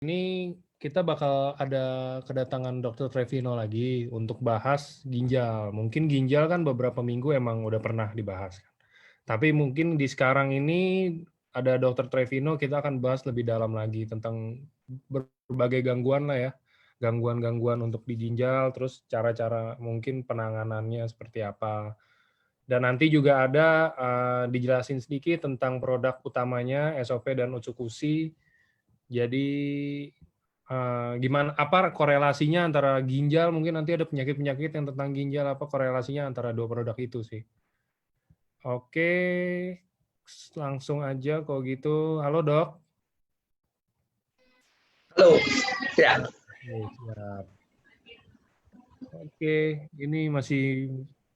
Ini kita bakal ada kedatangan Dokter Trevino lagi untuk bahas ginjal. Mungkin ginjal kan beberapa minggu emang udah pernah dibahas. Tapi mungkin di sekarang ini ada Dokter Trevino, kita akan bahas lebih dalam lagi tentang berbagai gangguan lah ya. Gangguan-gangguan untuk di ginjal, terus cara-cara mungkin penanganannya seperti apa. Dan nanti juga ada dijelasin sedikit tentang produk utamanya, SOP dan Utsukushi. Jadi gimana apa korelasinya antara ginjal, mungkin nanti ada penyakit-penyakit yang tentang ginjal, apa korelasinya antara dua produk itu sih. Oke, langsung aja kalau gitu. Halo Dok. Halo, ya. Siap. Oke, ini masih.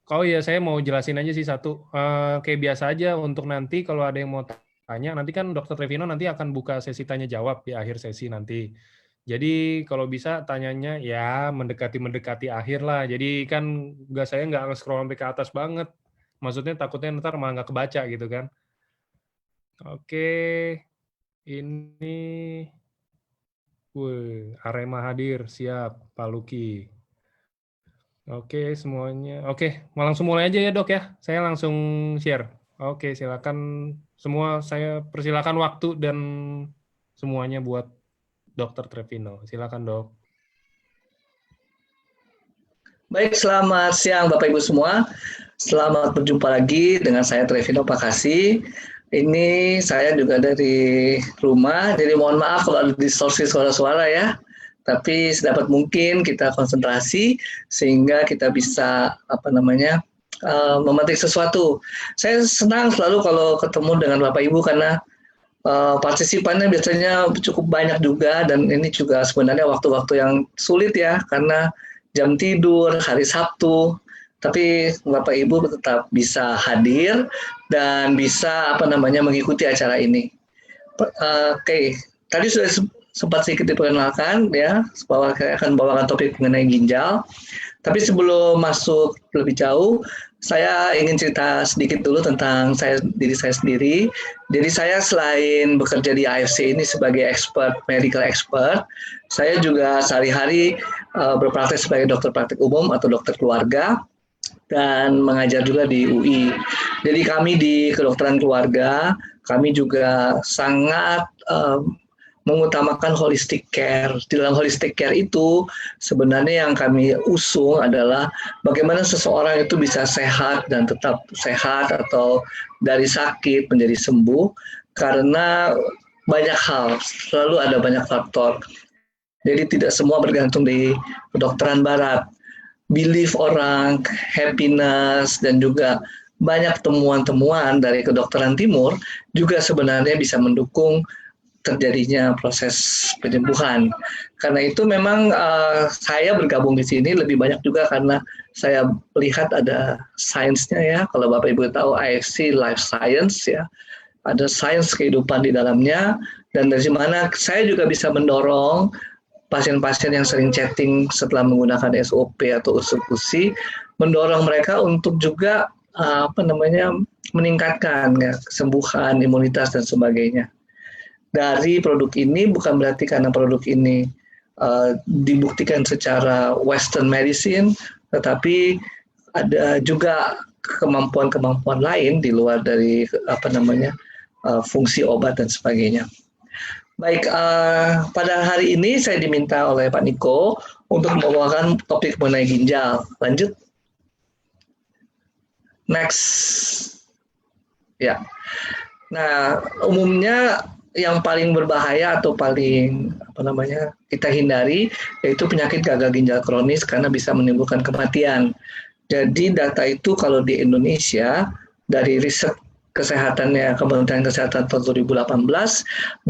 Ya saya mau jelasin aja sih satu. Kayak biasa aja untuk nanti kalau ada yang mau tanya, nanti kan Dokter Trevino nanti akan buka sesi tanya jawab di akhir sesi nanti. Jadi kalau bisa tanyanya ya mendekati akhir lah. Jadi kan saya nggak scroll sampai ke atas banget. Maksudnya takutnya ntar malah nggak kebaca gitu kan. Oke, ini Arema hadir, siap Pak Luki. Oke semuanya. Oke, mau langsung mulai aja ya Dok ya. Saya langsung share. Oke, silakan semua, saya persilakan waktu dan semuanya buat Dokter Trevino. Silakan Dok. Baik, selamat siang Bapak Ibu semua. Selamat berjumpa lagi dengan saya Trevino Pakasi. Ini saya juga dari rumah, jadi mohon maaf kalau ada distorsi suara-suara ya. Tapi sedapat mungkin kita konsentrasi sehingga kita bisa memetik sesuatu. Saya senang selalu kalau ketemu dengan Bapak Ibu karena partisipannya biasanya cukup banyak juga, dan ini juga sebenarnya waktu-waktu yang sulit ya karena jam tidur hari Sabtu, tapi Bapak Ibu tetap bisa hadir dan bisa mengikuti acara ini. Oke, tadi sudah sempat sedikit diperkenalkan ya, bahwa saya akan bawakan topik mengenai ginjal. Tapi sebelum masuk lebih jauh, saya ingin cerita sedikit dulu tentang diri saya sendiri. Jadi saya selain bekerja di AFC ini sebagai medical expert, saya juga sehari-hari berpraktek sebagai dokter praktik umum atau dokter keluarga dan mengajar juga di UI. Jadi kami di kedokteran keluarga, kami juga sangat mengutamakan holistic care. Di dalam holistic care itu sebenarnya yang kami usung adalah bagaimana seseorang itu bisa sehat dan tetap sehat atau dari sakit menjadi sembuh, karena banyak hal, selalu ada banyak faktor. Jadi tidak semua bergantung di kedokteran barat. Belief orang, happiness, dan juga banyak temuan-temuan dari kedokteran timur juga sebenarnya bisa mendukung terjadinya proses penyembuhan. Karena itu memang saya bergabung di sini lebih banyak juga karena saya melihat ada sainsnya ya. Kalau Bapak Ibu tahu AFC Life Science ya, ada sains kehidupan di dalamnya, dan dari mana saya juga bisa mendorong pasien-pasien yang sering chatting setelah menggunakan SOP atau Utsukushi, mendorong mereka untuk juga meningkatkan ya, kesembuhan, imunitas dan sebagainya. Dari produk ini bukan berarti karena produk ini dibuktikan secara Western medicine, tetapi ada juga kemampuan-kemampuan lain di luar dari fungsi obat dan sebagainya. Baik, pada hari ini saya diminta oleh Pak Niko untuk membawakan topik mengenai ginjal. Lanjut. Next. Ya. Nah, umumnya yang paling berbahaya atau paling kita hindari yaitu penyakit gagal ginjal kronis karena bisa menimbulkan kematian. Jadi data itu kalau di Indonesia dari riset kesehatannya Kementerian Kesehatan tahun 2018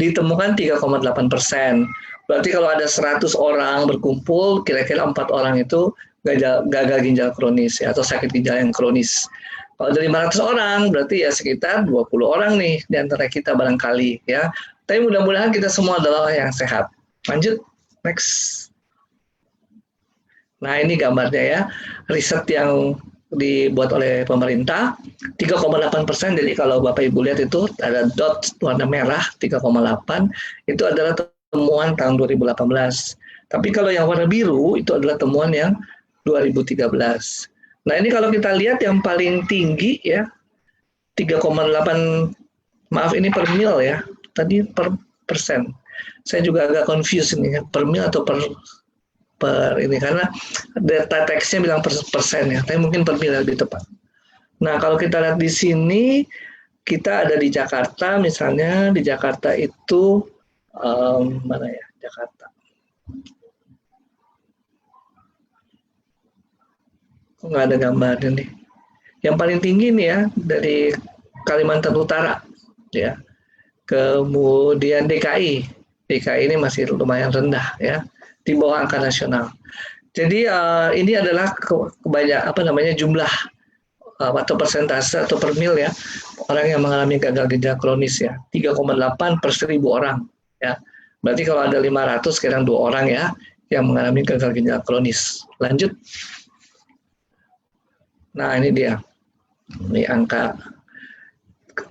ditemukan 3,8%. Berarti kalau ada 100 orang berkumpul, kira-kira 4 orang itu gagal ginjal kronis ya, atau sakit ginjal yang kronis. Kalau dari 500 orang, berarti ya sekitar 20 orang nih di antara kita barangkali ya. Tapi mudah-mudahan kita semua adalah yang sehat. Lanjut, next. Nah ini gambarnya ya, riset yang dibuat oleh pemerintah, 3,8%. Jadi kalau Bapak Ibu lihat itu ada dot warna merah, 3,8, itu adalah temuan tahun 2018. Tapi kalau yang warna biru itu adalah temuan yang 2013. Nah ini kalau kita lihat yang paling tinggi ya 3,8, maaf ini per mil ya, tadi per persen. Saya juga agak confused ini ya, per mil atau per ini karena data teksnya bilang persen ya, tapi mungkin per mil lebih tepat. Nah kalau kita lihat di sini kita ada di Jakarta misalnya, di Jakarta itu mana ya Jakarta? Kok nggak ada gambarnya nih? Yang paling tinggi nih ya dari Kalimantan Utara ya. Kemudian DKI. DKI ini masih lumayan rendah ya, di bawah angka nasional. Jadi ini adalah jumlah atau persentase atau per mil ya orang yang mengalami gagal ginjal kronis ya 3,8 per 1.000 orang ya. Berarti kalau ada 500 sekarang 2 orang ya yang mengalami gagal ginjal kronis. Lanjut. Nah ini dia, ini angka.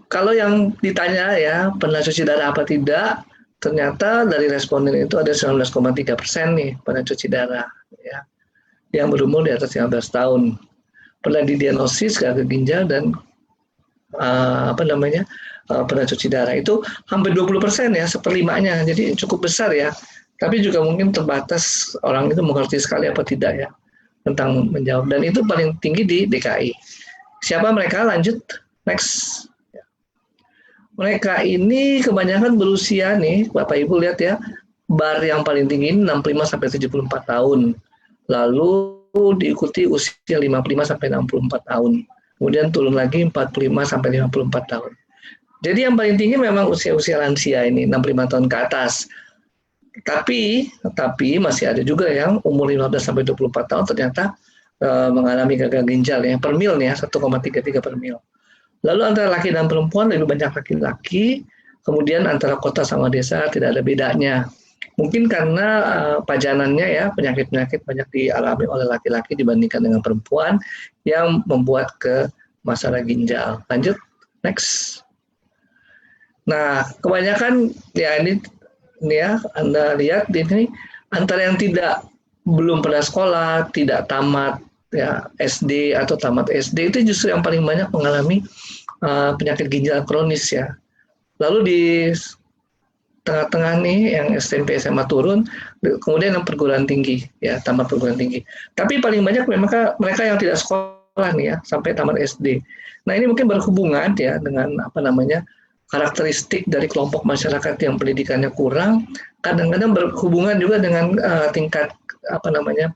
Kalau yang ditanya ya pernah cuci darah apa tidak, ternyata dari responden itu ada 19,3% nih pernah cuci darah ya, yang berumur di atas 15 tahun, pernah didiagnosis gagal ginjal dan pernah cuci darah. Itu hampir 20% ya, seperlimanya, jadi cukup besar ya. Tapi juga mungkin terbatas orang itu mengerti sekali apa tidak ya tentang menjawab, dan itu paling tinggi di DKI. Siapa mereka? Lanjut, next. Mereka ini kebanyakan berusia nih, Bapak Ibu lihat ya, bar yang paling tinggi 65 sampai 74 tahun. Lalu diikuti usia 55 sampai 64 tahun. Kemudian turun lagi 45 sampai 54 tahun. Jadi yang paling tinggi memang usia-usia lansia ini, 65 tahun ke atas. Tapi masih ada juga yang umur 15 sampai 24 tahun ternyata mengalami gagal ginjal ya, per mil nih ya, 1,33 per mil. Lalu antara laki dan perempuan lebih banyak laki-laki, kemudian antara kota sama desa tidak ada bedanya. Mungkin karena pajanannya ya, penyakit-penyakit banyak dialami oleh laki-laki dibandingkan dengan perempuan yang membuat ke masalah ginjal. Lanjut, next. Nah, kebanyakan ya ini ya Anda lihat di sini antara yang belum pernah sekolah, tidak tamat ya SD atau tamat SD itu justru yang paling banyak mengalami penyakit ginjal kronis ya. Lalu di tengah-tengah nih yang SMP SMA turun, kemudian yang perguruan tinggi ya, tamat perguruan tinggi. Tapi paling banyak memang mereka yang tidak sekolah nih ya sampai tamat SD. Nah ini mungkin berhubungan ya dengan karakteristik dari kelompok masyarakat yang pendidikannya kurang, kadang-kadang berhubungan juga dengan tingkat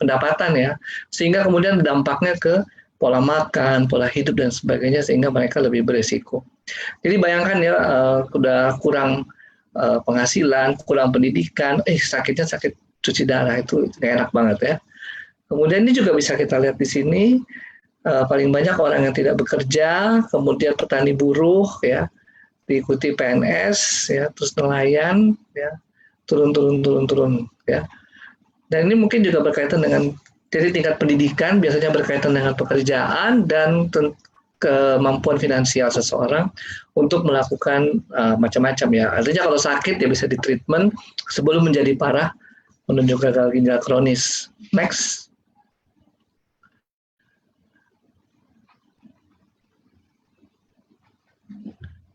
pendapatan ya, sehingga kemudian dampaknya ke pola makan, pola hidup dan sebagainya, sehingga mereka lebih beresiko. Jadi bayangkan ya, udah kurang penghasilan, kurang pendidikan, sakitnya sakit cuci darah, itu nggak enak banget ya. Kemudian ini juga bisa kita lihat di sini, paling banyak orang yang tidak bekerja, kemudian petani buruh ya, diikuti PNS ya, terus nelayan ya, turun ya. Dan ini mungkin juga berkaitan dengan, jadi tingkat pendidikan biasanya berkaitan dengan pekerjaan dan kemampuan finansial seseorang untuk melakukan macam-macam ya. Artinya kalau sakit ya bisa ditreatment sebelum menjadi parah menuju gagal ginjal kronis. Next.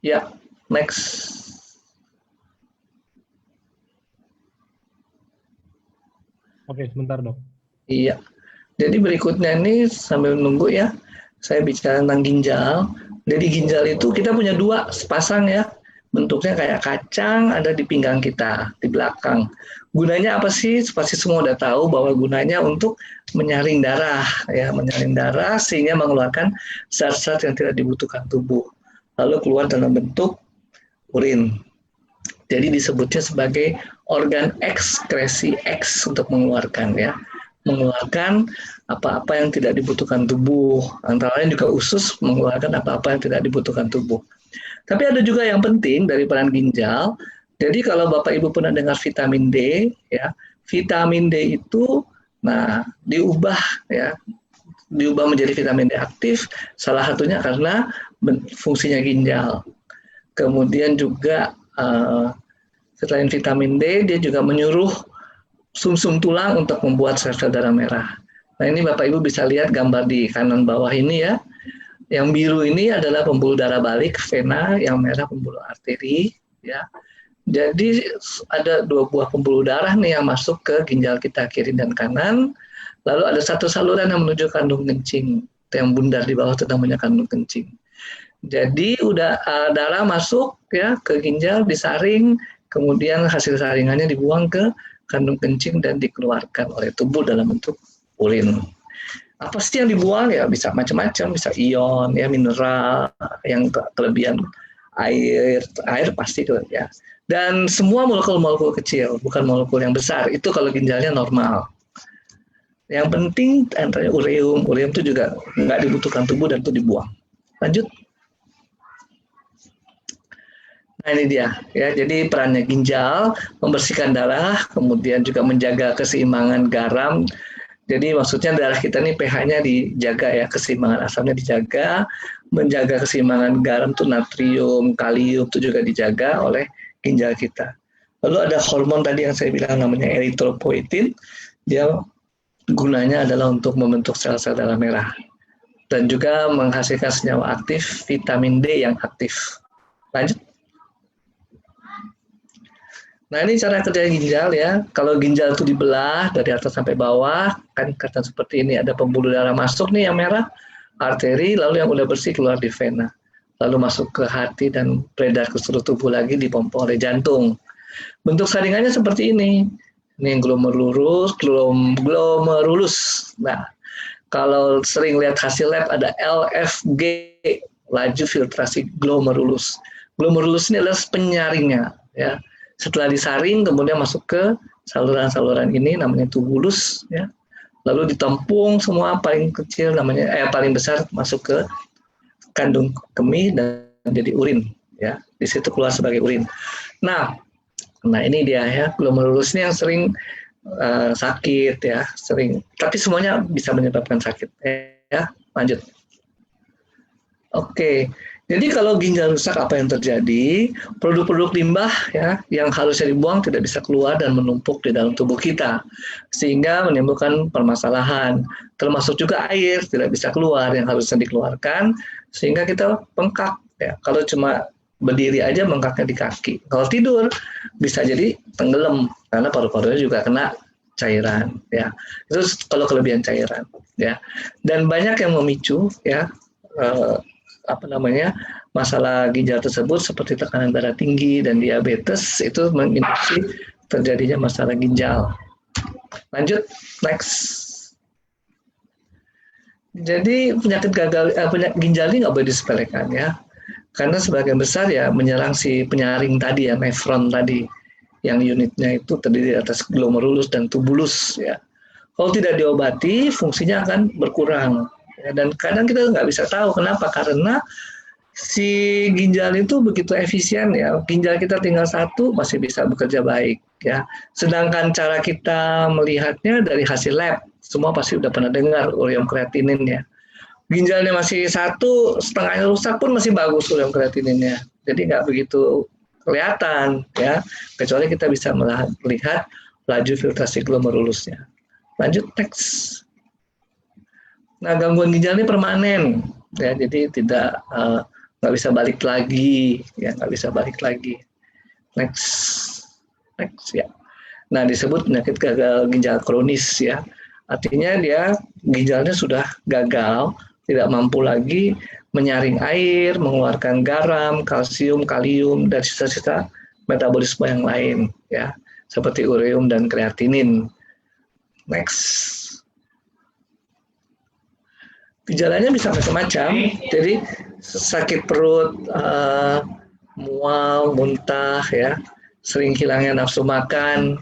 Ya, next. Oke, sebentar dok. Iya. Jadi berikutnya ini sambil menunggu ya, saya bicara tentang ginjal. Jadi ginjal itu kita punya 2 sepasang ya, bentuknya kayak kacang, ada di pinggang kita, di belakang. Gunanya apa sih? Pasti semua udah tahu bahwa gunanya untuk menyaring darah, ya, menyaring darah sehingga mengeluarkan zat-zat yang tidak dibutuhkan tubuh. Lalu keluar dalam bentuk urin. Jadi disebutnya sebagai organ ekskresi X untuk mengeluarkan ya, mengeluarkan apa-apa yang tidak dibutuhkan tubuh. Antara lain juga usus mengeluarkan apa-apa yang tidak dibutuhkan tubuh. Tapi ada juga yang penting dari peran ginjal. Jadi kalau Bapak Ibu pernah dengar vitamin D, ya, vitamin D itu, diubah menjadi vitamin D aktif. Salah satunya karena fungsinya ginjal. Kemudian juga Selain vitamin D, dia juga menyuruh sumsum tulang untuk membuat sel-sel darah merah. Nah, ini Bapak Ibu bisa lihat gambar di kanan bawah ini ya. Yang biru ini adalah pembuluh darah balik, vena, yang merah pembuluh arteri, ya. Jadi ada dua buah pembuluh darah nih yang masuk ke ginjal kita kiri dan kanan. Lalu ada satu saluran yang menuju kandung kencing. Yang bundar di bawah itu namanya kandung kencing. Jadi udah darah masuk ya ke ginjal, disaring, kemudian hasil saringannya dibuang ke kandung kencing dan dikeluarkan oleh tubuh dalam bentuk urin. Apa sih yang dibuang? Ya bisa macam-macam, bisa ion, ya mineral, yang kelebihan air pasti tuh ya. Dan semua molekul-molekul kecil, bukan molekul yang besar. Itu kalau ginjalnya normal. Yang penting antara ureum itu juga nggak dibutuhkan tubuh dan itu dibuang. Lanjut. Nah ini dia, ya. Jadi perannya ginjal membersihkan darah, kemudian juga menjaga keseimbangan garam. Jadi maksudnya darah kita nih pH-nya dijaga ya, keseimbangan asamnya dijaga, menjaga keseimbangan garam tuh natrium, kalium itu juga dijaga oleh ginjal kita. Lalu ada hormon tadi yang saya bilang namanya eritropoietin, dia gunanya adalah untuk membentuk sel-sel darah merah dan juga menghasilkan senyawa aktif vitamin D yang aktif. Lanjut. Nah ini cara kerja ginjal ya. Kalau ginjal itu dibelah dari atas sampai bawah, kan kelihatan seperti ini. Ada pembuluh darah masuk nih yang merah, arteri, lalu yang udah bersih keluar di vena. Lalu masuk ke hati dan beredar ke seluruh tubuh lagi, dipompa oleh jantung. Bentuk saringannya seperti ini. Ini glomerulus. Nah, kalau sering lihat hasil lab ada LFG, laju filtrasi glomerulus. Glomerulus ini adalah penyaringnya ya. Setelah disaring kemudian masuk ke saluran-saluran ini namanya tubulus ya. Lalu ditampung semua paling kecil namanya paling besar masuk ke kandung kemih dan jadi urin ya. Di situ keluar sebagai urin. Nah ini dia ya, glomerulus ini yang sering sakit ya, sering. Tapi semuanya bisa menyebabkan sakit ya. Lanjut. Oke. Jadi kalau ginjal rusak apa yang terjadi? Produk-produk limbah ya yang harusnya dibuang tidak bisa keluar dan menumpuk di dalam tubuh kita sehingga menimbulkan permasalahan. Termasuk juga air tidak bisa keluar yang harusnya dikeluarkan sehingga kita bengkak ya. Kalau cuma berdiri aja bengkaknya di kaki. Kalau tidur bisa jadi tenggelam karena paru-parunya juga kena cairan ya. Itu kalau kelebihan cairan ya. Dan banyak yang memicu ya masalah ginjal tersebut seperti tekanan darah tinggi dan diabetes itu menginduksi terjadinya masalah ginjal. Lanjut, next. Jadi penyakit ginjal ini nggak boleh disepelekan ya, karena sebagian besar ya menyerang si penyaring tadi ya, nefron tadi, yang unitnya itu terdiri atas glomerulus dan tubulus ya. Kalau tidak diobati, fungsinya akan berkurang. Ya, dan kadang kita nggak bisa tahu kenapa, karena si ginjal itu begitu efisien ya, ginjal kita tinggal satu masih bisa bekerja baik ya. Sedangkan cara kita melihatnya dari hasil lab, semua pasti udah pernah dengar ureum kreatinin ya. Ginjalnya masih satu, setengahnya rusak pun masih bagus ureum kreatininnya. Jadi nggak begitu kelihatan ya, kecuali kita bisa melihat laju filtrasi glomerulusnya. Lanjut next. Nah, gangguan ginjal ini permanen, ya, jadi nggak bisa balik lagi, ya nggak bisa balik lagi. Next ya. Nah, disebut penyakit gagal ginjal kronis ya. Artinya dia ginjalnya sudah gagal, tidak mampu lagi menyaring air, mengeluarkan garam, kalsium, kalium, dan sisa-sisa metabolisme yang lain, ya, seperti ureum dan kreatinin. Next. Gejalanya bisa macam-macam, jadi sakit perut, mual, muntah, ya, sering hilangnya nafsu makan,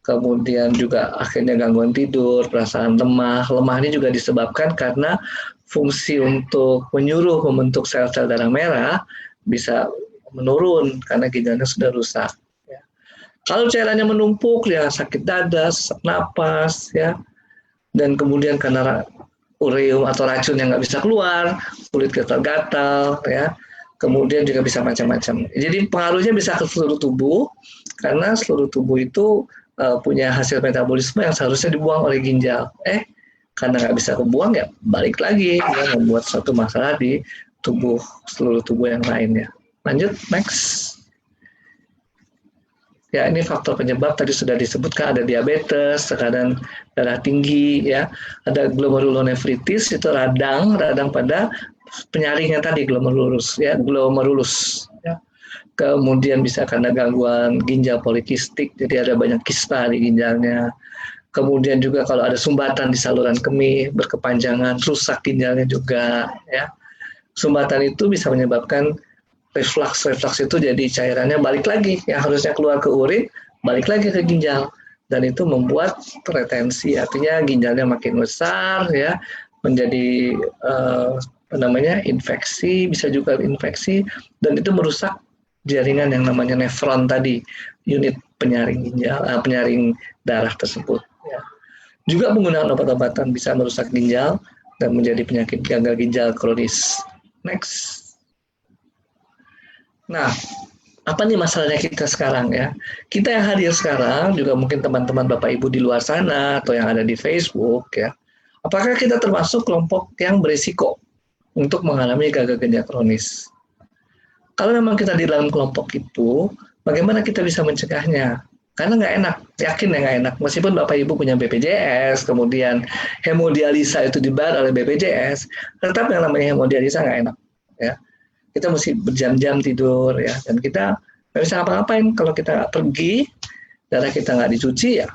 kemudian juga akhirnya gangguan tidur, perasaan lemah. Lemah ini juga disebabkan karena fungsi untuk menyuruh membentuk sel-sel darah merah bisa menurun karena ginjalnya sudah rusak. Ya. Kalau cairannya menumpuk, ya sakit dada, sesak napas, ya, dan kemudian karena ureum atau racun yang nggak bisa keluar, kulit gatal-gatal, ya, kemudian juga bisa macam-macam. Jadi pengaruhnya bisa ke seluruh tubuh, karena seluruh tubuh itu punya hasil metabolisme yang seharusnya dibuang oleh ginjal. Karena nggak bisa kebuang ya balik lagi, ya, membuat suatu masalah di seluruh tubuh yang lainnya. Lanjut, next. Ya, ini faktor penyebab tadi sudah disebutkan, ada diabetes, tekanan darah tinggi, ya, ada glomerulonefritis, itu radang pada penyaringnya tadi, glomerulus, ya, glomerulus. Ya. Kemudian bisa karena gangguan ginjal polikistik, jadi ada banyak kista di ginjalnya. Kemudian juga kalau ada sumbatan di saluran kemih berkepanjangan, rusak ginjalnya juga, ya. Sumbatan itu bisa menyebabkan reflux itu jadi cairannya balik lagi, yang harusnya keluar ke urin balik lagi ke ginjal, dan itu membuat retensi, artinya ginjalnya makin besar, ya, menjadi infeksi, bisa juga infeksi, dan itu merusak jaringan yang namanya nefron tadi, unit penyaring ginjal, penyaring darah tersebut. Ya. Juga penggunaan obat-obatan bisa merusak ginjal dan menjadi penyakit gagal ginjal kronis. Next. Nah, apa nih masalahnya kita sekarang, ya? Kita yang hadir sekarang, juga mungkin teman-teman Bapak Ibu di luar sana atau yang ada di Facebook, ya. Apakah kita termasuk kelompok yang berisiko untuk mengalami gagal ginjal kronis? Kalau memang kita di dalam kelompok itu, bagaimana kita bisa mencegahnya? Karena nggak enak, yakin ya nggak enak. Meskipun Bapak Ibu punya BPJS, kemudian hemodialisa itu dibayar oleh BPJS, tetap yang namanya hemodialisa nggak enak, ya. Kita mesti berjam-jam tidur, ya, dan kita nggak bisa ngapa-ngapain. Kalau kita pergi, darah kita nggak dicuci, ya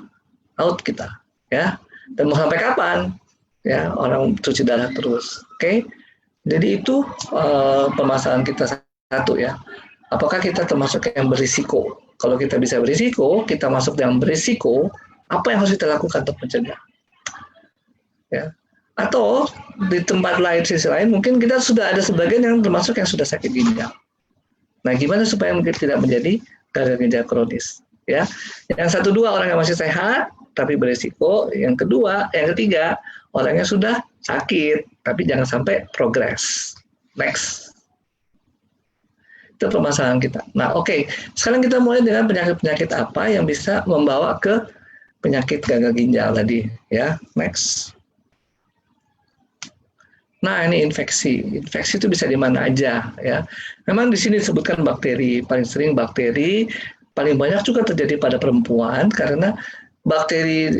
out kita, ya. Dan mau sampai kapan, ya, orang cuci darah terus, oke? Jadi itu permasalahan kita satu, ya. Apakah kita termasuk yang berisiko? Kalau kita bisa berisiko, kita masuk yang berisiko, apa yang harus kita lakukan untuk mencegah? Ya. Atau di tempat lain, sisi lain, mungkin kita sudah ada sebagian yang termasuk yang sudah sakit ginjal. Nah, gimana supaya mungkin tidak menjadi gagal ginjal kronis? Ya, yang 1-2 orang yang masih sehat tapi berisiko. Yang ketiga orangnya sudah sakit tapi jangan sampai progres. Next. Itu permasalahan kita. Nah, oke. Sekarang kita mulai dengan penyakit-penyakit apa yang bisa membawa ke penyakit gagal ginjal tadi. Ya, next. Nah, ini infeksi. Infeksi itu bisa di mana aja, ya. Memang di sini disebutkan bakteri, paling sering bakteri, paling banyak juga terjadi pada perempuan karena bakteri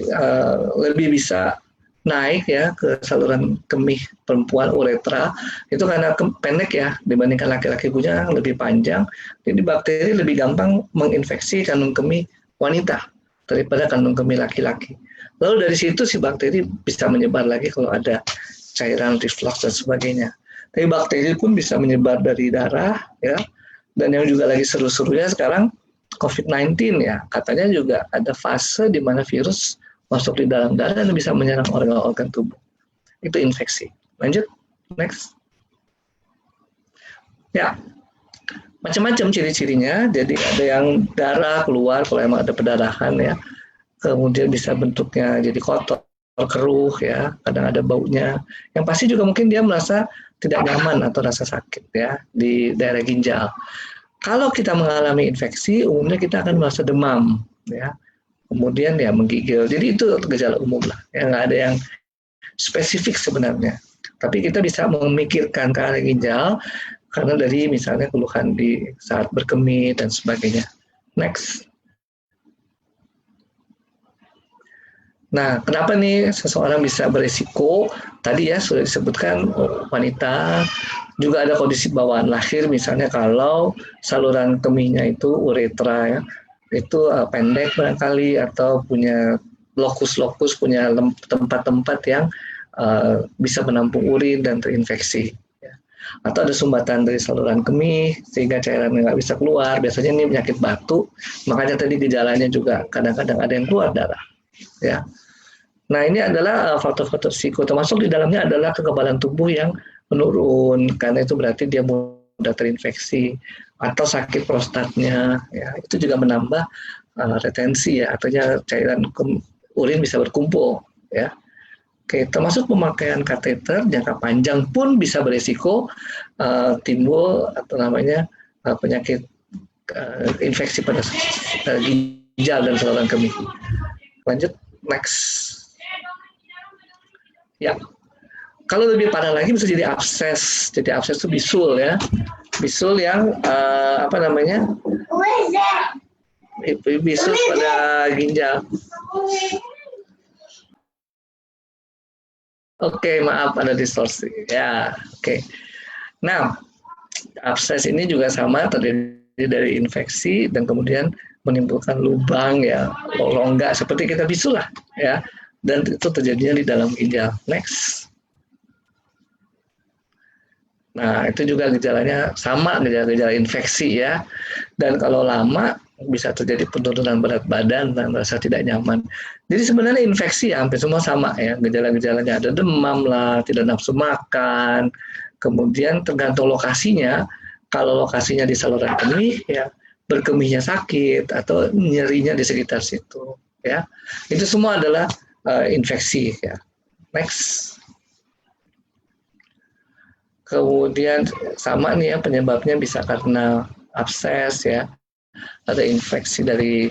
lebih bisa naik, ya, ke saluran kemih perempuan, uretra, itu karena pendek, ya, dibandingkan laki-laki punya lebih panjang. Jadi bakteri lebih gampang menginfeksi kandung kemih wanita daripada kandung kemih laki-laki. Lalu dari situ si bakteri bisa menyebar lagi kalau ada cairan, reflux dan sebagainya. Tapi bakteri pun bisa menyebar dari darah, ya. Dan yang juga lagi seru-serunya sekarang COVID-19, ya. Katanya juga ada fase di mana virus masuk di dalam darah dan bisa menyerang organ-organ tubuh. Itu infeksi. Lanjut, next. Ya, macam-macam ciri-cirinya. Jadi ada yang darah keluar kalau emang ada perdarahan, ya. Kemudian bisa bentuknya jadi kotor, keruh, ya, kadang ada baunya. Yang pasti juga mungkin dia merasa tidak nyaman atau rasa sakit, ya, di daerah ginjal. Kalau kita mengalami infeksi, umumnya kita akan merasa demam, ya. Kemudian ya menggigil. Jadi itu gejala umum lah. Ya, nggak ada yang spesifik sebenarnya. Tapi kita bisa memikirkan ke arah ginjal karena dari misalnya keluhan di saat berkemih dan sebagainya. Next. Nah, kenapa nih seseorang bisa berisiko? Tadi, ya, sudah disebutkan wanita, juga ada kondisi bawaan lahir, misalnya kalau saluran kemihnya itu uretra, ya, itu pendek barangkali atau punya lokus-lokus, punya tempat-tempat yang bisa menampung urin dan terinfeksi. Ya. Atau ada sumbatan dari saluran kemih sehingga cairan nggak bisa keluar. Biasanya ini penyakit batu, makanya tadi gejalanya juga kadang-kadang ada yang keluar darah. Ya. Nah, ini adalah faktor-faktor risiko, termasuk di dalamnya adalah kekebalan tubuh yang menurun, karena itu berarti dia mudah terinfeksi, atau sakit prostatnya, ya, itu juga menambah retensi, ya, artinya cairan urin bisa berkumpul, ya. Oke, termasuk pemakaian kateter jangka panjang pun bisa beresiko timbul atau namanya penyakit infeksi pada ginjal dan saluran kemih. Lanjut, next. Ya, kalau lebih parah lagi bisa jadi abses. Jadi abses itu bisul ya, bisul yang apa namanya? Bisul pada ginjal. Oke, maaf ada distorsi. Ya, oke. Nah, abses ini juga sama terdiri dari infeksi dan kemudian menimbulkan lubang ya, rongga seperti kita bisul lah ya. Dan itu terjadinya di dalam ginjal. Next. Nah, itu juga gejalanya sama, gejala-gejala infeksi ya. Dan kalau lama bisa terjadi penurunan berat badan dan merasa tidak nyaman. Jadi sebenarnya infeksi ya hampir semua sama ya. Gejala-gejalanya ada demam lah, tidak nafsu makan. Kemudian tergantung lokasinya. Kalau lokasinya di saluran kemih ya berkemihnya sakit atau nyerinya di sekitar situ ya. Itu semua adalah infeksi ya. Next. Kemudian sama nih ya penyebabnya bisa karena abses ya, ada infeksi dari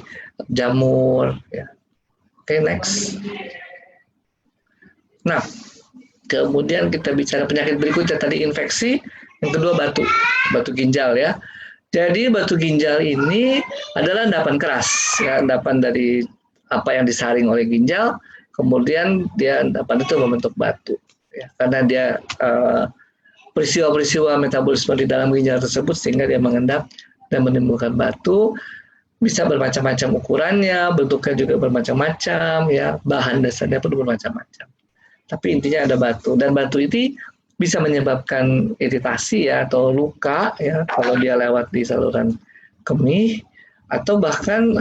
jamur ya. Oke, next. Nah, kemudian kita bicara penyakit berikutnya tadi infeksi, yang kedua batu ginjal ya. Jadi batu ginjal ini adalah endapan keras ya, endapan dari apa yang disaring oleh ginjal, kemudian dia endapan itu membentuk batu ya, karena dia peristiwa-peristiwa metabolisme di dalam ginjal tersebut sehingga dia mengendap dan menimbulkan batu. Bisa bermacam-macam ukurannya, bentuknya juga bermacam-macam ya, bahan dasarnya pun bermacam-macam. Tapi intinya ada batu dan batu itu bisa menyebabkan iritasi ya atau luka ya kalau dia lewat di saluran kemih atau bahkan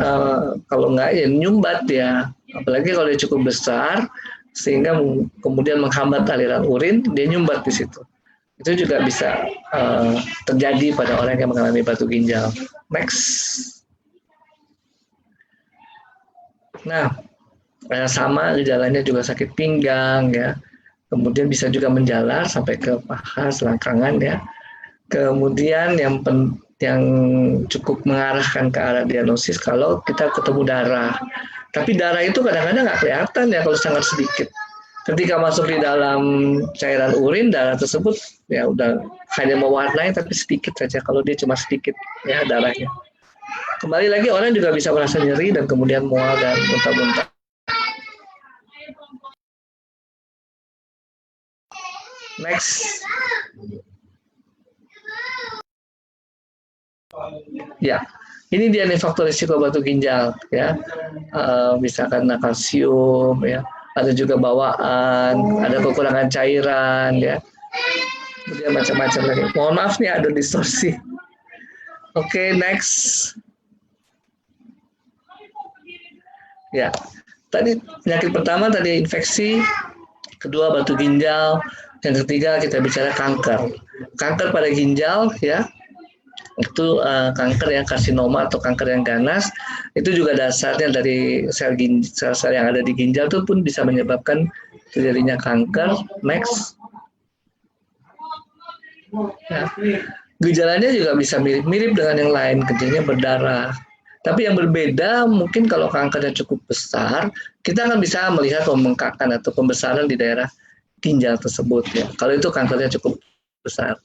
kalau nggak ya nyumbat ya, apalagi kalau dia cukup besar sehingga kemudian menghambat aliran urin, dia nyumbat di situ. Itu juga bisa terjadi pada orang yang mengalami batu ginjal. Next. Nah, sama gejalanya juga sakit pinggang ya. Kemudian bisa juga menjalar sampai ke paha, selangkangan ya. Kemudian yang cukup mengarahkan ke arah diagnosis kalau kita ketemu darah. Tapi darah itu kadang-kadang nggak kelihatan ya kalau sangat sedikit. Ketika masuk di dalam cairan urin, darah tersebut ya udah hanya mewarnai tapi sedikit saja kalau dia cuma sedikit ya darahnya. Kembali lagi orang juga bisa merasa nyeri dan kemudian mual dan muntah-muntah. Next. Ya, ini dia nih faktor risiko batu ginjal ya. Bisa karena kalsium ya, ada juga bawaan, ada kekurangan cairan ya. Kemudian macam-macam lagi. Mohon maaf nih ada distorsi. Oke, next. Ya, tadi penyakit pertama tadi infeksi, kedua batu ginjal, yang ketiga kita bicara kanker. Kanker pada ginjal ya, itu kanker yang karsinoma atau kanker yang ganas, itu juga dasarnya dari sel-sel yang ada di ginjal itu pun bisa menyebabkan terjadinya kanker. Next. Ya. Gejalanya juga bisa mirip-mirip dengan yang lain, kencingnya berdarah. Tapi yang berbeda mungkin kalau kankernya cukup besar, kita akan bisa melihat pembengkakan atau pembesaran di daerah ginjal tersebut ya. Kalau itu kankernya cukup besar.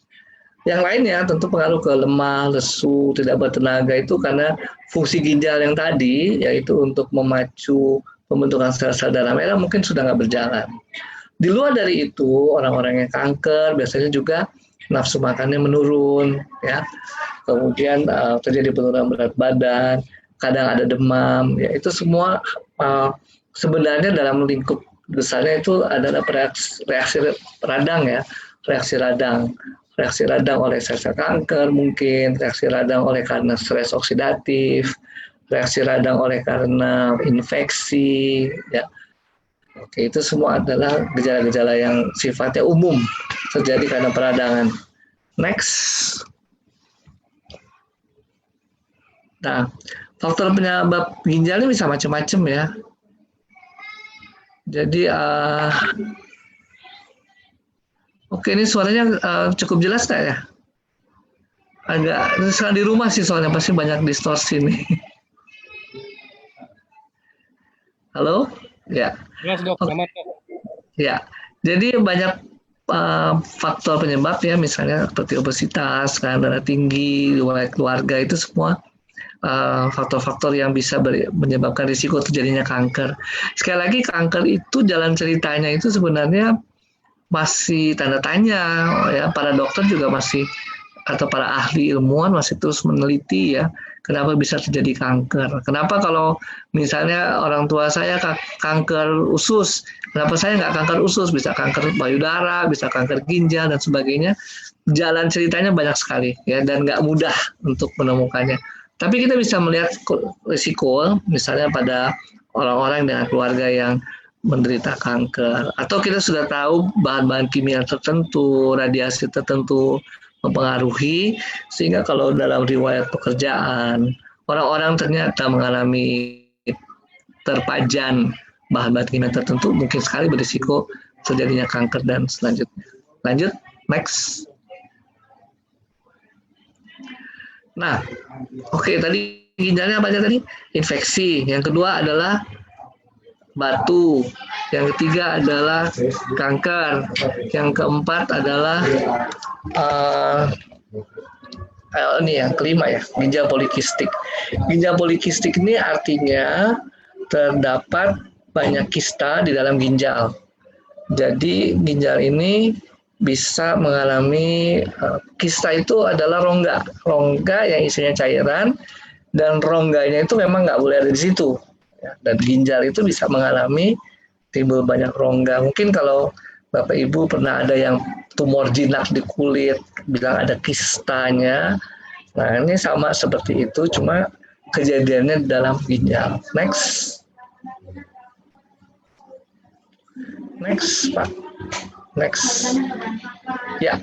Yang lainnya tentu pengaruh ke lemah, lesu, tidak bertenaga itu karena fungsi ginjal yang tadi yaitu untuk memacu pembentukan sel-sel darah merah mungkin sudah nggak berjalan. Di luar dari itu orang-orang yang kanker biasanya juga nafsu makannya menurun ya. Kemudian terjadi penurunan berat badan, kadang ada demam, ya itu semua sebenarnya dalam lingkup besarnya itu adalah reaksi radang ya, reaksi radang oleh sel-sel kanker mungkin, reaksi radang oleh karena stres oksidatif, reaksi radang oleh karena infeksi, ya. Oke, itu semua adalah gejala-gejala yang sifatnya umum terjadi karena peradangan. Next. Nah, faktor penyebab ginjal ini bisa macam-macam ya. Jadi oke, ini suaranya cukup jelas nggak ya? Agak sekarang di rumah sih soalnya pasti banyak distorsi nih. Halo? Ya. Jelas dok, Oke. aman dok. Ya. Jadi banyak faktor penyebab ya, misalnya seperti obesitas, darah tinggi, riwayat keluarga, itu semua faktor-faktor yang bisa menyebabkan risiko terjadinya kanker. Sekali lagi, kanker itu jalan ceritanya itu sebenarnya masih tanda tanya ya. Para dokter juga masih, atau para ahli ilmuwan masih terus meneliti ya, kenapa bisa terjadi kanker. Kenapa kalau misalnya orang tua saya kanker usus, kenapa saya nggak kanker usus, bisa kanker payudara, bisa kanker ginjal dan sebagainya. Jalan ceritanya banyak sekali ya, dan nggak mudah untuk menemukannya. Tapi kita bisa melihat risiko misalnya pada orang-orang dengan keluarga yang menderita kanker, atau kita sudah tahu bahan-bahan kimia tertentu, radiasi tertentu mempengaruhi, sehingga kalau dalam riwayat pekerjaan orang-orang ternyata mengalami terpajan bahan-bahan kimia tertentu, mungkin sekali berisiko terjadinya kanker dan selanjutnya. Lanjut, next. Nah, oke, tadi ginjalnya apa aja tadi? Infeksi. Yang kedua adalah batu. Yang ketiga adalah kanker. Yang keempat adalah ini yang kelima ya, ginjal polikistik. Ginjal polikistik ini artinya terdapat banyak kista di dalam ginjal. Jadi ginjal ini bisa mengalami kista itu adalah rongga yang isinya cairan, dan rongganya itu memang nggak boleh ada di situ. Dan ginjal itu bisa mengalami timbul banyak rongga. Mungkin kalau Bapak Ibu pernah ada yang tumor jinak di kulit, bilang ada kistanya. Nah, ini sama seperti itu, cuma kejadiannya dalam ginjal. Next. Next, Pak. Next. Ya.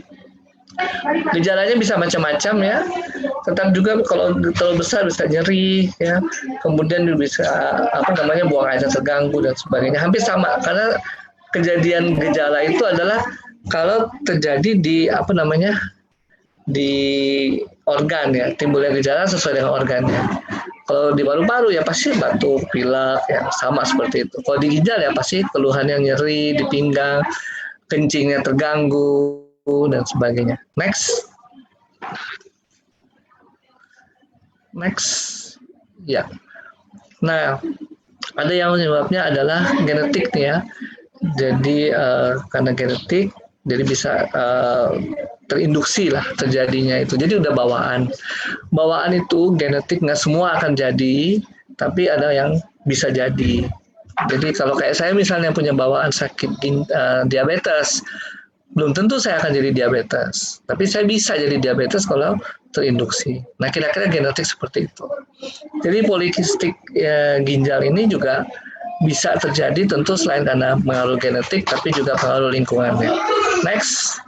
Gejalanya bisa macam-macam ya. Tetap juga kalau terlalu besar bisa nyeri ya. Kemudian bisa buang air terganggu dan sebagainya. Hampir sama, karena kejadian gejala itu adalah kalau terjadi di di organ ya, timbulnya gejala sesuai dengan organnya. Kalau di paru-paru ya pasti batuk, pilek ya, sama seperti itu. Kalau di ginjal ya pasti keluhan yang nyeri di pinggang, kencingnya terganggu dan sebagainya. Next. Next. Ya. Nah, ada yang menyebabnya adalah genetik nih ya. Jadi karena genetik, jadi bisa terinduksi lah terjadinya itu. Jadi udah bawaan. Bawaan itu genetik, nggak semua akan jadi, tapi ada yang bisa jadi. Jadi kalau kayak saya misalnya punya bawaan sakit diabetes, belum tentu saya akan jadi diabetes. Tapi saya bisa jadi diabetes kalau terinduksi. Nah, kira-kira genetik seperti itu. Jadi polikistik ginjal ini juga bisa terjadi tentu selain karena pengaruh genetik, tapi juga pengaruh lingkungannya. Next.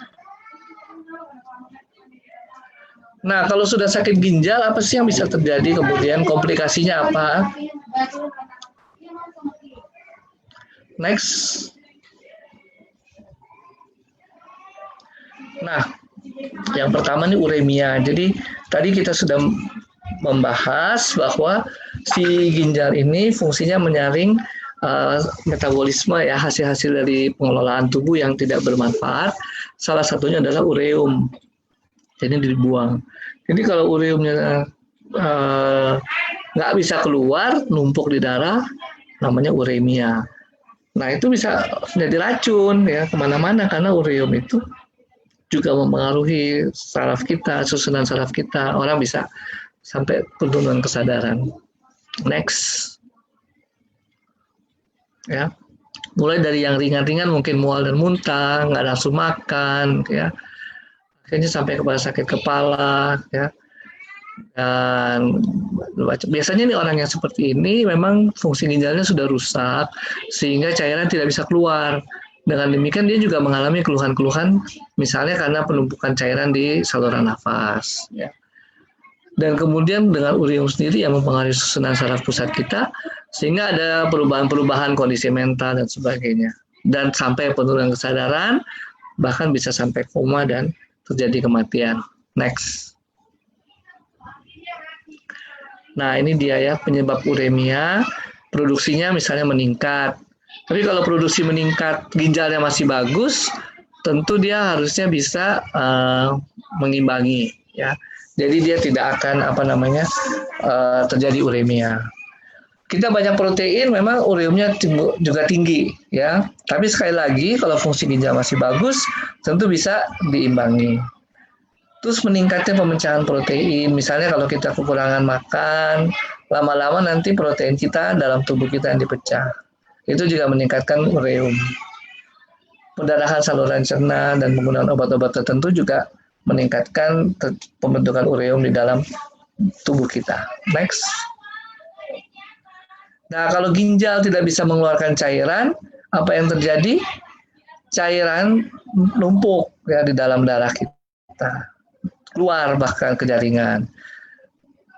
Nah, kalau sudah sakit ginjal, apa sih yang bisa terjadi kemudian? Komplikasinya apa? Next. Nah, yang pertama ini uremia. Jadi, tadi kita sudah membahas bahwa si ginjal ini fungsinya menyaring metabolisme ya, hasil-hasil dari pengelolaan tubuh yang tidak bermanfaat. Salah satunya adalah ureum. Jadi dibuang. Jadi kalau ureumnya nggak bisa keluar, numpuk di darah, namanya uremia. Nah, itu bisa jadi racun ya kemana-mana, karena ureum itu juga mempengaruhi saraf kita, susunan saraf kita. Orang bisa sampai penurunan kesadaran. Next. Ya. Mulai dari yang ringan-ringan, mungkin mual dan muntah, nggak nafsu makan, ya. Akhirnya sampai kepada sakit kepala, ya. Dan biasanya nih orang yang seperti ini memang fungsi ginjalnya sudah rusak sehingga cairan tidak bisa keluar. Dengan demikian dia juga mengalami keluhan-keluhan, misalnya karena penumpukan cairan di saluran nafas, ya. Dan kemudian dengan ureum sendiri yang mempengaruhi susunan saraf pusat kita, Sehingga ada perubahan-perubahan kondisi mental dan sebagainya. Dan sampai penurunan kesadaran, bahkan bisa sampai koma dan terjadi kematian. Next. Nah, ini dia ya penyebab uremia, produksinya misalnya meningkat. Tapi kalau produksi meningkat, ginjalnya masih bagus, tentu dia harusnya bisa mengimbangi ya. Jadi dia tidak akan terjadi uremia. Kita banyak protein, memang ureumnya juga tinggi ya. Tapi sekali lagi kalau fungsi ginjal masih bagus, tentu bisa diimbangi. Terus meningkatnya pemecahan protein, misalnya kalau kita kekurangan makan, lama-lama nanti protein kita dalam tubuh kita yang dipecah. Itu juga meningkatkan ureum. Pendarahan saluran cerna dan penggunaan obat-obat tertentu juga meningkatkan pembentukan ureum di dalam tubuh kita. Next. Nah, kalau ginjal tidak bisa mengeluarkan cairan, apa yang terjadi? Cairan numpuk ya di dalam darah kita. Keluar bahkan ke jaringan.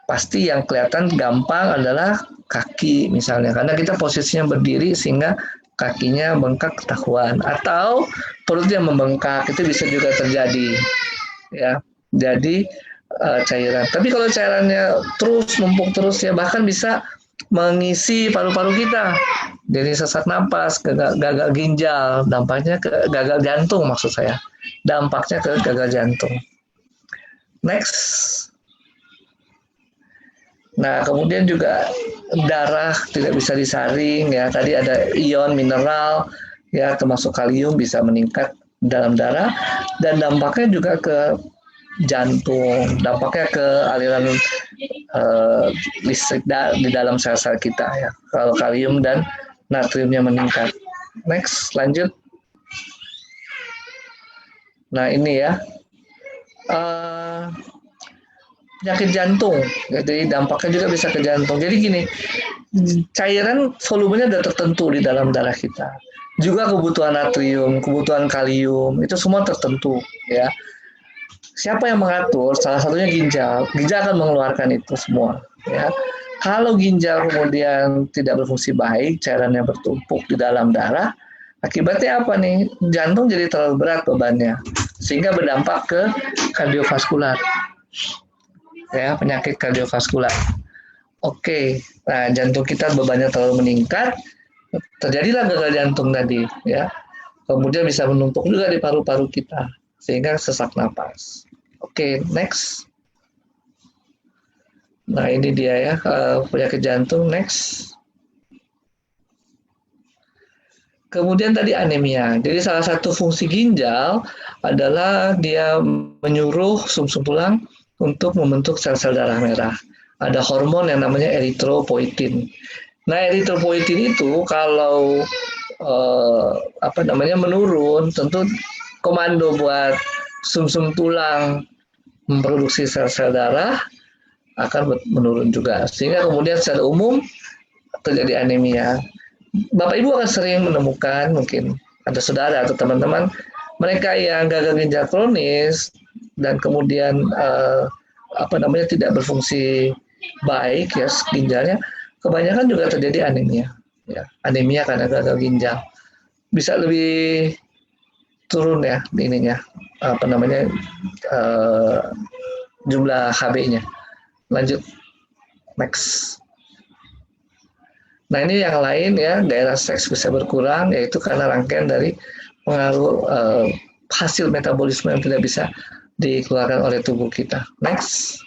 Pasti yang kelihatan gampang adalah kaki misalnya, karena kita posisinya berdiri sehingga kakinya bengkak ketahuan, atau perutnya membengkak, itu bisa juga terjadi ya. Jadi cairan. Tapi kalau cairannya terus numpuk terus ya, bahkan bisa mengisi paru-paru kita. Jadi sesak napas, gagal ginjal, dampaknya ke gagal jantung maksud saya. Dampaknya ke gagal jantung. Next. Nah, kemudian juga darah tidak bisa disaring ya. Tadi ada ion mineral ya, termasuk kalium bisa meningkat dalam darah, dan dampaknya juga ke jantung, dampaknya ke aliran listrik di dalam sel-sel kita ya. Kalau kalium dan natriumnya meningkat. Next, lanjut. Nah, ini ya. Penyakit jantung, jadi dampaknya juga bisa ke jantung. Jadi gini, cairan volumenya sudah tertentu di dalam darah kita. Juga kebutuhan natrium, kebutuhan kalium, itu semua tertentu ya. Siapa yang mengatur? Salah satunya ginjal. Ginjal akan mengeluarkan itu semua ya. Kalau ginjal kemudian tidak berfungsi baik, cairannya bertumpuk di dalam darah, akibatnya apa nih? Jantung jadi terlalu berat bebannya, sehingga berdampak ke kardiovaskular. Ya, penyakit kardiovaskular. Oke, nah jantung kita bebannya terlalu meningkat, terjadilah gagal jantung tadi, ya. Kemudian bisa menumpuk juga di paru-paru kita, sehingga sesak napas. Oke, next. Nah ini dia ya penyakit jantung. Next. Kemudian tadi anemia. Jadi salah satu fungsi ginjal adalah dia menyuruh sumsum tulang untuk membentuk sel-sel darah merah. Ada hormon yang namanya eritropoietin. Nah, eritropoietin itu kalau menurun, tentu komando buat sumsum tulang memproduksi sel-sel darah akan menurun juga. Sehingga kemudian secara umum terjadi anemia. Bapak Ibu akan sering menemukan, mungkin ada saudara atau teman-teman, mereka yang gagal ginjal kronis dan kemudian tidak berfungsi baik ya ginjalnya, kebanyakan juga terjadi anemia ya. Anemia karena gagal ginjal bisa lebih turun ya ininya jumlah Hb-nya. Lanjut, next. Nah ini yang lain ya, gairah seks bisa berkurang, yaitu karena rangkaian dari pengaruh hasil metabolisme yang tidak bisa dikeluarkan oleh tubuh kita. Next.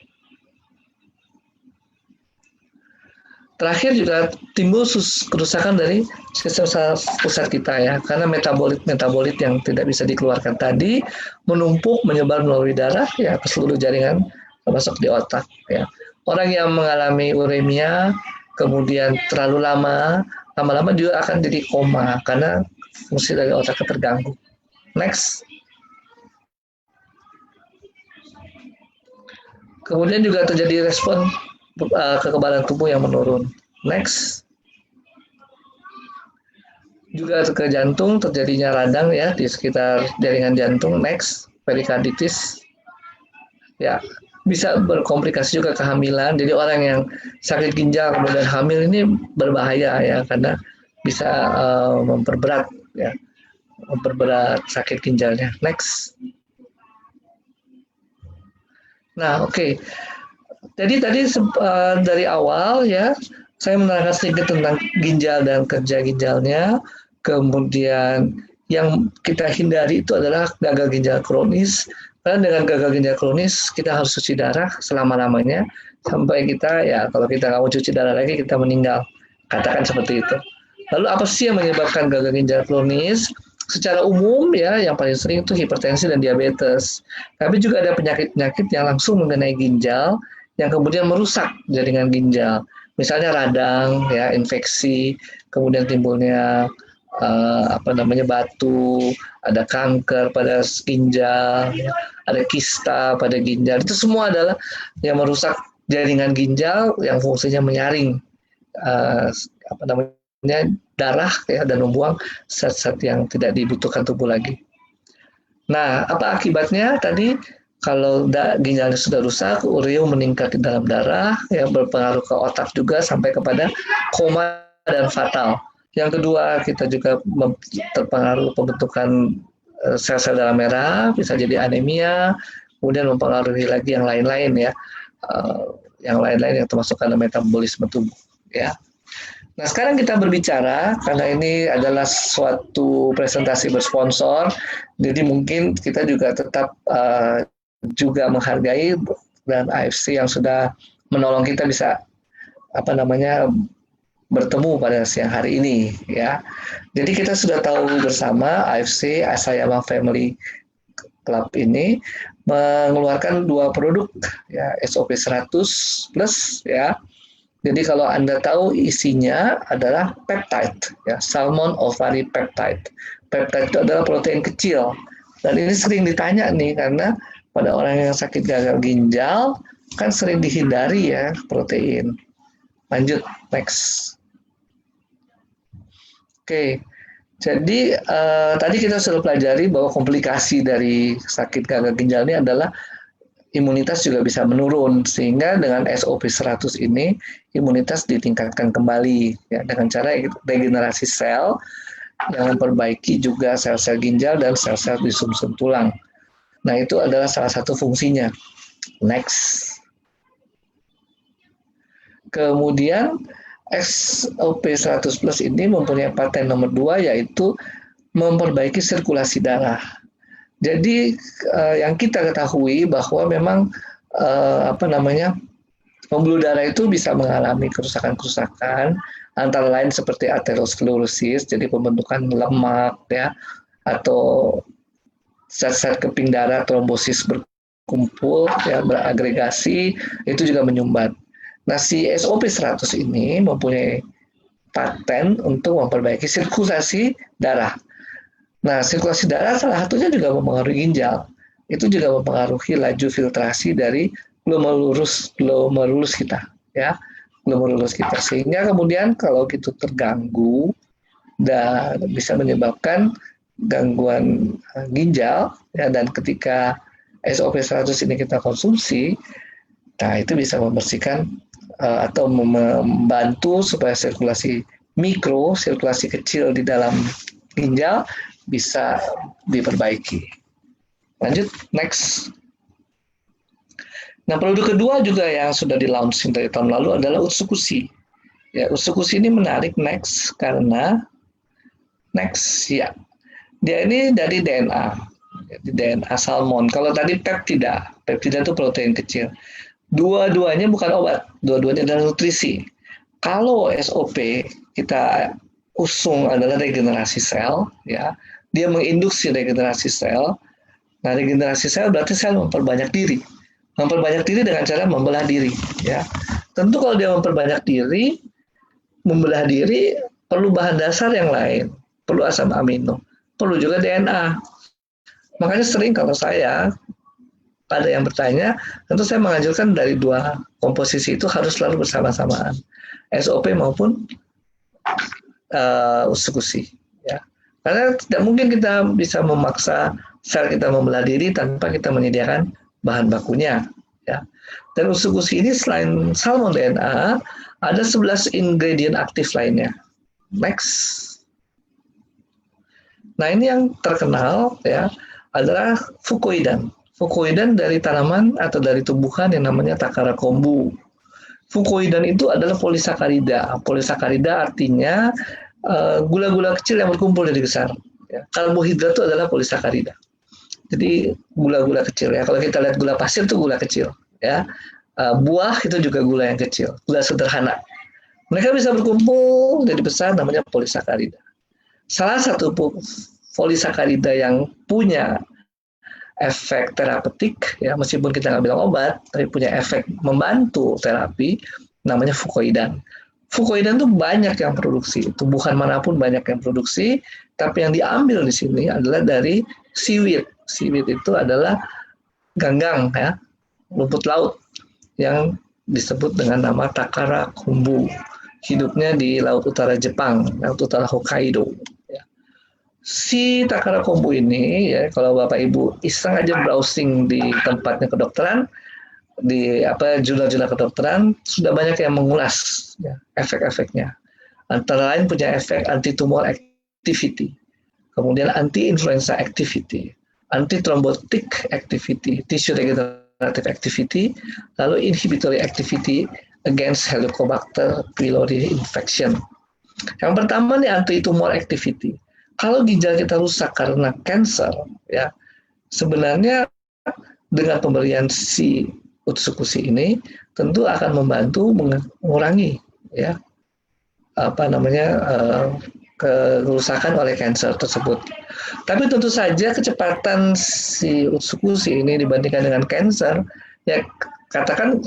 Terakhir juga timbul kerusakan dari sistem saraf pusat kita ya, karena metabolit yang tidak bisa dikeluarkan tadi menumpuk menyebar melalui darah ya ke seluruh jaringan termasuk di otak ya. Orang yang mengalami uremia kemudian terlalu lama-lama juga akan jadi koma karena fungsi dari otaknya terganggu. Next. Kemudian juga terjadi respon kekebalan tubuh yang menurun. Next. Juga ke jantung, terjadinya radang ya di sekitar jaringan jantung. Next, perikarditis. Ya, bisa berkomplikasi juga kehamilan. Jadi orang yang sakit ginjal kemudian hamil ini berbahaya ya, karena bisa memperberat ya, memperberat sakit ginjalnya. Next. Nah, oke. Jadi tadi dari awal ya, saya menerangkan sedikit tentang ginjal dan kerja ginjalnya. Kemudian yang kita hindari itu adalah gagal ginjal kronis. Karena dengan gagal ginjal kronis kita harus cuci darah selama-lamanya sampai kita ya, kalau kita nggak mau cuci darah lagi kita meninggal. Katakan seperti itu. Lalu apa sih yang menyebabkan gagal ginjal kronis? Secara umum ya, yang paling sering itu hipertensi dan diabetes. Tapi juga ada penyakit-penyakit yang langsung mengenai ginjal yang kemudian merusak jaringan ginjal. Misalnya radang, ya, infeksi, kemudian timbulnya batu, ada kanker pada ginjal, ya, ada kista pada ginjal. Itu semua adalah yang merusak jaringan ginjal yang fungsinya menyaring darah ya, dan membuang zat-zat yang tidak dibutuhkan tubuh lagi. Nah, apa akibatnya tadi? Kalau ginjalnya sudah rusak, urea meningkat di dalam darah, yang berpengaruh ke otak juga sampai kepada koma dan fatal. Yang kedua, kita juga terpengaruh pembentukan sel-sel darah merah, bisa jadi anemia, kemudian mempengaruhi lagi yang lain-lain ya, yang lain-lain yang termasuk karena metabolisme tubuh ya. Nah, sekarang kita berbicara, karena ini adalah suatu presentasi bersponsor, jadi mungkin kita juga tetap juga menghargai dan AFC yang sudah menolong kita bisa bertemu pada siang hari ini ya. Jadi kita sudah tahu bersama AFC Asayama Family Club ini mengeluarkan 2 produk ya, SOP 100 plus ya. Jadi kalau Anda tahu isinya adalah peptide, ya, salmon ovary peptide. Peptide itu adalah protein kecil. Dan ini sering ditanya nih, karena pada orang yang sakit gagal ginjal, kan sering dihindari ya protein. Lanjut, next. Oke, jadi tadi kita sudah pelajari bahwa komplikasi dari sakit gagal ginjal ini adalah imunitas juga bisa menurun, sehingga dengan SOP 100 ini imunitas ditingkatkan kembali ya, dengan cara regenerasi sel yang memperbaiki juga sel-sel ginjal dan sel-sel di sumsum tulang. Nah, itu adalah salah satu fungsinya. Next. Kemudian SOP 100 plus ini mempunyai paten nomor 2, yaitu memperbaiki sirkulasi darah. Jadi yang kita ketahui bahwa memang pembuluh darah itu bisa mengalami kerusakan-kerusakan, antara lain seperti aterosklerosis, jadi pembentukan lemak ya, atau zat-zat keping darah, trombosis berkumpul ya, beragregasi, itu juga menyumbat. Nah, si SOP 100 ini mempunyai paten untuk memperbaiki sirkulasi darah. Nah, sirkulasi darah salah satunya juga mempengaruhi ginjal. Itu juga mempengaruhi laju filtrasi dari glomerulus kita, ya, glomerulus kita. Sehingga kemudian kalau itu terganggu dan bisa menyebabkan gangguan ginjal, ya, dan ketika SOP 100 ini kita konsumsi, nah itu bisa membersihkan atau membantu supaya sirkulasi mikro, sirkulasi kecil di dalam ginjal bisa diperbaiki. Lanjut, next. Nah, produk kedua juga yang sudah di-launching dari tahun lalu adalah Utsukushi. Ya, Utsukushi ini menarik, next, karena ya, dia ini dari DNA, DNA salmon. Kalau tadi peptida itu protein kecil. Dua-duanya bukan obat, dua-duanya adalah nutrisi. Kalau SOP kita usung adalah regenerasi sel, ya, dia menginduksi regenerasi sel. Nah, regenerasi sel berarti sel memperbanyak diri. Memperbanyak diri dengan cara membelah diri, ya. Tentu kalau dia memperbanyak diri, membelah diri perlu bahan dasar yang lain, perlu asam amino, perlu juga DNA. Makanya sering kalau saya ada yang bertanya, tentu saya menganjurkan dari 2 komposisi itu harus selalu bersama-samaan, SOP maupun Utsukushi, ya. Karena tidak mungkin kita bisa memaksa sel kita membelah diri tanpa kita menyediakan bahan bakunya, ya. Dan usus-kusi ini selain salmon DNA, ada 11 ingredient aktif lainnya. Next. Nah, ini yang terkenal ya adalah fukoidan. Fukoidan dari tanaman atau dari tumbuhan yang namanya Takara kombu. Fukoidan itu adalah polisakarida. Polisakarida artinya gula-gula kecil yang berkumpul jadi besar. Ya. Karbohidrat itu adalah polisakarida. Jadi gula-gula kecil ya. Kalau kita lihat gula pasir itu gula kecil ya. Buah itu juga gula yang kecil, gula sederhana. Mereka bisa berkumpul jadi besar, namanya polisakarida. Salah satu polisakarida yang punya efek terapeutik, ya meskipun kita nggak bilang obat, tapi punya efek membantu terapi, namanya fukoidan. Fukoidan itu banyak yang produksi, tumbuhan manapun banyak yang produksi, tapi yang diambil di sini adalah dari seaweed. Seaweed itu adalah ganggang, ya, rumput laut yang disebut dengan nama Takara kombu. Hidupnya di Laut Utara Jepang, Laut Utara Hokkaido. Si Takara kombu ini, ya, kalau Bapak Ibu iseng aja browsing di tempatnya kedokteran, di jurnal-jurnal kedokteran, sudah banyak yang mengulas ya, efek-efeknya. Antara lain punya efek anti-tumor activity, kemudian anti-influenza activity, anti-thrombotic activity, tissue regenerative activity, lalu inhibitory activity against Helicobacter pylori infection. Yang pertama nih anti-tumor activity. Kalau ginjal kita rusak karena cancer, ya sebenarnya dengan pemberian si usus-kusi ini tentu akan membantu mengurangi ya kerusakan oleh cancer tersebut. Tapi tentu saja kecepatan si usus-kusi ini dibandingkan dengan cancer ya katakan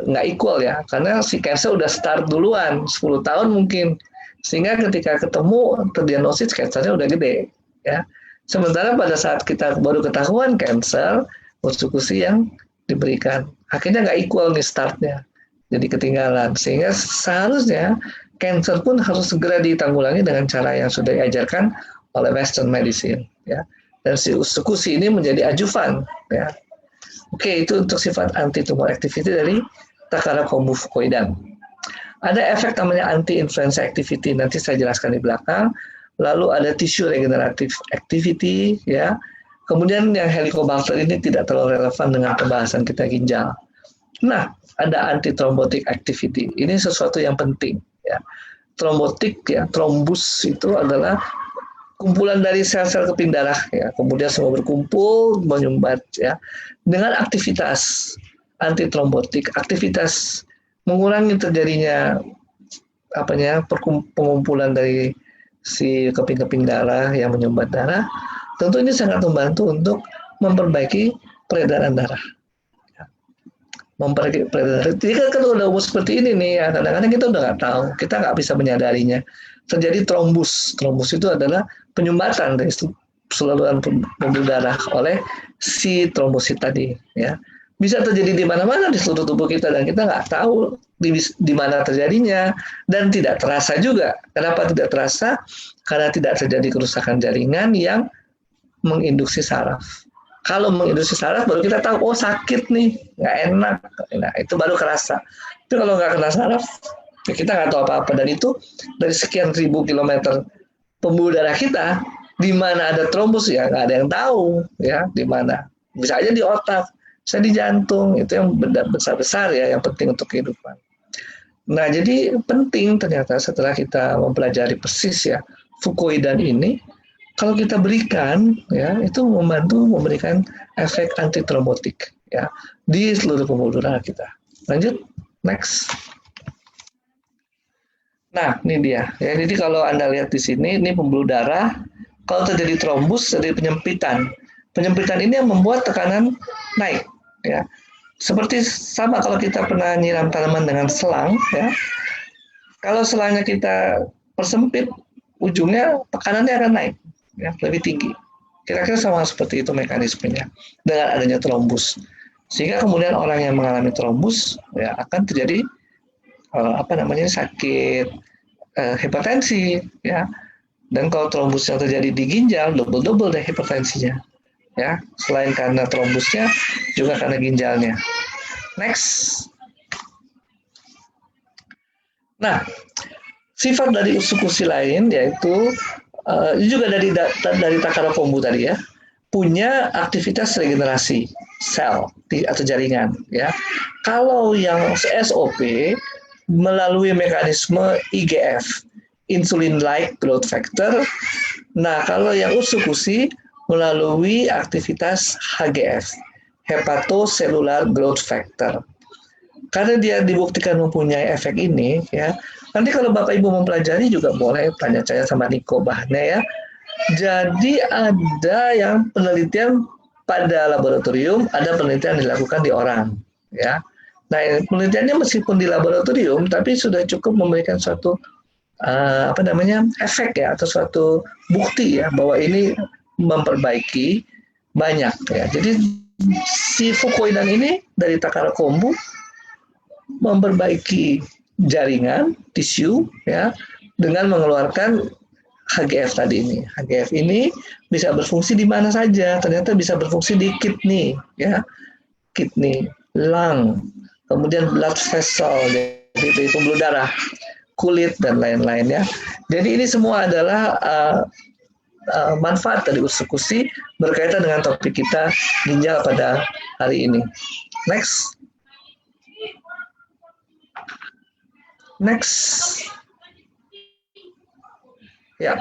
nggak equal ya, karena si cancer udah start duluan 10 tahun mungkin, sehingga ketika ketemu terdiagnosis cancernya udah gede ya. Sementara pada saat kita baru ketahuan cancer, usus-kusi yang diberikan akhirnya nggak equal nih startnya, jadi ketinggalan, sehingga seharusnya cancer pun harus segera ditanggulangi dengan cara yang sudah diajarkan oleh Western medicine ya. Dan si usus-kusi ini menjadi ajuvan ya. Oke, itu untuk sifat anti-tumor activity dari Takara kombu fukoidan. Ada efek namanya anti-influenza activity, nanti saya jelaskan di belakang. Lalu ada tissue regenerative activity, ya. Kemudian yang Helicobacter ini tidak terlalu relevan dengan pembahasan kita ginjal. Nah, ada anti-thrombotic activity. Ini sesuatu yang penting, ya. Trombotik, ya, trombus itu adalah kumpulan dari sel-sel keping darah, ya. Kemudian semua berkumpul, menyumbat, ya. Dengan aktivitas anti-trombotik, aktivitas mengurangi terjadinya pengumpulan dari si keping-keping darah yang menyumbat darah, tentu ini sangat membantu untuk memperbaiki peredaran darah. Memperbaiki peredaran darah. Jadi kan kalau udah seperti ini nih, ya, kadang-kadang kita udah nggak tahu, kita nggak bisa menyadarinya. Terjadi trombus. Trombus itu adalah penyumbatan dari saluran pembuluh darah oleh si trombosit tadi, ya. Bisa terjadi di mana-mana di seluruh tubuh kita dan kita nggak tahu di mana terjadinya dan tidak terasa juga. Kenapa tidak terasa? Karena tidak terjadi kerusakan jaringan yang menginduksi saraf. Kalau menginduksi saraf baru kita tahu, oh sakit nih, nggak enak. Nah, itu baru kerasa. Tapi kalau nggak kena saraf, ya kita nggak tahu apa-apa. Dan itu dari sekian ribu kilometer pembuluh darah kita, di mana ada trombus ya nggak ada yang tahu ya di mana. Bisa aja di otak, bisa di jantung, itu yang besar-besar ya, yang penting untuk kehidupan. Nah, jadi penting ternyata setelah kita mempelajari persis ya fukoidan ini, kalau kita berikan ya itu membantu memberikan efek antitrombotik ya di seluruh pembuluh darah kita. Lanjut, next. Nah, ini dia. Ya, jadi kalau Anda lihat di sini, ini pembuluh darah. Kalau terjadi trombus, terjadi penyempitan. Penyempitan ini yang membuat tekanan naik. Ya, seperti sama kalau kita pernah nyiram tanaman dengan selang, ya. Kalau selangnya kita persempit, ujungnya tekanannya akan naik, ya, lebih tinggi. Kira-kira sama seperti itu mekanismenya dengan adanya trombus. Sehingga kemudian orang yang mengalami trombus, ya, akan terjadi sakit hipertensi, ya. Dan kalau trombus yang terjadi di ginjal, double deh hipertensinya. Ya, selain karena trombusnya juga karena ginjalnya. Next. Nah, sifat dari usukusi lain yaitu juga dari Takara Kombu tadi ya, punya aktivitas regenerasi sel atau jaringan ya. Kalau yang SOP melalui mekanisme IGF, insulin-like growth factor. Nah, kalau yang usukusi melalui aktivitas HGF, hepatocellular growth factor. Karena dia dibuktikan mempunyai efek ini, ya. Nanti kalau Bapak Ibu mempelajari juga boleh tanya saya sama Niko bahannya ya. Jadi ada yang penelitian pada laboratorium, ada penelitian dilakukan di orang, ya. Nah, penelitiannya meskipun di laboratorium, tapi sudah cukup memberikan suatu efek ya atau suatu bukti ya bahwa ini memperbaiki banyak ya. Jadi si fucoidan ini dari Takara Kombu memperbaiki jaringan tisu ya dengan mengeluarkan HGF tadi ini. HGF ini bisa berfungsi di mana saja. Ternyata bisa berfungsi di kidney ya. Kidney, lung, kemudian blood vessel, jadi pembuluh darah, kulit dan lain-lain ya. Jadi ini semua adalah manfaat dari usukusi berkaitan dengan topik kita ginjal pada hari ini. Next. Ya,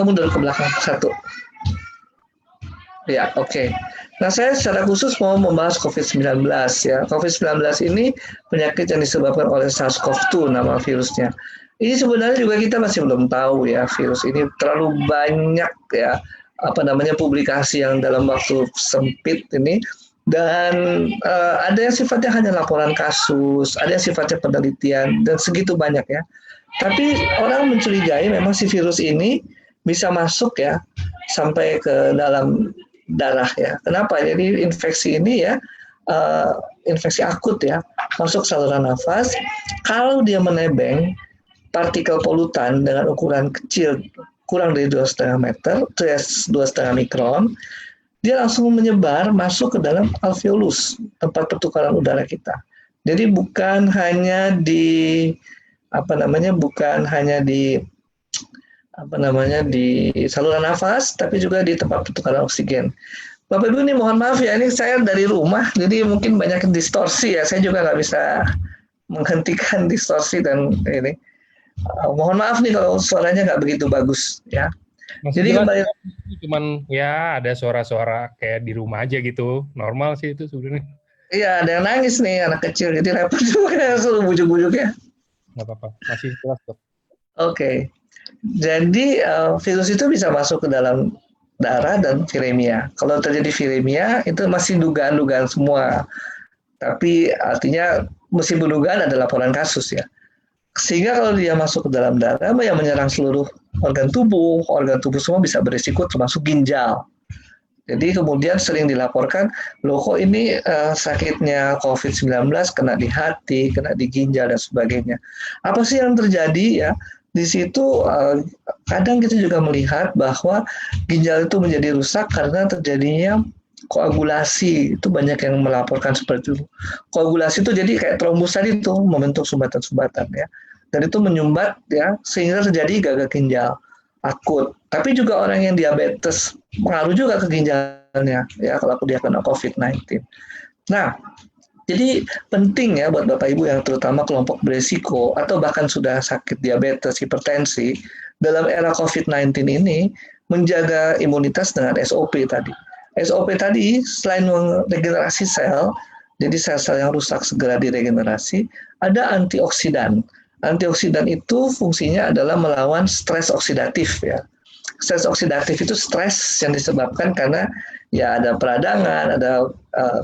mundur ke belakang satu. Ya, oke. Nah, saya secara khusus mau membahas COVID-19 ya. COVID-19 ini penyakit yang disebabkan oleh SARS-CoV-2 nama virusnya. Ini sebenarnya juga kita masih belum tahu ya, virus ini terlalu banyak ya publikasi yang dalam waktu sempit ini. Dan ada yang sifatnya hanya laporan kasus, ada yang sifatnya penelitian, dan segitu banyak ya. Tapi orang mencurigai memang si virus ini bisa masuk ya sampai ke dalam darah ya. Kenapa? Jadi infeksi ini ya, infeksi akut ya, masuk saluran nafas. Kalau dia menebeng partikel polutan dengan ukuran kecil, kurang dari 2,5 meter, 2,5 mikron, dia langsung menyebar masuk ke dalam alveolus, tempat pertukaran udara kita. Jadi bukan hanya di saluran nafas, tapi juga di tempat pertukaran oksigen. Bapak Ibu ini mohon maaf ya, ini saya dari rumah, jadi mungkin banyak distorsi ya. Saya juga nggak bisa menghentikan distorsi dan ini. Mohon maaf nih kalau suaranya nggak begitu bagus ya. Masih jadi kembali cuman ya ada suara-suara kayak di rumah aja gitu, normal sih itu sebenarnya. Iya, ada yang nangis nih anak kecil, jadi repot juga suruh bujuk-bujuk ya. Nggak apa-apa, masih jelas kok. Oke, jadi virus itu bisa masuk ke dalam darah dan viremia. Kalau terjadi viremia itu masih dugaan-dugaan semua, tapi artinya meskipun dugaan ada laporan kasus ya. Sehingga kalau dia masuk ke dalam darah, yang menyerang seluruh organ tubuh semua bisa berisiko termasuk ginjal. Jadi kemudian sering dilaporkan, loh kok ini sakitnya COVID-19 kena di hati, kena di ginjal dan sebagainya. Apa sih yang terjadi ya? Di situ kadang kita juga melihat bahwa ginjal itu menjadi rusak karena terjadinya koagulasi. Itu banyak yang melaporkan seperti itu. Koagulasi itu jadi kayak trombus tadi itu membentuk sumbatan-sumbatan ya. Dan itu menyumbat ya sehingga terjadi gagal ginjal akut. Tapi juga orang yang diabetes pengaruh juga ke ginjalnya ya kalau dia kena COVID-19. Nah, jadi penting ya buat Bapak Ibu yang terutama kelompok berisiko atau bahkan sudah sakit diabetes, hipertensi dalam era COVID-19 ini menjaga imunitas dengan SOP tadi. SOP tadi selain regenerasi sel, jadi sel-sel yang rusak segera diregenerasi, ada antioksidan. Antioksidan itu fungsinya adalah melawan stres oksidatif ya. Stres oksidatif itu stres yang disebabkan karena ya ada peradangan, ada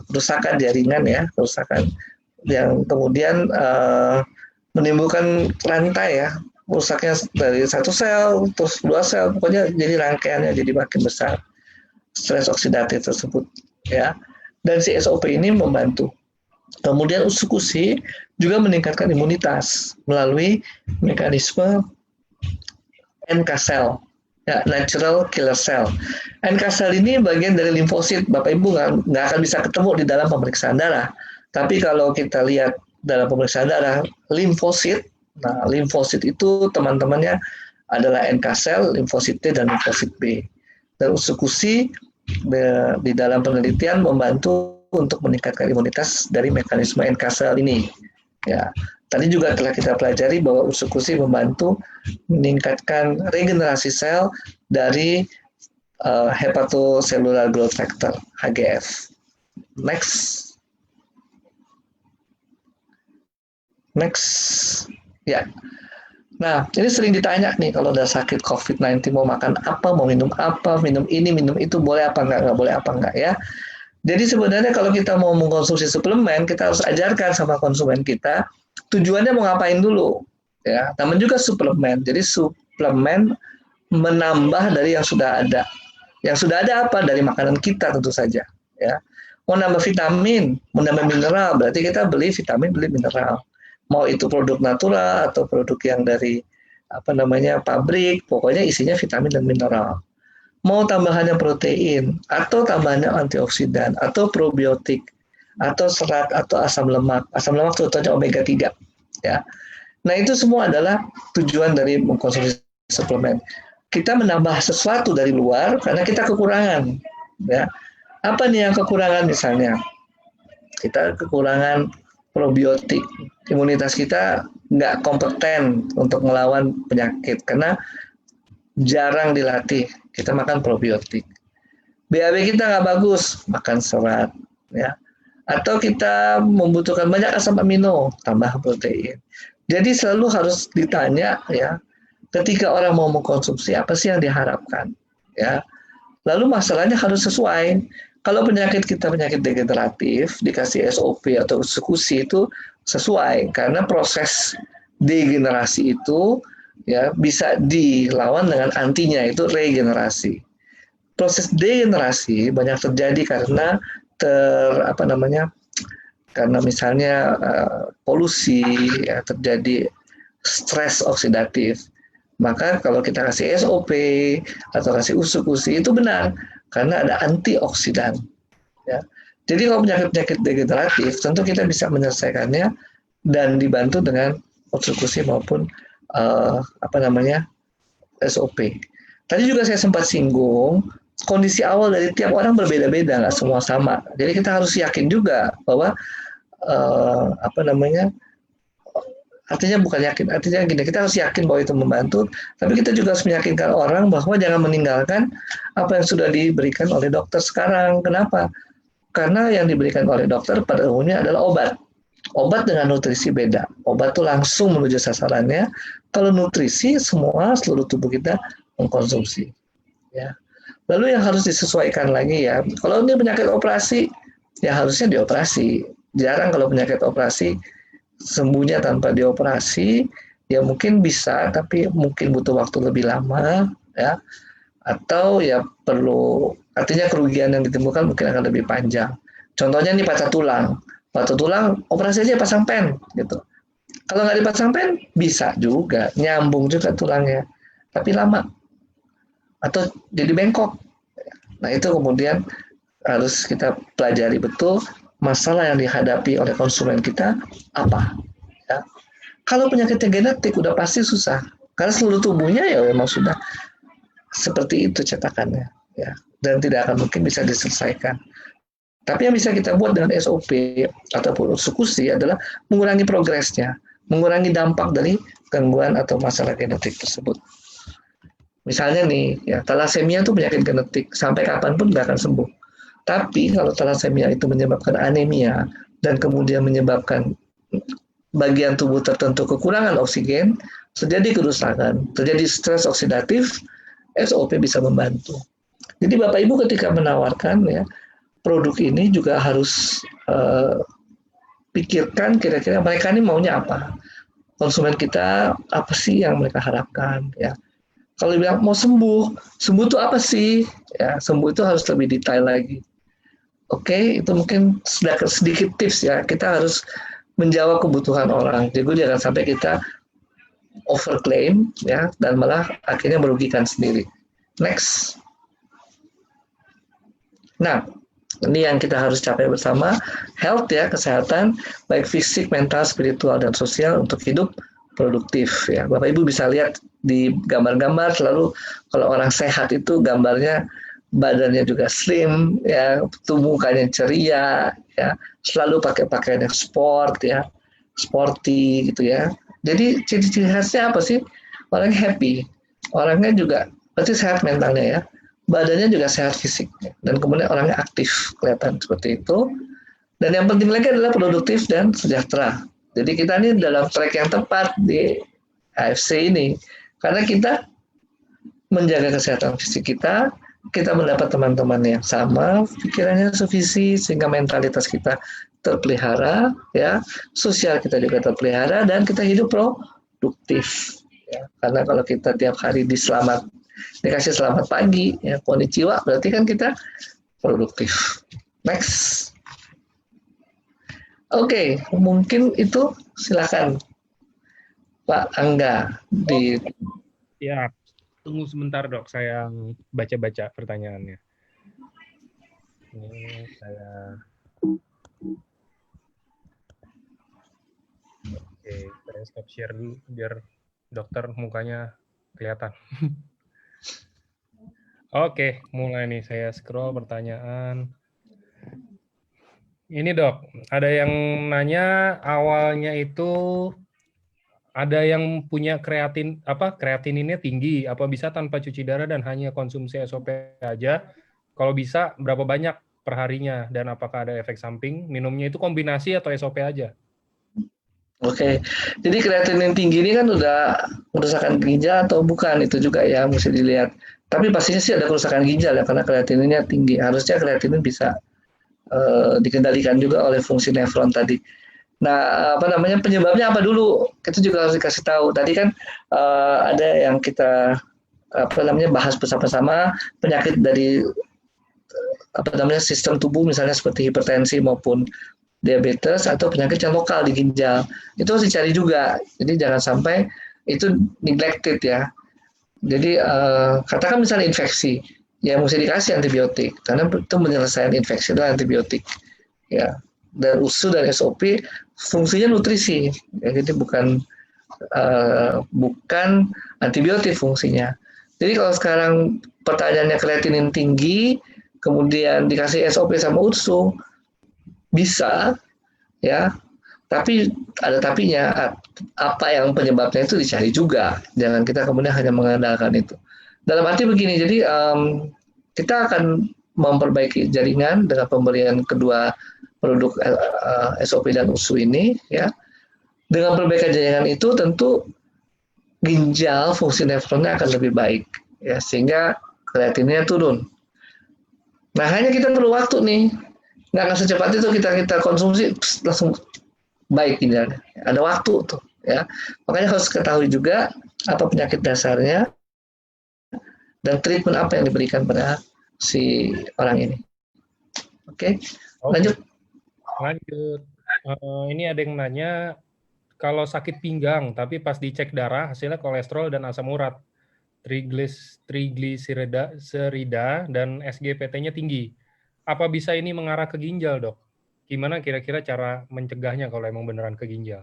kerusakan jaringan ya, kerusakan yang kemudian menimbulkan rantai ya, rusaknya dari satu sel terus dua sel, pokoknya jadi rangkaiannya jadi makin besar. Stres oksidatif tersebut ya. Dan si SOP ini membantu. Kemudian usukusi juga meningkatkan imunitas melalui mekanisme NK cell, ya, natural killer cell. NK cell ini bagian dari limfosit. Bapak Ibu nggak akan bisa ketemu di dalam pemeriksaan darah, Tapi kalau kita lihat dalam pemeriksaan darah, limfosit, nah limfosit itu teman-temannya adalah NK sel, limfosit T, dan limfosit B. Dan usukusi di dalam penelitian membantu untuk meningkatkan imunitas dari mekanisme NK sel ini. Ya, tadi juga telah kita pelajari bahwa usukusi membantu meningkatkan regenerasi sel dari hepatocellular growth factor (HGF). Next. Ya. Nah, ini sering ditanya nih kalau udah sakit COVID-19 mau makan apa, mau minum apa, minum ini, minum itu, boleh apa enggak boleh apa enggak ya. Jadi sebenarnya kalau kita mau mengkonsumsi suplemen, kita harus ajarkan sama konsumen kita tujuannya mau ngapain dulu. Ya, namanya juga suplemen. Jadi suplemen menambah dari yang sudah ada. Yang sudah ada apa? Dari makanan kita tentu saja. Ya, mau nambah vitamin, mau nambah mineral, berarti kita beli vitamin, beli mineral. Mau itu produk natural atau produk yang dari pabrik, pokoknya isinya vitamin dan mineral. Mau tambahannya protein atau tambahannya antioksidan atau probiotik atau serat atau asam lemak. Asam lemak contohnya omega 3 ya. Nah, itu semua adalah tujuan dari mengkonsumsi suplemen. Kita menambah sesuatu dari luar karena kita kekurangan ya. Apa nih yang kekurangan misalnya? Kita kekurangan probiotik. Imunitas kita nggak kompeten untuk melawan penyakit karena jarang dilatih. Kita makan probiotik. BAB kita nggak bagus, makan serat. Ya. Atau kita membutuhkan banyak asam amino, tambah protein. Jadi selalu harus ditanya ya, ketika orang mau mengkonsumsi apa sih yang diharapkan. Ya. Lalu masalahnya harus sesuai. Kalau penyakit kita penyakit degeneratif, dikasih SOP atau eksekusi itu sesuai karena proses degenerasi itu ya bisa dilawan dengan antinya, itu regenerasi. Proses degenerasi banyak terjadi karena karena misalnya polusi, ya, terjadi stres oksidatif. Maka kalau kita kasih SOP atau kasih eksekusi itu benar karena ada antioksidan. Ya. Jadi kalau penyakit-penyakit degeneratif tentu kita bisa menyelesaikannya dan dibantu dengan eksekusi maupun SOP. Tadi juga saya sempat singgung kondisi awal dari tiap orang berbeda-beda, nggak semua sama. Jadi kita harus yakin juga bahwa artinya bukan yakin, artinya gini, kita harus yakin bahwa itu membantu, tapi kita juga harus meyakinkan orang bahwa jangan meninggalkan apa yang sudah diberikan oleh dokter sekarang. Kenapa? Karena yang diberikan oleh dokter pada umumnya adalah obat. Obat dengan nutrisi beda. Obat itu langsung menuju sasarannya. Kalau nutrisi, semua seluruh tubuh kita mengkonsumsi. Ya. Lalu yang harus disesuaikan lagi ya, kalau ini penyakit operasi, ya harusnya dioperasi. Jarang kalau penyakit operasi sembuhnya tanpa dioperasi, ya mungkin bisa, tapi mungkin butuh waktu lebih lama, ya. Atau ya perlu, artinya kerugian yang ditimbulkan mungkin akan lebih panjang. Contohnya nih patah tulang. Patah tulang, operasi aja pasang pen, gitu. Kalau nggak dipasang pen, bisa juga, nyambung juga tulangnya, tapi lama. Atau jadi bengkok. Nah, itu kemudian harus kita pelajari betul masalah yang dihadapi oleh konsumen kita apa. Ya. Kalau penyakitnya genetik udah pasti susah, karena seluruh tubuhnya ya memang sudah seperti itu cetakannya, ya, dan tidak akan mungkin bisa diselesaikan. Tapi yang bisa kita buat dengan SOP ataupun eksekusi adalah mengurangi progresnya, mengurangi dampak dari gangguan atau masalah genetik tersebut. Misalnya nih, ya, talasemia itu penyakit genetik, sampai kapanpun nggak akan sembuh. Tapi kalau talasemia itu menyebabkan anemia dan kemudian menyebabkan bagian tubuh tertentu kekurangan oksigen, terjadi kerusakan, terjadi stres oksidatif, SOP bisa membantu. Jadi Bapak Ibu ketika menawarkan ya produk ini juga harus pikirkan kira-kira mereka ini maunya apa, konsumen kita apa sih yang mereka harapkan ya. Kalau bilang mau sembuh, sembuh itu apa sih? Ya, sembuh itu harus lebih detail lagi. Oke, itu mungkin sedikit tips ya. Kita harus menjawab kebutuhan orang. Jadi jangan sampai kita overclaim ya dan malah akhirnya merugikan sendiri. Next. Nah, Ini yang kita harus capai bersama, health ya, kesehatan, baik fisik, mental, spiritual, dan sosial untuk hidup produktif ya. Bapak Ibu bisa lihat di gambar-gambar selalu kalau orang sehat itu gambarnya badannya juga slim ya, tubuh mukanya ceria ya, selalu pakai pakaian yang sport ya, sporty gitu ya. Jadi ciri-ciri khasnya apa sih? Orangnya happy, orangnya juga pasti sehat mentalnya ya, badannya juga sehat fisik dan kemudian orangnya aktif kelihatan seperti itu. Dan yang penting lagi adalah produktif dan sejahtera. Jadi kita ini dalam track yang tepat di AFC ini karena kita menjaga kesehatan fisik kita mendapat teman-teman yang sama, pikirannya sevisi sehingga mentalitas kita terpelihara, ya, sosial kita juga terpelihara dan kita hidup produktif. Ya. Karena kalau kita tiap hari dikasih selamat pagi, ya, konnichiwa, berarti kan kita produktif. Next. Oke, mungkin itu silakan Pak Angga di. Ya, tunggu sebentar dok, saya baca-baca pertanyaannya. Ini saya stop share dulu biar dokter mukanya kelihatan. Oke, mulai nih saya scroll pertanyaan. Ini dok, ada yang nanya awalnya itu ada yang punya kreatininnya tinggi, apa bisa tanpa cuci darah dan hanya konsumsi SOP aja? Kalau bisa berapa banyak per harinya dan apakah ada efek samping? Minumnya itu kombinasi atau SOP aja? Oke, jadi kreatinin tinggi ini kan udah kerusakan ginjal atau bukan itu juga ya mesti dilihat. Tapi pastinya sih ada kerusakan ginjal ya karena kreatininnya tinggi. Harusnya kreatinin bisa dikendalikan juga oleh fungsi nefron tadi. Nah, apa namanya penyebabnya apa dulu? Kita juga harus dikasih tahu. Tadi kan ada yang kita apa namanya bahas bersama-sama penyakit dari apa namanya sistem tubuh misalnya seperti hipertensi maupun diabetes atau penyakit yang lokal di ginjal. Itu harus dicari juga. Jadi jangan sampai itu neglected ya. Jadi katakan misalnya infeksi, ya mesti dikasih antibiotik karena itu menyelesaikan infeksi itu antibiotik. Ya. Dan USU dan SOP fungsinya nutrisi. Ya, jadi bukan antibiotik fungsinya. Jadi kalau sekarang pertanyaannya kreatinin tinggi, kemudian dikasih SOP sama USU, bisa ya, tapi ada tapinya, apa yang penyebabnya itu dicari juga, jangan kita kemudian hanya mengandalkan itu. Dalam arti begini, jadi kita akan memperbaiki jaringan dengan pemberian kedua produk SOP dan USU ini ya. Dengan perbaikan jaringan itu tentu ginjal fungsi nefronnya akan lebih baik ya, sehingga kreatinnya turun. Nah hanya kita perlu waktu nih, nggak akan secepat itu kita konsumsi langsung baik ginjalnya. Ada waktu tuh ya. Makanya harus ketahui juga apa penyakit dasarnya dan treatment apa yang diberikan pada si orang ini. Oke, lanjut. Lanjut. Ini ada yang nanya kalau sakit pinggang tapi pas dicek darah hasilnya kolesterol dan asam urat, trigliserida dan SGPT-nya tinggi. Apa bisa ini mengarah ke ginjal, dok? Gimana kira-kira cara mencegahnya kalau emang beneran ke ginjal?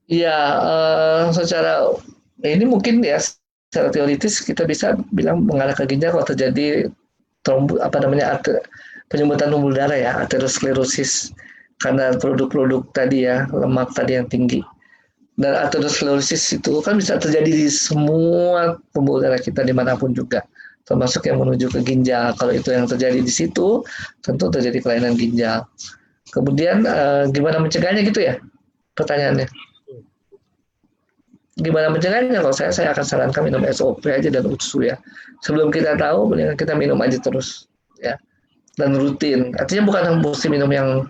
Iya, secara ini mungkin ya secara teoritis kita bisa bilang mengarah ke ginjal kalau terjadi penyumbutan pembuluh darah ya, aterosklerosis karena produk-produk tadi ya, lemak tadi yang tinggi. Dan aterosklerosis itu kan bisa terjadi di semua pembuluh darah kita dimanapun juga, termasuk yang menuju ke ginjal. Kalau itu yang terjadi di situ, tentu terjadi kelainan ginjal. Kemudian gimana mencegahnya gitu ya pertanyaannya? Gimana mencegahnya? Kalau saya akan sarankan minum SOP aja dan USU ya. Sebelum kita tahu, mendingan kita minum aja terus ya, dan rutin. Artinya bukan mesti minum yang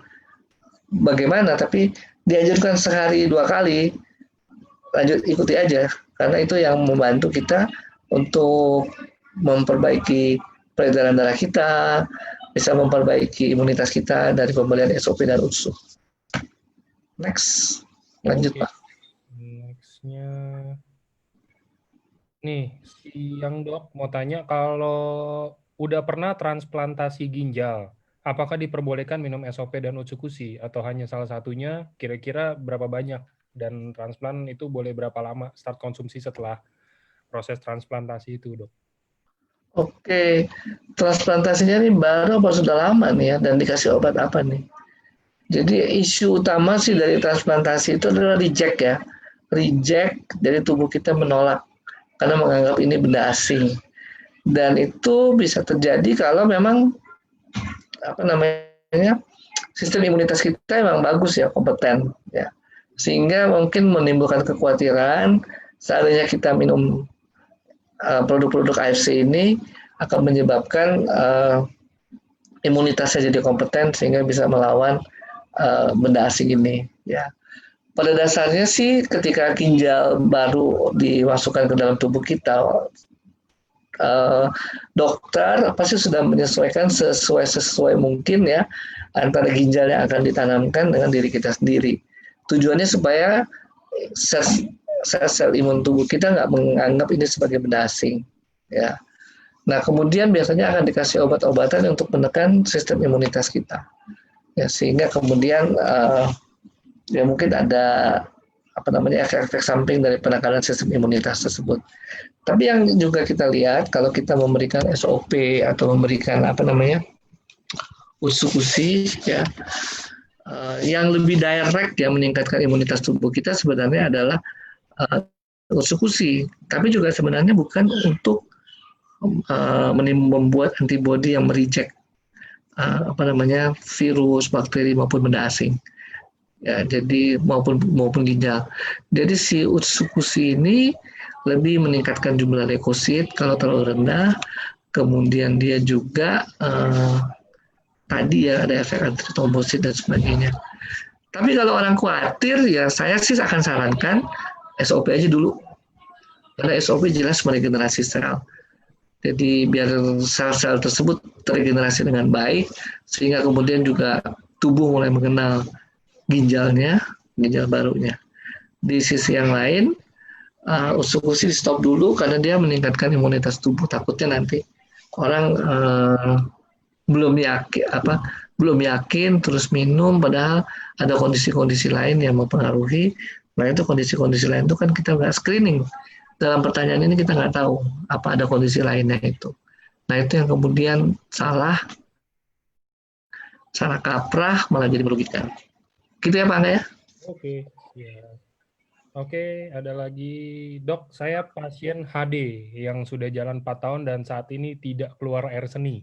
bagaimana, tapi dianjurkan sehari 2 kali, lanjut ikuti aja, karena itu yang membantu kita untuk memperbaiki peredaran darah kita, bisa memperbaiki imunitas kita dari pemberian SOP dan USU. Next, lanjut Pak. Nextnya, nih, yang dok mau tanya kalau udah pernah transplantasi ginjal, apakah diperbolehkan minum SOP dan Utsukushi atau hanya salah satunya? Kira-kira berapa banyak? Dan transplant itu boleh berapa lama start konsumsi setelah proses transplantasi itu, Dok? Oke, transplantasinya ini baru apa sudah lama nih ya, dan dikasih obat apa nih? Jadi isu utama sih dari transplantasi itu adalah reject ya. Reject, jadi tubuh kita menolak karena menganggap ini benda asing. Dan itu bisa terjadi kalau memang apa namanya sistem imunitas kita memang bagus ya, kompeten ya. Sehingga mungkin menimbulkan kekhawatiran seandainya kita minum produk-produk AFC ini akan menyebabkan imunitasnya jadi kompeten sehingga bisa melawan benda asing ini ya. Pada dasarnya sih ketika ginjal baru dimasukkan ke dalam tubuh kita, dokter pasti sudah menyesuaikan sesuai mungkin ya antara ginjal yang akan ditanamkan dengan diri kita sendiri. Tujuannya supaya sel imun tubuh kita nggak menganggap ini sebagai benda asing ya. Nah kemudian biasanya akan dikasih obat-obatan untuk menekan sistem imunitas kita ya, sehingga kemudian ya mungkin ada apa namanya efek-efek samping dari penekanan sistem imunitas tersebut. Tapi yang juga kita lihat kalau kita memberikan SOP atau memberikan apa namanya Utsukushi ya, yang lebih direct ya meningkatkan imunitas tubuh kita sebenarnya adalah Utsukushi. Tapi juga sebenarnya bukan untuk membuat antibodi yang mereject apa namanya virus, bakteri maupun benda asing. Ya, jadi maupun ginjal. Jadi si Utsukushi ini lebih meningkatkan jumlah leukosit kalau terlalu rendah. Kemudian dia juga tadi ya ada efek antitrombosit dan sebagainya. Tapi kalau orang khawatir ya saya sih akan sarankan SOP aja dulu. Karena SOP jelas meregenerasi sel. Jadi biar sel-sel tersebut terregenerasi dengan baik sehingga kemudian juga tubuh mulai mengenal ginjalnya, ginjal barunya. Di sisi yang lain, Utsukushi stop dulu karena dia meningkatkan imunitas tubuh. Takutnya nanti orang belum yakin terus minum padahal ada kondisi-kondisi lain yang mempengaruhi. Nah itu kondisi-kondisi lain itu kan kita nggak screening. Dalam pertanyaan ini kita nggak tahu apa ada kondisi lainnya itu. Nah itu yang kemudian salah kaprah malah jadi merugikan. Gitu ya Pak Angga ya? Oke, ya. Oke, ada lagi. Dok, saya pasien HD yang sudah jalan 4 tahun dan saat ini tidak keluar air seni.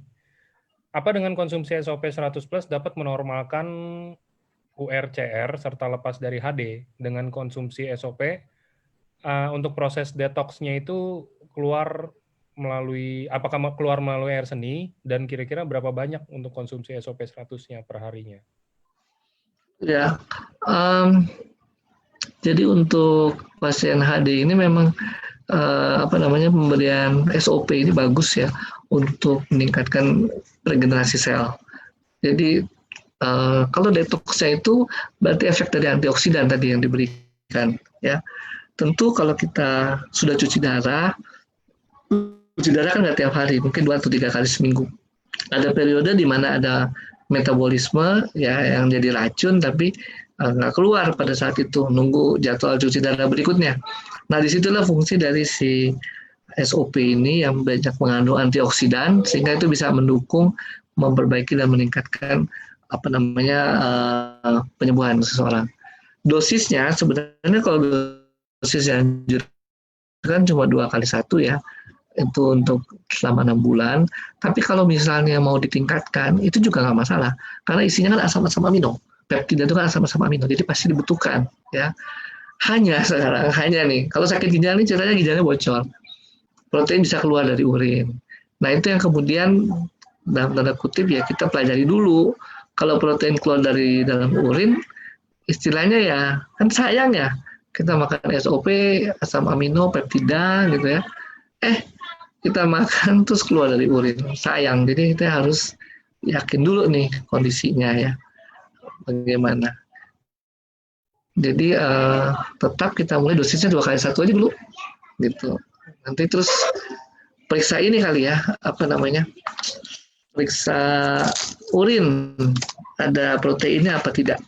Apa dengan konsumsi SOP 100 plus dapat menormalkan URCR serta lepas dari HD dengan konsumsi SOP? Untuk proses detoksnya itu apakah keluar melalui air seni dan kira-kira berapa banyak untuk konsumsi SOP 100-nya per harinya? Ya, jadi untuk pasien HD ini memang pemberian SOP ini bagus ya untuk meningkatkan regenerasi sel. Jadi kalau detoksnya itu berarti efek dari antioksidan tadi yang diberikan ya. Tentu kalau kita sudah cuci darah kan nggak tiap hari, mungkin 2 atau 3 kali seminggu. Ada periode di mana ada metabolisme ya yang jadi racun tapi nggak keluar pada saat itu, nunggu jadwal cuci darah berikutnya. Nah disitulah fungsi dari si SOP ini yang banyak mengandung antioksidan sehingga itu bisa mendukung, memperbaiki dan meningkatkan penyembuhan seseorang. Dosisnya sebenarnya kalau dosis yang kan cuma 2 kali 1 ya, itu untuk selama 6 bulan. Tapi kalau misalnya mau ditingkatkan, itu juga nggak masalah. Karena isinya kan asam-asam amino. Peptida itu kan asam-asam amino, jadi pasti dibutuhkan. Ya. Hanya nih, kalau sakit ginjal ini ceritanya ginjalnya bocor. Protein bisa keluar dari urin. Nah itu yang kemudian dalam tanda kutip ya kita pelajari dulu. Kalau protein keluar dari dalam urin, istilahnya ya, kan sayang ya. Kita makan SOP, asam amino, peptida gitu ya. Kita makan terus keluar dari urin, sayang. Jadi kita harus yakin dulu nih kondisinya ya, bagaimana. Jadi tetap kita mulai dosisnya 2 kali 1 aja dulu, gitu. Nanti terus periksa ini kali ya, periksa urin ada proteinnya apa tidak.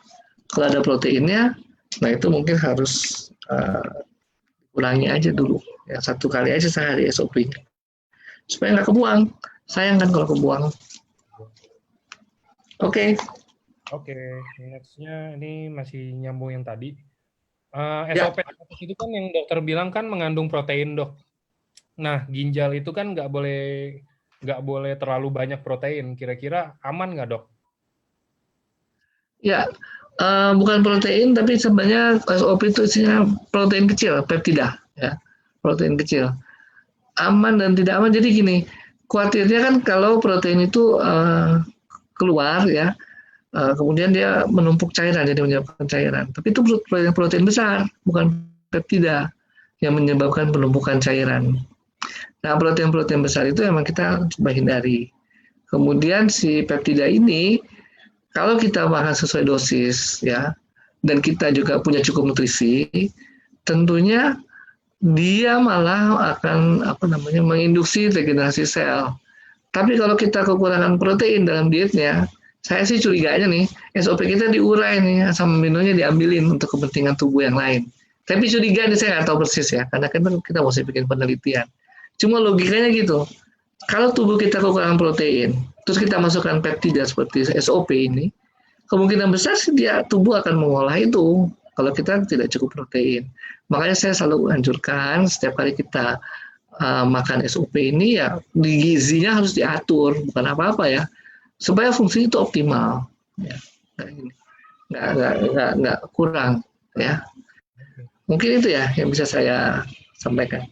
Kalau ada proteinnya, nah itu mungkin harus kurangi aja dulu. Ya, 1 kali aja sehari SOP-nya. Supaya nggak kebuang. Sayang kan kalau kebuang. Oke. Oke, next-nya ini masih nyambung yang tadi. Ya. SOP itu kan yang dokter bilang kan mengandung protein, Dok. Nah, ginjal itu kan nggak boleh terlalu banyak protein. Kira-kira aman nggak, Dok? Ya, bukan protein, tapi sebenarnya SOP itu isinya protein kecil, peptida, ya, protein kecil. Aman dan tidak aman. Jadi gini, khawatirnya kan kalau protein itu keluar, ya, kemudian dia menumpuk cairan, jadi menyebabkan cairan. Tapi itu protein besar, bukan peptida yang menyebabkan penumpukan cairan. Nah, protein-protein besar itu memang kita coba hindari. Kemudian si peptida ini kalau kita makan sesuai dosis, ya, dan kita juga punya cukup nutrisi, tentunya dia malah akan menginduksi regenerasi sel. Tapi kalau kita kekurangan protein dalam dietnya, saya sih curiganya nih, SOP kita diurai nih, asam aminonya diambilin untuk kepentingan tubuh yang lain. Tapi curiga nih saya nggak tahu persis ya, karena kan kita mesti bikin penelitian. Cuma logikanya gitu, kalau tubuh kita kekurangan protein, terus kita masukkan peptida seperti SOP ini, kemungkinan besar sih dia tubuh akan mengolah itu kalau kita tidak cukup protein. Makanya saya selalu anjurkan setiap kali kita makan SOP ini ya di gizinya harus diatur, bukan apa-apa ya, supaya fungsi itu optimal. Ya, nggak kurang ya. Mungkin itu ya yang bisa saya sampaikan.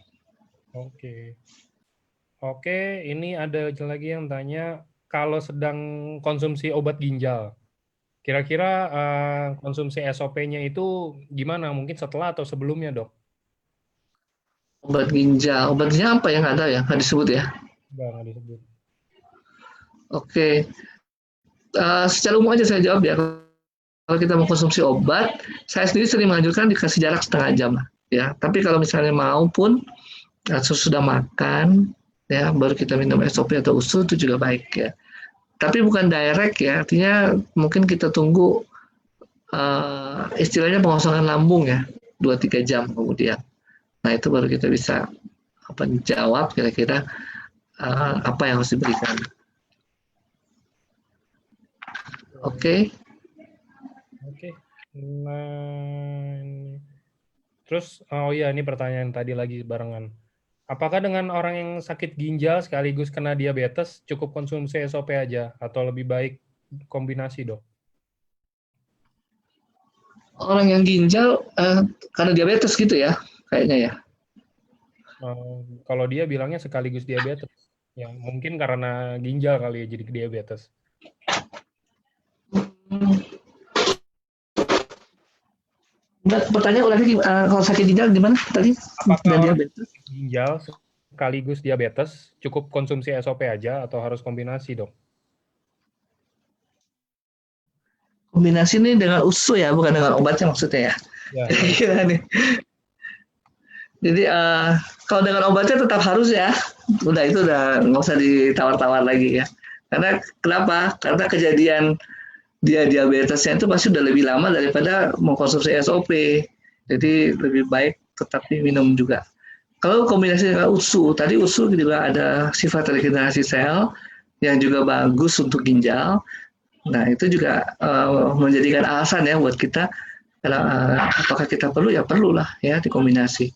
Oke, ini ada lagi yang tanya, kalau sedang konsumsi obat ginjal, kira-kira konsumsi SOP-nya itu gimana? Mungkin setelah atau sebelumnya, Dok? Obat ginjal apa ya, nggak tahu ya, nggak disebut ya. Nggak disebut. Oke, secara umum aja saya jawab ya. Kalau kita mau konsumsi obat, saya sendiri sering menganjurkan dikasih jarak setengah jam lah, ya. Tapi kalau misalnya mau pun sesudah makan, ya, baru kita minum SOP atau usul itu juga baik ya. Tapi bukan direct ya, artinya mungkin kita tunggu istilahnya pengosongan lambung ya, 2-3 jam kemudian. Nah itu baru kita bisa jawab kira-kira apa yang harus diberikan. Oke. Nah, terus ini pertanyaan tadi lagi barengan. Apakah dengan orang yang sakit ginjal sekaligus kena diabetes cukup konsumsi SOP aja atau lebih baik kombinasi, Dok? Orang yang ginjal karena diabetes gitu ya, kayaknya ya. Kalau dia bilangnya sekaligus diabetes, ya mungkin karena ginjal kali ya jadi diabetes. Pertanyaan ulangi, kalau sakit ginjal gimana tadi? Apakah orang sakit ginjal sekaligus diabetes cukup konsumsi SOP aja atau harus kombinasi, Dok? Kombinasi ini dengan usus ya, bukan dengan obatnya maksudnya ya. Ya. Jadi kalau dengan obatnya tetap harus ya. Itu udah nggak usah ditawar-tawar lagi ya. Karena kenapa? Karena kejadian dia diabetesnya itu pasti udah lebih lama daripada mengkonsumsi SOP. Jadi lebih baik tetap diminum juga. Kalau kombinasi dengan usus, tadi usus juga ada sifat regenerasi sel yang juga bagus untuk ginjal. Nah itu juga menjadikan alasan ya buat kita, apakah kita perlu ya perlulah ya dikombinasi.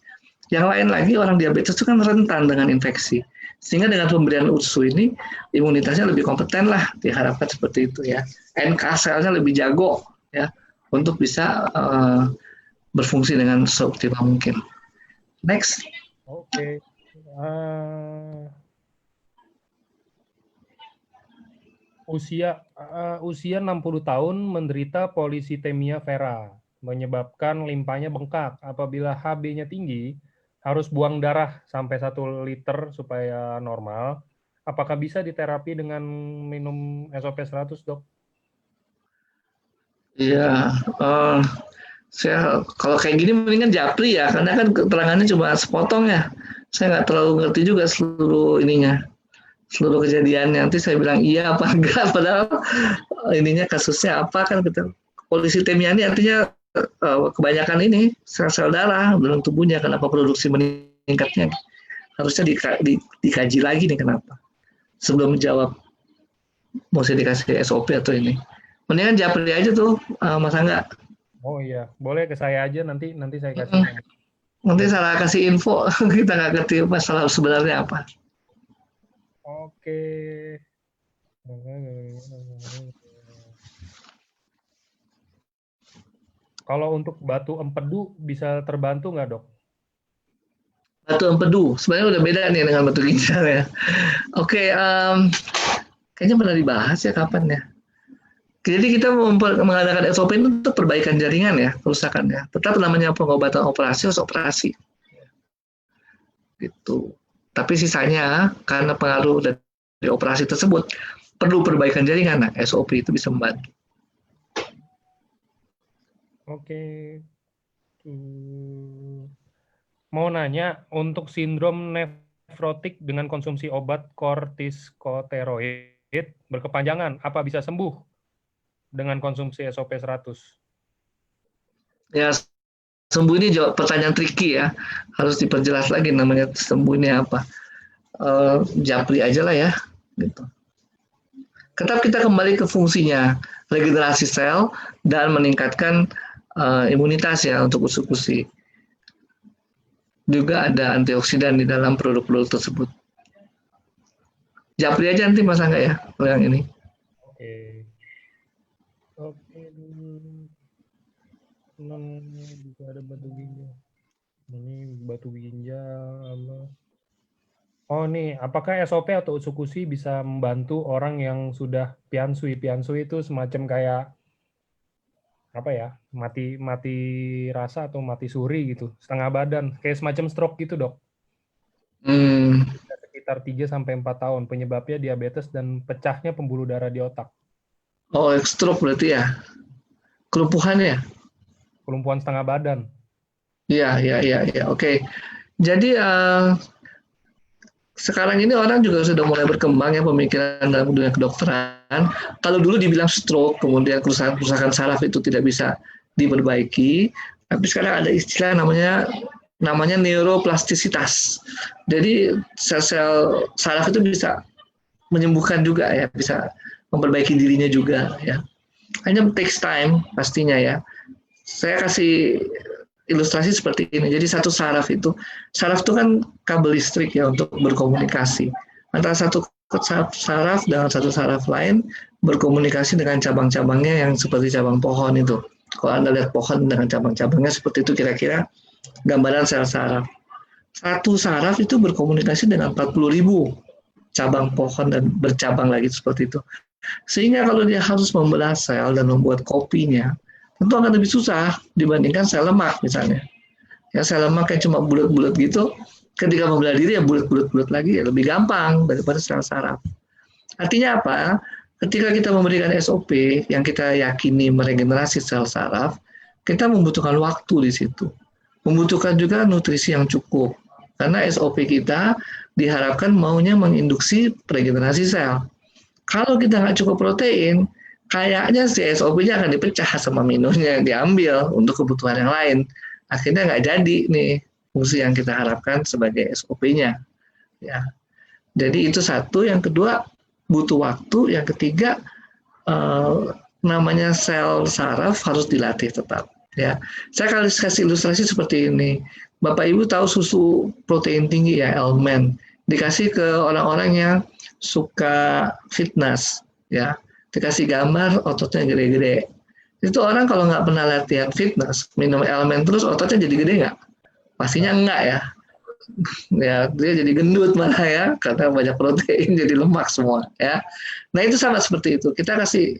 Yang lain lagi orang diabetes itu kan rentan dengan infeksi. Sehingga dengan pemberian usus ini imunitasnya lebih kompeten lah, diharapkan seperti itu ya. NK selnya lebih jago ya untuk bisa berfungsi dengan seoptimal mungkin. Next. Oke. Usia 60 tahun menderita polisitemia vera, menyebabkan limpahnya bengkak. Apabila HB-nya tinggi, harus buang darah sampai 1 liter supaya normal. Apakah bisa diterapi dengan minum SOP 100, Dok? Iya, saya kalau kayak gini mendingan japri ya, karena kan keterangannya cuma sepotong ya. Saya nggak terlalu ngerti juga seluruh ininya, seluruh kejadiannya. Nanti saya bilang iya apa enggak, padahal ininya kasusnya apa kan gitu. Polisitemiya ini artinya kebanyakan ini sel-sel darah dalam tubuhnya, kenapa produksi meningkatnya. Harusnya dikaji lagi nih kenapa. Sebelum menjawab mesti dikasih SOP atau ini. Mendingan japri aja tuh Mas Angga. Oh iya, boleh ke saya aja nanti saya kasih nomor. Nanti salah kasih info, kita nggak ngerti masalah sebenarnya apa. Oke. Kalau untuk batu empedu bisa terbantu nggak, Dok? Batu empedu, sebenarnya udah beda nih dengan batu ginjal ya. Oke, kayaknya pernah dibahas ya kapan ya. Jadi kita mengadakan SOP itu untuk perbaikan jaringan ya, kerusakannya. Tetap namanya pengobatan operasi harus operasi. Gitu. Tapi sisanya karena pengaruh dari operasi tersebut perlu perbaikan jaringan. Nah, SOP itu bisa membantu. Oke. Mau nanya, untuk sindrom nefrotik dengan konsumsi obat kortikosteroid berkepanjangan, apa bisa sembuh dengan konsumsi SOP 100? Ya, sembuh ini pertanyaan tricky ya. Harus diperjelas lagi namanya sembuh ini apa. Japri aja lah ya. Gitu. Tetap kita kembali ke fungsinya, regenerasi sel dan meningkatkan imunitas ya untuk usus-usus. Juga ada antioksidan di dalam produk-produk tersebut. Japri aja nanti Mas Angga ya, yang ini. Oke. Oke. Bisa ada batu ginjal. Ini batu ginjal. Oh nih, apakah SOP atau usukusi bisa membantu orang yang sudah piansui? Piansui itu semacam kayak apa ya? Mati rasa atau mati suri gitu, setengah badan, kayak semacam stroke gitu, Dok. Sekitar 3-4 tahun. Penyebabnya diabetes dan pecahnya pembuluh darah di otak. Oh, stroke berarti ya. Kelumpuhan ya? Kelumpuhan setengah badan. Iya. Oke. Jadi sekarang ini orang juga sudah mulai berkembang ya pemikiran dalam dunia kedokteran. Kalau dulu dibilang stroke, kemudian kerusakan saraf itu tidak bisa diperbaiki, tapi sekarang ada istilah namanya neuroplastisitas. Jadi sel-sel saraf itu bisa menyembuhkan juga ya, bisa memperbaiki dirinya juga ya. Hanya takes time pastinya ya. Saya kasih ilustrasi seperti ini. Jadi satu saraf itu kan kabel listrik ya untuk berkomunikasi. Antara satu saraf dengan satu saraf lain berkomunikasi dengan cabang-cabangnya yang seperti cabang pohon itu. Kalau Anda lihat pohon dengan cabang-cabangnya seperti itu kira-kira gambaran sel saraf. Satu saraf itu berkomunikasi dengan 40.000 cabang pohon dan bercabang lagi seperti itu. Sehingga kalau dia harus membelah sel dan membuat kopinya, tentu akan lebih susah dibandingkan sel lemak misalnya. Ya sel lemak yang cuma bulat-bulat gitu, ketika membelah diri ya bulat-bulat lagi ya lebih gampang daripada sel saraf. Artinya apa? Ketika kita memberikan SOP yang kita yakini meregenerasi sel saraf, kita membutuhkan waktu di situ. Membutuhkan juga nutrisi yang cukup. Karena SOP kita diharapkan maunya menginduksi regenerasi sel. Kalau kita nggak cukup protein, kayaknya si SOP-nya akan dipecah sama minumnya yang diambil untuk kebutuhan yang lain. Akhirnya nggak jadi nih fungsi yang kita harapkan sebagai SOP-nya. Ya. Jadi itu satu. Yang kedua, butuh waktu. Yang ketiga, namanya sel saraf harus dilatih tetap. Ya. Saya kasih ilustrasi seperti ini. Bapak Ibu tahu susu protein tinggi ya, Elmen. Dikasih ke orang-orang yang suka fitness. Ya. Dikasih gambar ototnya gede-gede. Itu orang kalau nggak pernah latihan fitness, minum elemen terus ototnya jadi gede nggak? Pastinya enggak ya. Ya dia jadi gendut malah ya, karena banyak protein jadi lemak semua ya. Nah itu sama seperti itu. Kita kasih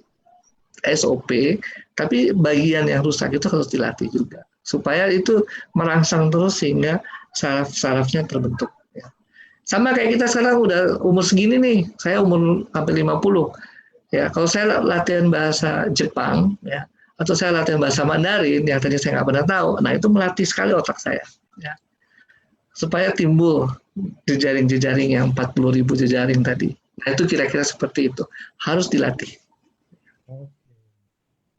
SOP, tapi bagian yang rusak itu harus dilatih juga supaya itu merangsang terus sehingga saraf-sarafnya terbentuk. Ya. Sama kayak kita sekarang udah umur segini nih, saya umur hampir 50. Ya, kalau saya latihan bahasa Jepang, ya, atau saya latihan bahasa Mandarin yang tadi saya nggak pernah tahu, nah itu melatih sekali otak saya. Ya. supaya timbul jejaring-jejaring yang 40.000 jejaring tadi. Nah, itu kira-kira seperti itu. Harus dilatih.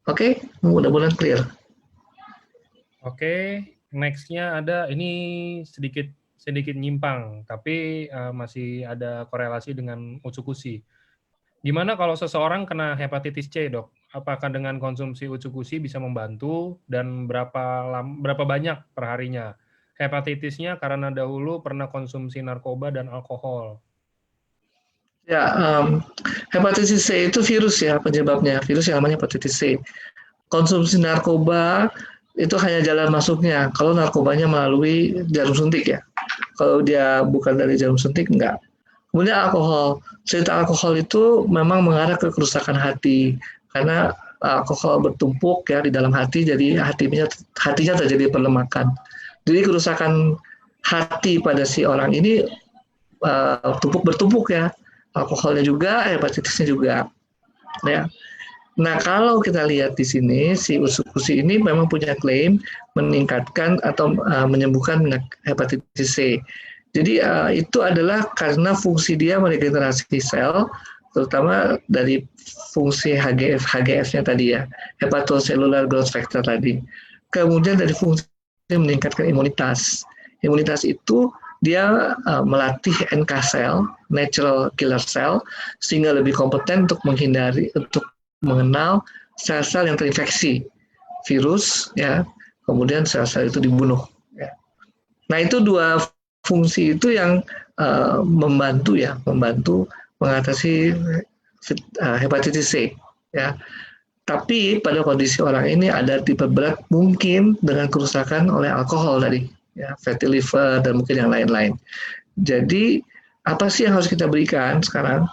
Oke, mudah-mudahan clear. Oke, next-nya ada ini sedikit nyimpang, tapi masih ada korelasi dengan Utsukushi. Gimana kalau seseorang kena hepatitis C, Dok? Apakah dengan konsumsi Utsukushi bisa membantu dan berapa banyak perharinya? Hepatitisnya karena dahulu pernah konsumsi narkoba dan alkohol. Ya, hepatitis C itu virus ya penyebabnya, virus yang namanya hepatitis C. Konsumsi narkoba itu hanya jalan masuknya. Kalau narkobanya melalui jarum suntik ya. Kalau dia bukan dari jarum suntik, enggak. Kemudian alkohol. Cerita alkohol itu memang mengarah ke kerusakan hati. Karena alkohol bertumpuk ya di dalam hati, jadi hatinya terjadi perlemakan. Jadi kerusakan hati pada si orang ini bertumpuk ya. Alkoholnya juga, hepatitisnya juga. Ya. Nah, kalau kita lihat di sini, si Utsukushi ini memang punya klaim meningkatkan atau menyembuhkan hepatitis C. Jadi itu adalah karena fungsi dia meregenerasi sel, terutama dari fungsi HGF-nya tadi ya, hepatocellular growth factor tadi. Kemudian dari fungsi meningkatkan imunitas. Imunitas itu dia melatih NK cell, natural killer cell, sehingga lebih kompeten untuk mengenal sel-sel yang terinfeksi virus, ya, kemudian sel-sel itu dibunuh. Ya. Nah, itu dua fungsi itu yang membantu mengatasi hepatitis C. Ya. Tapi pada kondisi orang ini ada tipe berat mungkin dengan kerusakan oleh alkohol tadi. Ya, fatty liver dan mungkin yang lain-lain. Jadi apa sih yang harus kita berikan sekarang?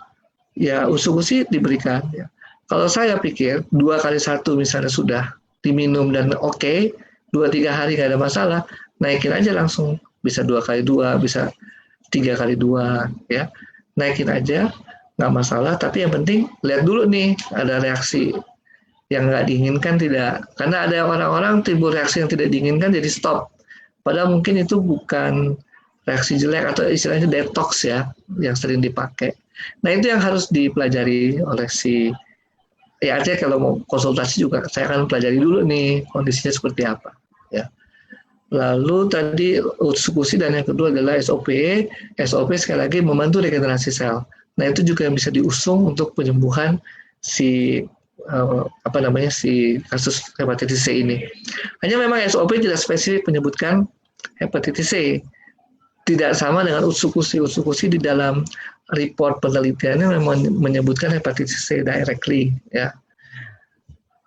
Ya Utsukushi diberikan. Ya. Kalau saya pikir 2x1 misalnya sudah diminum dan oke, 2-3 hari nggak ada masalah, naikin aja langsung. Bisa 2x2, bisa 3x2, ya naikin aja, nggak masalah. Tapi yang penting lihat dulu nih ada reaksi yang nggak diinginkan tidak. Karena ada orang-orang timbul reaksi yang tidak diinginkan jadi stop. Padahal mungkin itu bukan reaksi jelek atau istilahnya detox ya yang sering dipakai. Nah itu yang harus dipelajari oleh ya artinya kalau mau konsultasi juga saya akan pelajari dulu nih kondisinya seperti apa. Ya. Lalu tadi Utsukushi dan yang kedua adalah SOP. SOP sekali lagi membantu regenerasi sel. Nah itu juga yang bisa diusung untuk penyembuhan si kasus hepatitis C ini. Hanya memang SOP tidak spesifik menyebutkan hepatitis C. Tidak sama dengan Utsukushi. Utsukushi di dalam report penelitiannya memang menyebutkan hepatitis C directly. Ya.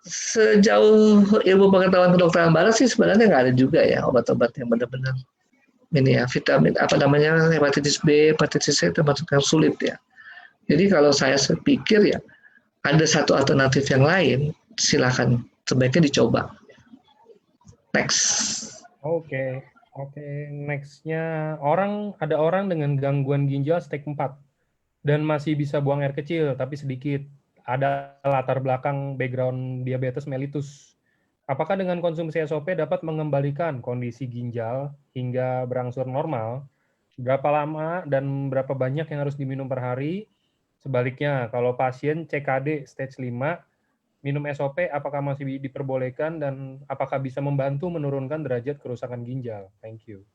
Sejauh ilmu pengetahuan kedokteran barat sih sebenarnya nggak ada juga ya obat-obat yang benar-benar ini ya vitamin hepatitis B, hepatitis C termasuk yang sulit ya. Jadi kalau saya pikir ya ada satu alternatif yang lain, silakan sebaiknya dicoba. Next. Oke, next-nya ada orang dengan gangguan ginjal stage 4 dan masih bisa buang air kecil tapi sedikit. Ada latar belakang background diabetes mellitus. Apakah dengan konsumsi SOP dapat mengembalikan kondisi ginjal hingga berangsur normal? Berapa lama dan berapa banyak yang harus diminum per hari? Sebaliknya, kalau pasien CKD stage 5, minum SOP apakah masih diperbolehkan dan apakah bisa membantu menurunkan derajat kerusakan ginjal? Thank you.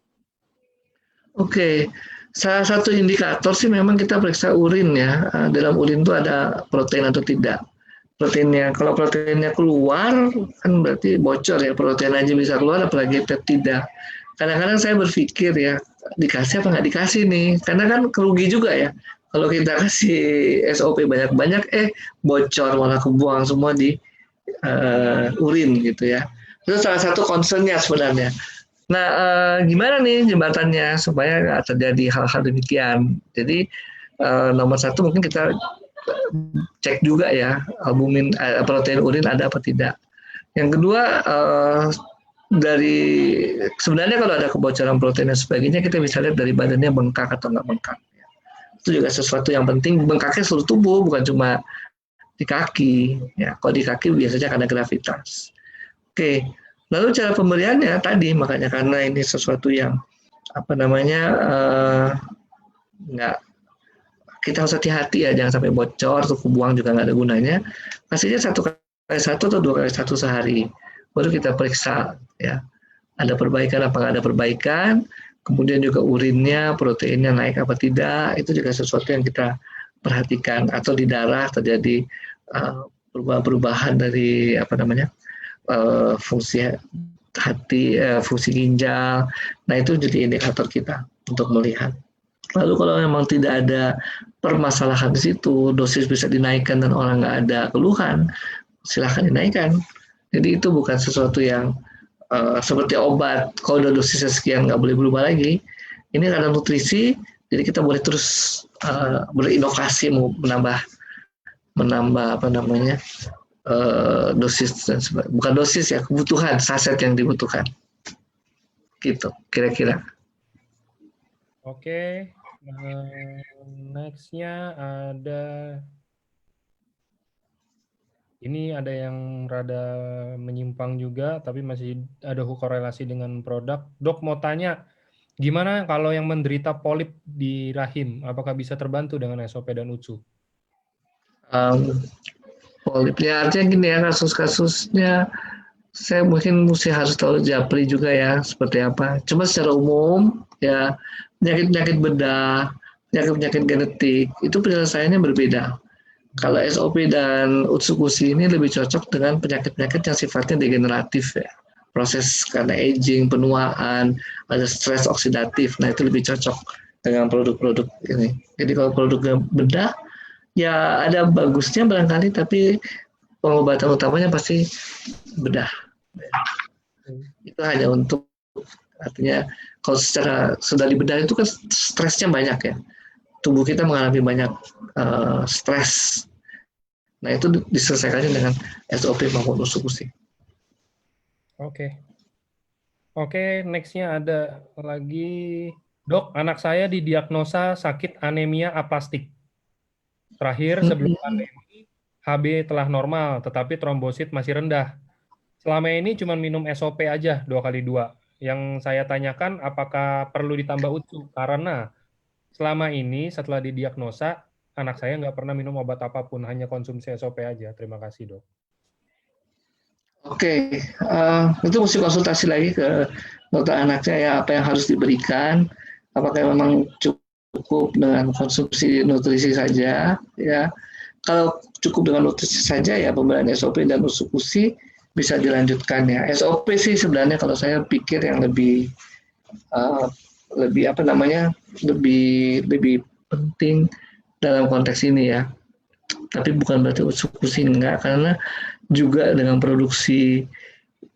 Oke, salah satu indikator sih memang kita periksa urin ya. Dalam urin itu ada protein atau tidak. Proteinnya, kalau proteinnya keluar kan berarti bocor ya, protein aja bisa keluar apalagi peptida. Kadang-kadang saya berpikir ya, dikasih apa nggak dikasih nih, karena kan kerugi juga ya. Kalau kita kasih SOP banyak-banyak, bocor malah kebuang semua di urin gitu ya. Itu salah satu concernnya sebenarnya. Nah, gimana nih jembatannya supaya nggak terjadi hal-hal demikian? Jadi nomor satu mungkin kita cek juga ya albumin protein urin ada apa tidak. Yang kedua dari sebenarnya kalau ada kebocoran protein dan sebagainya kita bisa lihat dari badannya bengkak atau nggak bengkak. Itu juga sesuatu yang penting, bengkaknya seluruh tubuh bukan cuma di kaki. Ya, kalau di kaki biasanya karena gravitas. Oke, lalu cara pemberiannya tadi makanya karena ini sesuatu yang apa namanya nggak, kita harus hati-hati ya, jangan sampai bocor atau kebuang juga nggak ada gunanya. Kasihnya 1 kali 1 atau 2 kali 1 sehari, baru kita periksa ya, ada perbaikan apa nggak ada perbaikan, kemudian juga urinnya, proteinnya naik apa tidak, itu juga sesuatu yang kita perhatikan. Atau di darah terjadi perubahan dari apa namanya fungsi hati, fungsi ginjal. Nah itu jadi indikator kita untuk melihat. Lalu kalau memang tidak ada permasalahan di situ, dosis bisa dinaikkan dan orang nggak ada keluhan, silahkan dinaikkan. Jadi itu bukan sesuatu yang seperti obat, kalau udah dosisnya sekian nggak boleh berubah lagi. Ini karena nutrisi, jadi kita boleh terus berinovasi, menambah apa namanya dosis, bukan dosis ya, kebutuhan saset yang dibutuhkan. Gitu, kira-kira. Oke, next-nya ada ini, ada yang rada menyimpang juga, tapi masih ada korelasi dengan produk. Dok mau tanya, gimana kalau yang menderita polip di rahim? Apakah bisa terbantu dengan SOP dan UTSU? Polipnya artinya gini ya, kasus-kasusnya saya mungkin mesti harus tahu Japri juga ya seperti apa. Cuma secara umum ya, penyakit-penyakit bedah, penyakit-penyakit genetik itu penyelesaiannya berbeda. Kalau SOP dan Utsukushi ini lebih cocok dengan penyakit-penyakit yang sifatnya degeneratif ya. Proses karena aging, penuaan, ada stres oksidatif. Nah itu lebih cocok dengan produk-produk ini. Jadi kalau produknya bedah, ya ada bagusnya barangkali, tapi pengobatan utamanya pasti bedah. Itu hanya untuk, artinya kalau secara sudah dibedah itu kan stresnya banyak ya. Tubuh kita mengalami banyak stres. Nah itu diselesaikannya dengan SOP maupun Utsukushi. Oke. Oke, next-nya ada lagi. Dok, anak saya didiagnosa sakit anemia aplastik. Terakhir sebelum pandemi, HB telah normal, tetapi trombosit masih rendah. Selama ini cuma minum SOP aja 2x2. Yang saya tanyakan apakah perlu ditambah UTSU? Karena selama ini setelah didiagnosa, anak saya nggak pernah minum obat apapun, hanya konsumsi SOP aja. Terima kasih, Dok. Oke, itu mesti konsultasi lagi ke dokter anaknya ya, apa yang harus diberikan, apakah memang cukup dengan konsumsi nutrisi saja ya. Kalau cukup dengan nutrisi saja ya, pemberian SOP dan Utsukushi bisa dilanjutkan ya. SOP sih sebenarnya kalau saya pikir yang lebih apa namanya, lebih penting dalam konteks ini ya. Tapi bukan berarti Utsukushi enggak, karena juga dengan produksi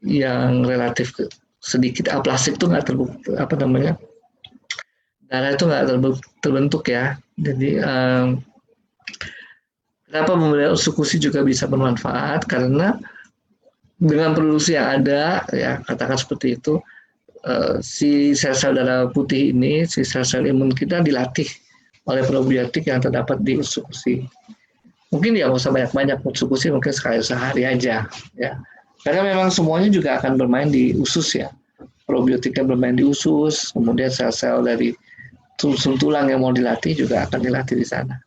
yang relatif sedikit, plastik itu nggak terbukti, apa namanya, darah itu nggak terbentuk ya. Jadi kenapa pemberian Utsukushi juga bisa bermanfaat, karena dengan produksi yang ada ya, katakan seperti itu, si sel-sel darah putih ini, si sel-sel imun kita dilatih oleh probiotik yang terdapat di Utsukushi. Mungkin ya nggak usah banyak-banyak, Utsukushi mungkin sekali sehari aja ya. Karena memang semuanya juga akan bermain di usus ya. Probiotiknya bermain di usus, kemudian sel-sel dari sum tulang yang mau dilatih juga akan dilatih di sana.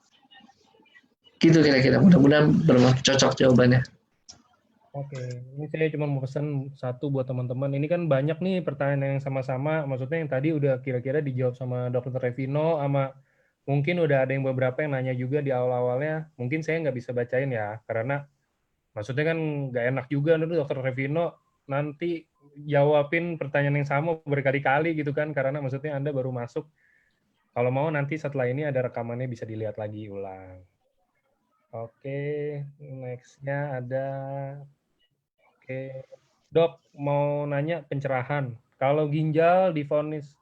Gitu kira-kira, mudah-mudahan cocok jawabannya. Oke, ini saya cuma mau pesan satu buat teman-teman. Ini kan banyak nih pertanyaan yang sama-sama, maksudnya yang tadi udah kira-kira dijawab sama Dr. Revino, sama mungkin udah ada yang beberapa yang nanya juga di awal-awalnya. Mungkin saya nggak bisa bacain ya, karena maksudnya kan nggak enak juga nih Dr. Revino nanti jawabin pertanyaan yang sama berkali-kali gitu kan, karena maksudnya Anda baru masuk. Kalau mau nanti setelah ini ada rekamannya bisa dilihat lagi ulang. Oke, next-nya ada. Oke, Dok mau nanya pencerahan. Kalau ginjal divonis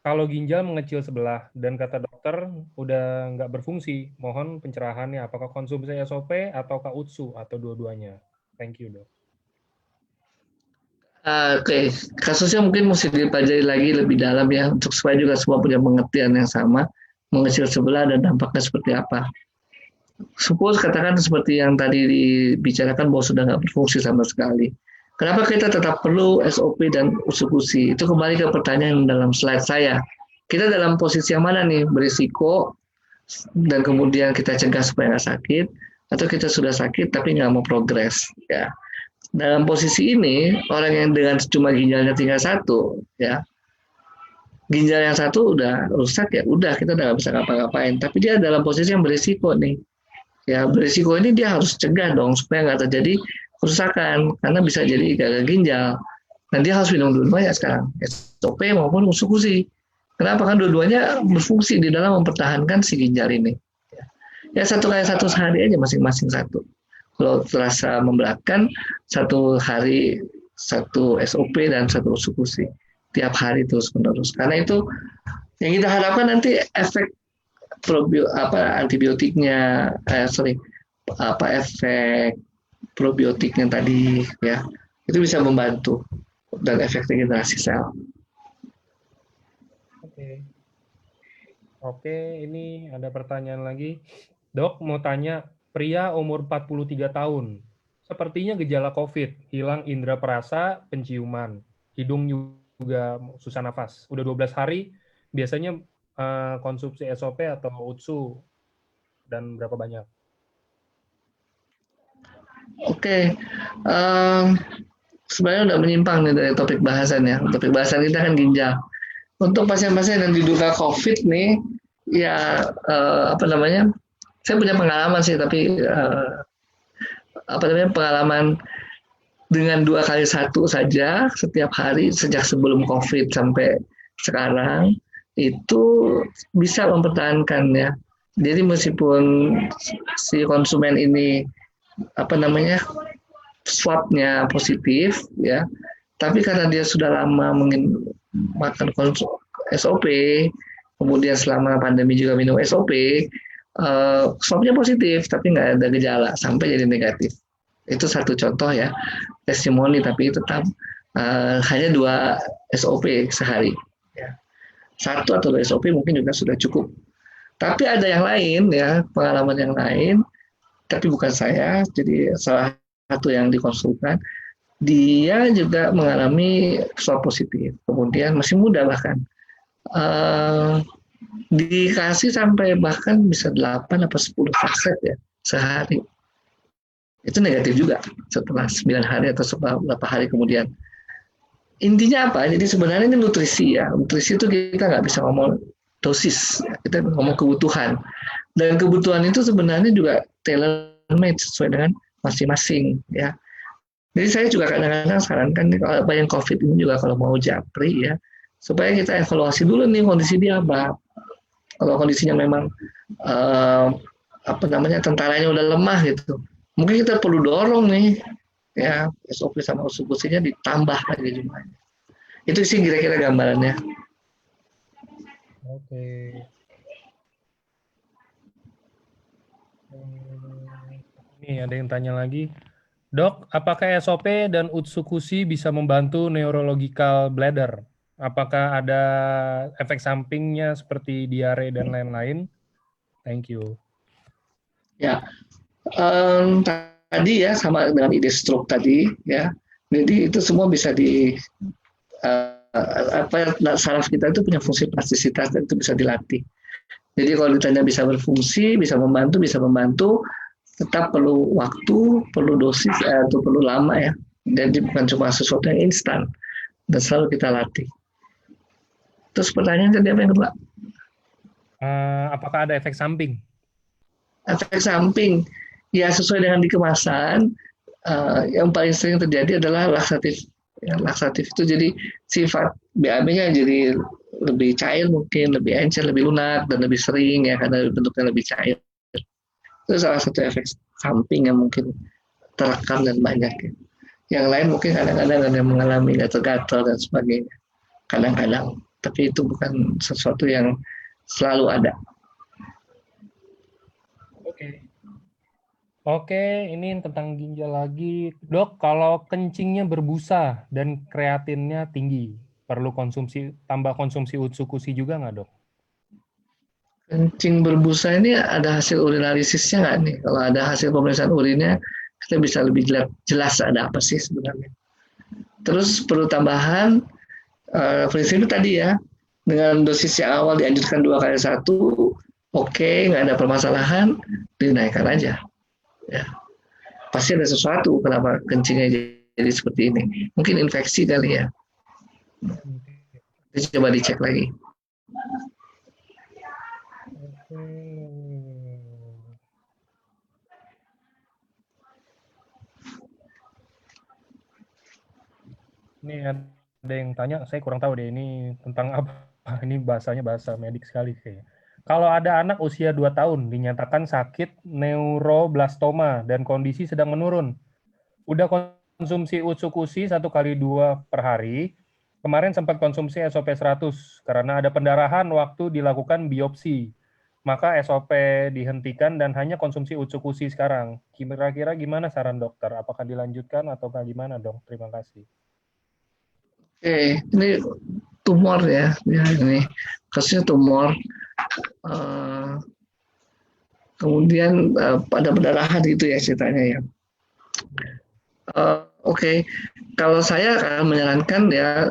kalau ginjal mengecil sebelah dan kata dokter udah nggak berfungsi, mohon pencerahannya. Apakah konsumsi SOP ataukah UTSU atau dua-duanya? Thank you, Dok. Oke, kasusnya mungkin mesti dipelajari lagi lebih dalam ya, untuk supaya juga semua punya pengertian yang sama, mengecil sebelah dan dampaknya seperti apa. Suppose katakan seperti yang tadi dibicarakan bahwa sudah nggak berfungsi sama sekali. Kenapa kita tetap perlu SOP dan eksekusi? Itu kembali ke pertanyaan dalam slide saya. Kita dalam posisi yang mana nih? Berisiko dan kemudian kita cegah supaya nggak sakit, atau kita sudah sakit tapi nggak mau progres. Ya, dalam posisi ini orang yang dengan cuma ginjalnya tinggal satu, ya ginjal yang satu udah rusak ya udah kita udah nggak bisa ngapa-ngapain. Tapi dia dalam posisi yang berisiko nih. Ya berisiko ini dia harus cegah dong supaya nggak terjadi kerusakan karena bisa jadi gagal ginjal. Dan dia harus minum dua-duanya sekarang, SOP maupun eksekusi. Kenapa? Kan dua-duanya berfungsi di dalam mempertahankan si ginjal ini. Ya satu kali satu sehari aja masing-masing satu. Kalau terasa memberatkan, satu hari satu SOP dan satu eksekusi. Tiap hari terus menerus. Karena itu yang kita harapkan nanti efek antibiotiknya, efek probiotiknya tadi ya itu bisa membantu dan efek regenerasi sel. Oke, ini ada pertanyaan lagi. Dok, mau tanya, pria umur 43 tahun, sepertinya gejala COVID, hilang indera perasa, penciuman, hidung juga susah nafas. Udah 12 hari, biasanya konsumsi SOP atau UTSU, dan berapa banyak? Oke, sebenarnya udah menyimpang nih dari topik bahasan ya. Topik bahasan kita kan ginjal. Untuk pasien-pasien yang diduga COVID nih, ya saya punya pengalaman sih, tapi pengalaman dengan 2x1 saja setiap hari sejak sebelum COVID sampai sekarang itu bisa mempertahankan ya. Jadi meskipun si konsumen ini swabnya positif ya, tapi karena dia sudah lama makan SOP, kemudian selama pandemi juga minum SOP, swabnya positif tapi nggak ada gejala sampai jadi negatif. Itu satu contoh ya, testimoni, tapi tetap hanya 2 SOP sehari. Ya. 1 atau 2 SOP mungkin juga sudah cukup. Tapi ada yang lain ya, pengalaman yang lain, tapi bukan saya, jadi salah satu yang dikonsulkan, dia juga mengalami swab positif, kemudian masih muda bahkan. Dikasih sampai bahkan bisa 8 atau 10 saset ya sehari. Itu negatif juga setelah 9 hari atau beberapa hari kemudian. Intinya apa? Jadi sebenarnya ini nutrisi ya. Nutrisi itu kita nggak bisa ngomong dosis, ya. Kita ngomong kebutuhan. Dan kebutuhan itu sebenarnya juga tailor-made sesuai dengan masing-masing ya. Jadi saya juga kadang-kadang sarankan kalau yang COVID ini juga kalau mau japri ya, supaya kita evaluasi dulu nih kondisi dia apa. Kalau kondisinya memang tentaranya udah lemah gitu, mungkin kita perlu dorong nih ya SOP sama eksekusinya ditambah lagi jumlahnya. Itu sih kira-kira gambarannya. Oke. Ini ada yang tanya lagi. Dok, apakah SOP dan eksekusi bisa membantu neurological bladder? Apakah ada efek sampingnya seperti diare dan lain-lain? Thank you. Ya, tadi ya sama dengan ide stroke tadi ya. Jadi itu semua bisa saraf kita itu punya fungsi plastisitas dan itu bisa dilatih. Jadi kalau ditanya bisa berfungsi, bisa membantu, tetap perlu waktu, perlu dosis, atau perlu lama ya. Jadi bukan cuma sesuatu yang instan dan selalu kita latih. Terus pertanyaan tadi apa yang kedua? Apakah ada efek samping? Efek samping, ya sesuai dengan dikemasan, yang paling sering terjadi adalah laksatif. Ya, laksatif itu jadi sifat BAB-nya jadi lebih cair mungkin, lebih encer, lebih lunak, dan lebih sering ya karena bentuknya lebih cair. Itu salah satu efek samping yang mungkin terekam dan banyak ya. Yang lain mungkin kadang-kadang ada yang mengalami gatal-gatal dan sebagainya. Kadang-kadang, tapi itu bukan sesuatu yang selalu ada. Oke, ini tentang ginjal lagi. Dok, kalau kencingnya berbusa dan kreatinnya tinggi, perlu tambah konsumsi eksekusi juga nggak, Dok? Kencing berbusa ini ada hasil urinalisisnya nggak nih? Kalau ada hasil pemeriksaan urinnya, kita bisa lebih jelas ada apa sih sebenarnya. Terus perlu tambahan prinsip tadi ya, dengan dosis yang awal dianjurkan 2 kali 1, oke, nggak ada permasalahan, dinaikkan aja. Ya, pasti ada sesuatu kenapa kencingnya jadi seperti ini. Mungkin infeksi kali ya. Coba dicek lagi. Ini ada yang tanya, saya kurang tahu deh ini tentang apa. Ini bahasanya bahasa medik sekali kayaknya. Kalau ada anak usia 2 tahun dinyatakan sakit neuroblastoma dan kondisi sedang menurun, udah konsumsi Utsukushi 1 kali 2 per hari, kemarin sempat konsumsi SOP 100 karena ada pendarahan waktu dilakukan biopsi. Maka SOP dihentikan dan hanya konsumsi Utsukushi sekarang. Kira-kira gimana saran dokter? Apakah dilanjutkan atau gimana dong? Terima kasih. Ini tumor ya, ini kasusnya tumor. Kemudian pada pendarahan gitu ya ceritanya ya. Oke. Kalau saya akan menyarankan ya,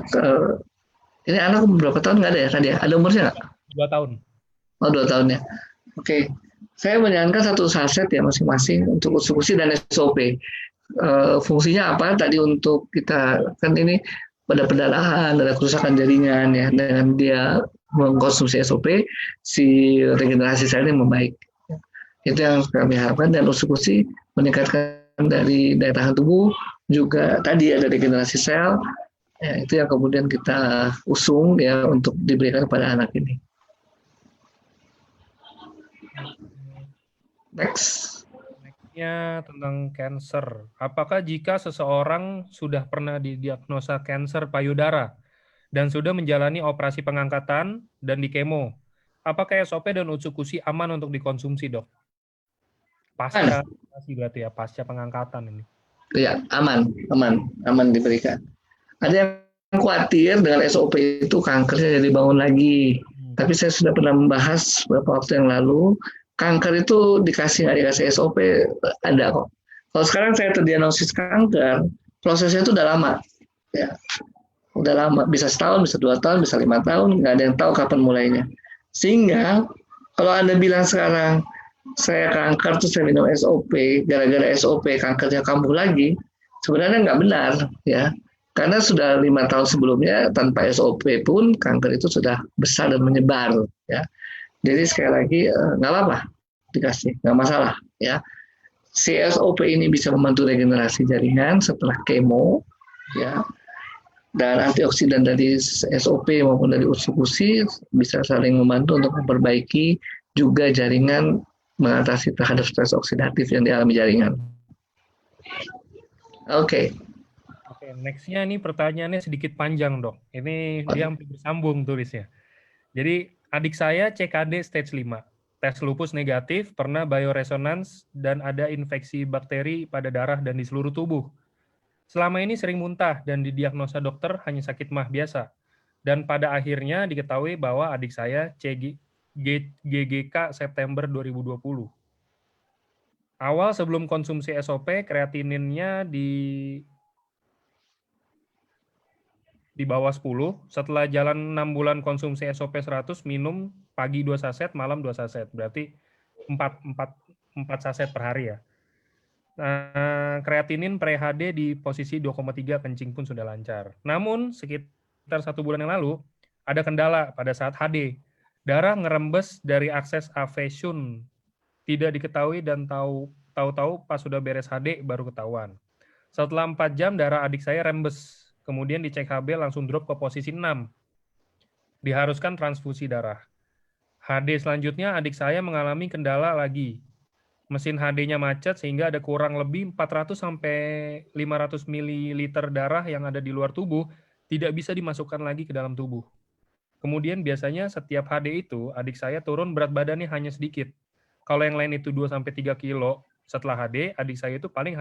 ini anak berapa tahun nggak ada ya tadi ya? Ada umurnya nggak? 2 tahun. Oh, 2 tahun ya. Oke. Saya menyarankan 1 saset ya masing-masing untuk usukusi dan SOP. Fungsinya apa? Tadi untuk kita kan ini pada pendarahan, ada kerusakan jaringan ya. Dengan dia mengkonsumsi SOP, si regenerasi selnya membaik. Itu yang kami harapkan, dan usukusi meningkatkan dari daya tahan tubuh, juga tadi ada regenerasi sel. Ya, itu yang kemudian kita usung ya untuk diberikan kepada anak ini. Next. Nextnya tentang cancer. Apakah jika seseorang sudah pernah didiagnosa kanker payudara dan sudah menjalani operasi pengangkatan dan di kemo, apakah SOP dan Utsukushi aman untuk dikonsumsi, dok? Pasca operasi berarti ya, pasca pengangkatan ini. Ya, aman diberikan. Ada yang khawatir dengan SOP itu kankernya jadi bangun lagi. Tapi saya sudah pernah membahas beberapa waktu yang lalu, kanker itu dikasih nggak dikasih SOP ada kok. Kalau sekarang saya terdiagnosis kanker, prosesnya itu udah lama. Ya, udah lama, bisa setahun, bisa 2 tahun, bisa 5 tahun, nggak ada yang tahu kapan mulainya. Sehingga kalau Anda bilang sekarang saya kanker terus saya minum SOP, gara-gara SOP kankernya kambuh lagi, sebenarnya nggak benar ya. Karena sudah 5 tahun sebelumnya tanpa SOP pun kanker itu sudah besar dan menyebar ya. Jadi sekali lagi nggak apa-apa dikasih, nggak masalah ya. Si SOP ini bisa membantu regenerasi jaringan setelah kemo ya, dan antioksidan dari SOP maupun dari Utsukushi bisa saling membantu untuk memperbaiki juga jaringan, mengatasi terhadap stres oksidatif yang dialami jaringan. Oke. Oke, nextnya nih pertanyaannya sedikit panjang, dok. Ini dia hampir bersambung tulisnya. Jadi adik saya CKD stage 5, tes lupus negatif, pernah bioresonans, dan ada infeksi bakteri pada darah dan di seluruh tubuh. Selama ini sering muntah dan didiagnosa dokter hanya sakit mah biasa. Dan pada akhirnya diketahui bahwa adik saya GGK September 2020. Awal sebelum konsumsi SOP, kreatininnya di bawah 10. Setelah jalan 6 bulan konsumsi SOP 100, minum pagi 2 saset, malam 2 saset. Berarti 4 saset per hari ya. Kreatinin pre-HD di posisi 2,3, kencing pun sudah lancar. Namun sekitar 1 bulan yang lalu ada kendala pada saat HD. Darah ngerembes dari akses AV-Shun. Tidak diketahui dan tahu-tahu pas sudah beres HD baru ketahuan. Setelah 4 jam darah adik saya rembes. Kemudian dicek HB langsung drop ke posisi 6. Diharuskan transfusi darah. HD selanjutnya adik saya mengalami kendala lagi. Mesin HD-nya macet sehingga ada kurang lebih 400 sampai 500 ml darah yang ada di luar tubuh tidak bisa dimasukkan lagi ke dalam tubuh. Kemudian biasanya setiap HD itu adik saya turun berat badannya hanya sedikit. Kalau yang lain itu 2 sampai 3 kilo, setelah HD adik saya itu paling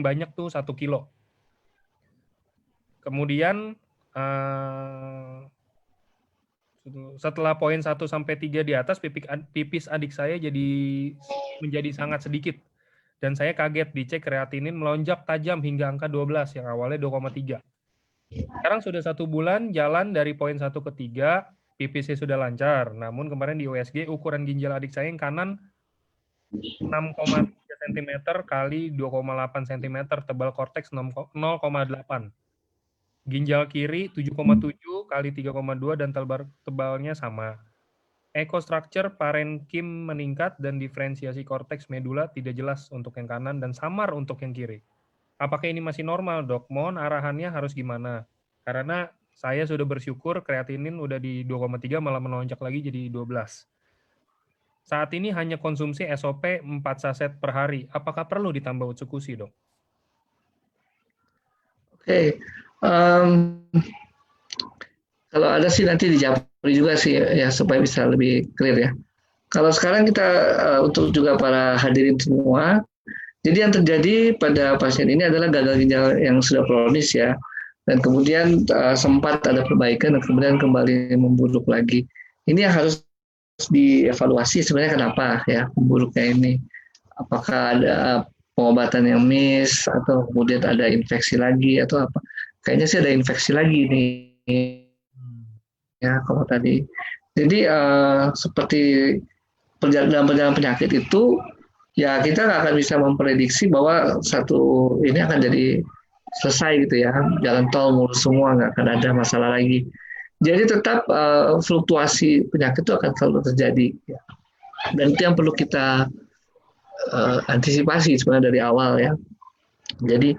banyak tuh 1 kilo. Kemudian setelah poin 1 sampai 3 di atas, pipis adik saya menjadi sangat sedikit. Dan saya kaget dicek kreatinin melonjak tajam hingga angka 12 yang awalnya 2,3. Sekarang sudah 1 bulan jalan dari poin 1 ke 3, PPC sudah lancar. Namun kemarin di USG ukuran ginjal adik saya yang kanan 6,3 cm kali 2,8 cm, tebal korteks 0,8. Ginjal kiri 7,7 kali 3,2 dan tebalnya sama. Ecostructure parenkim meningkat dan diferensiasi korteks medula tidak jelas untuk yang kanan dan samar untuk yang kiri. Apakah ini masih normal, Dok? Mohon arahannya harus gimana? Karena saya sudah bersyukur kreatinin udah di 2,3 malah melonjak lagi jadi 12. Saat ini hanya konsumsi SOP 4 saset per hari. Apakah perlu ditambah utsukusi, Dok? Oke. Kalau ada sih nanti dijawab juga sih ya supaya bisa lebih clear ya. Kalau sekarang kita untuk juga para hadirin semua, jadi yang terjadi pada pasien ini adalah gagal ginjal yang sudah kronis ya, dan kemudian sempat ada perbaikan dan kemudian kembali memburuk lagi. Ini yang harus dievaluasi sebenarnya kenapa ya memburuknya ini. Apakah ada pengobatan yang miss atau kemudian ada infeksi lagi atau apa? Kayaknya sih ada infeksi lagi nih ya kalau tadi. Jadi seperti dalam perjalanan penyakit itu ya kita nggak akan bisa memprediksi bahwa satu ini akan jadi selesai gitu ya, jalan tol mulus semua, nggak akan ada masalah lagi. Jadi tetap fluktuasi penyakit itu akan selalu terjadi ya. Dan itu yang perlu kita antisipasi sebenarnya dari awal ya. Jadi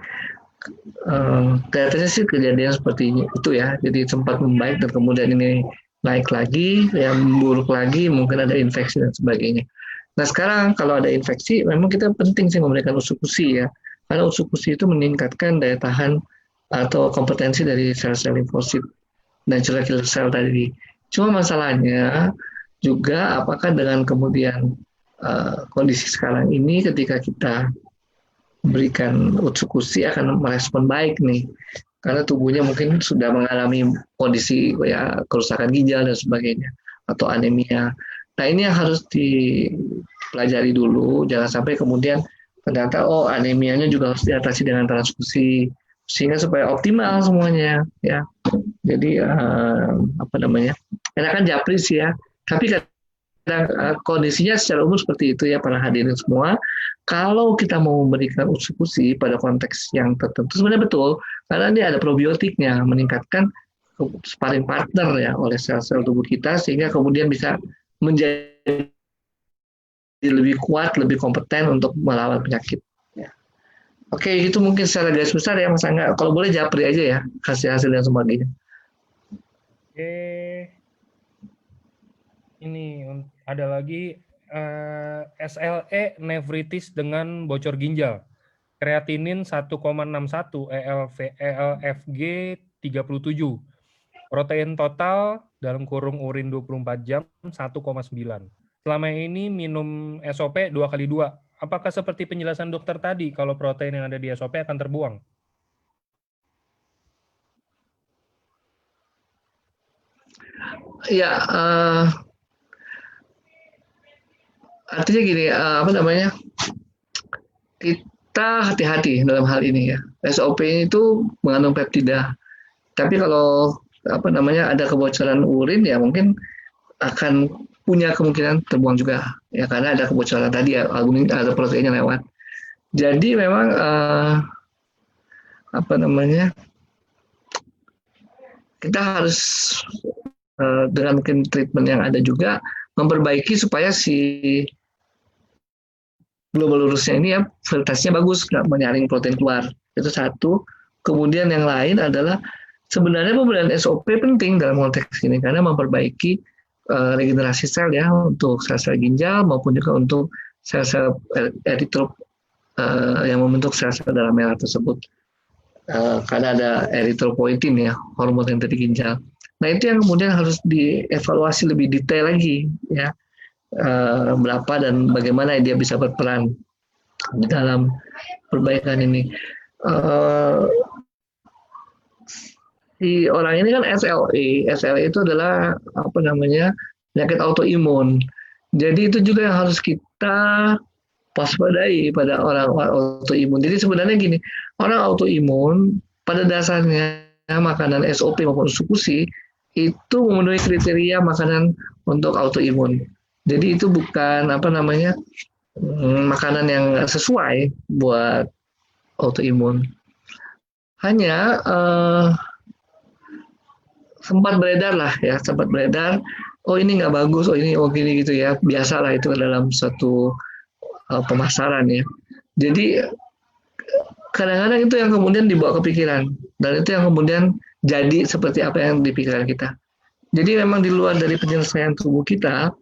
kelihatannya sih kejadian seperti itu ya. Jadi sempat membaik dan kemudian ini naik lagi, yang buruk lagi, mungkin ada infeksi dan sebagainya. Nah sekarang kalau ada infeksi, memang kita penting sih memberikan usukusi ya, karena usukusi itu meningkatkan daya tahan atau kompetensi dari sel-sel limfosit dan juga killer cell tadi. Cuma masalahnya juga apakah dengan kemudian kondisi sekarang ini ketika kita berikan usukusi akan merespon baik nih, karena tubuhnya mungkin sudah mengalami kondisi ya kerusakan ginjal dan sebagainya atau anemia. Nah ini yang harus dipelajari dulu, jangan sampai kemudian ternyata anemianya juga harus diatasi dengan transfusi sehingga supaya optimal semuanya ya. Jadi apa namanya? Enakan japri sih ya, tapi kondisinya secara umum seperti itu ya para hadirin semua. Kalau kita mau memberikan usukusi pada konteks yang tertentu sebenarnya betul, karena ini ada probiotiknya meningkatkan sparring partner ya oleh sel-sel tubuh kita sehingga kemudian bisa menjadi lebih kuat, lebih kompeten untuk melawan penyakit. Ya. Oke, itu mungkin secara garis besar ya Mas Angga. Kalau boleh japri aja ya hasil-hasil dan sebagainya. Oke. Ini ada lagi SLE nefritis dengan bocor ginjal. Kreatinin 1,61, ELFG 37. Protein total dalam kurung urin 24 jam 1,9. Selama ini minum SOP 2x2. Apakah seperti penjelasan dokter tadi kalau protein yang ada di SOP akan terbuang? Ya, artinya gini, apa namanya? Kita hati-hati dalam hal ini ya. SOP itu mengandung peptida. Tapi kalau apa namanya ada kebocoran urin ya mungkin akan punya kemungkinan terbuang juga ya karena ada kebocoran tadi ya albumin ada proteinnya lewat. Jadi memang apa namanya kita harus dengan mungkin treatment yang ada juga memperbaiki supaya si global urusnya ini ya filtrasinya bagus, nggak menyaring protein keluar. Itu satu. Kemudian yang lain adalah sebenarnya pemberian SOP penting dalam konteks ini karena memperbaiki regenerasi sel ya untuk sel-sel ginjal maupun juga untuk sel-sel eritrop yang membentuk sel-sel darah merah tersebut. Karena ada eritropoietin ya, hormon yang dari ginjal. Nah itu yang kemudian harus dievaluasi lebih detail lagi ya. Berapa dan bagaimana dia bisa berperan di dalam perbaikan ini. Si orang ini kan SLE itu adalah apa namanya penyakit autoimun. Jadi itu juga yang harus kita waspadai pada orang autoimun. Jadi sebenarnya gini, orang autoimun pada dasarnya makanan SOP maupun sukusi itu memenuhi kriteria makanan untuk autoimun. Jadi itu bukan apa namanya makanan yang sesuai buat autoimun. Hanya sempat beredar lah ya, sempat beredar. Oh ini nggak bagus, oh ini oh gini gitu ya. Biasalah itu dalam satu pemasaran ya. Jadi kadang-kadang itu yang kemudian dibawa kepikiran dan itu yang kemudian jadi seperti apa yang dipikirkan kita. Jadi memang di luar dari penyelesaian tubuh kita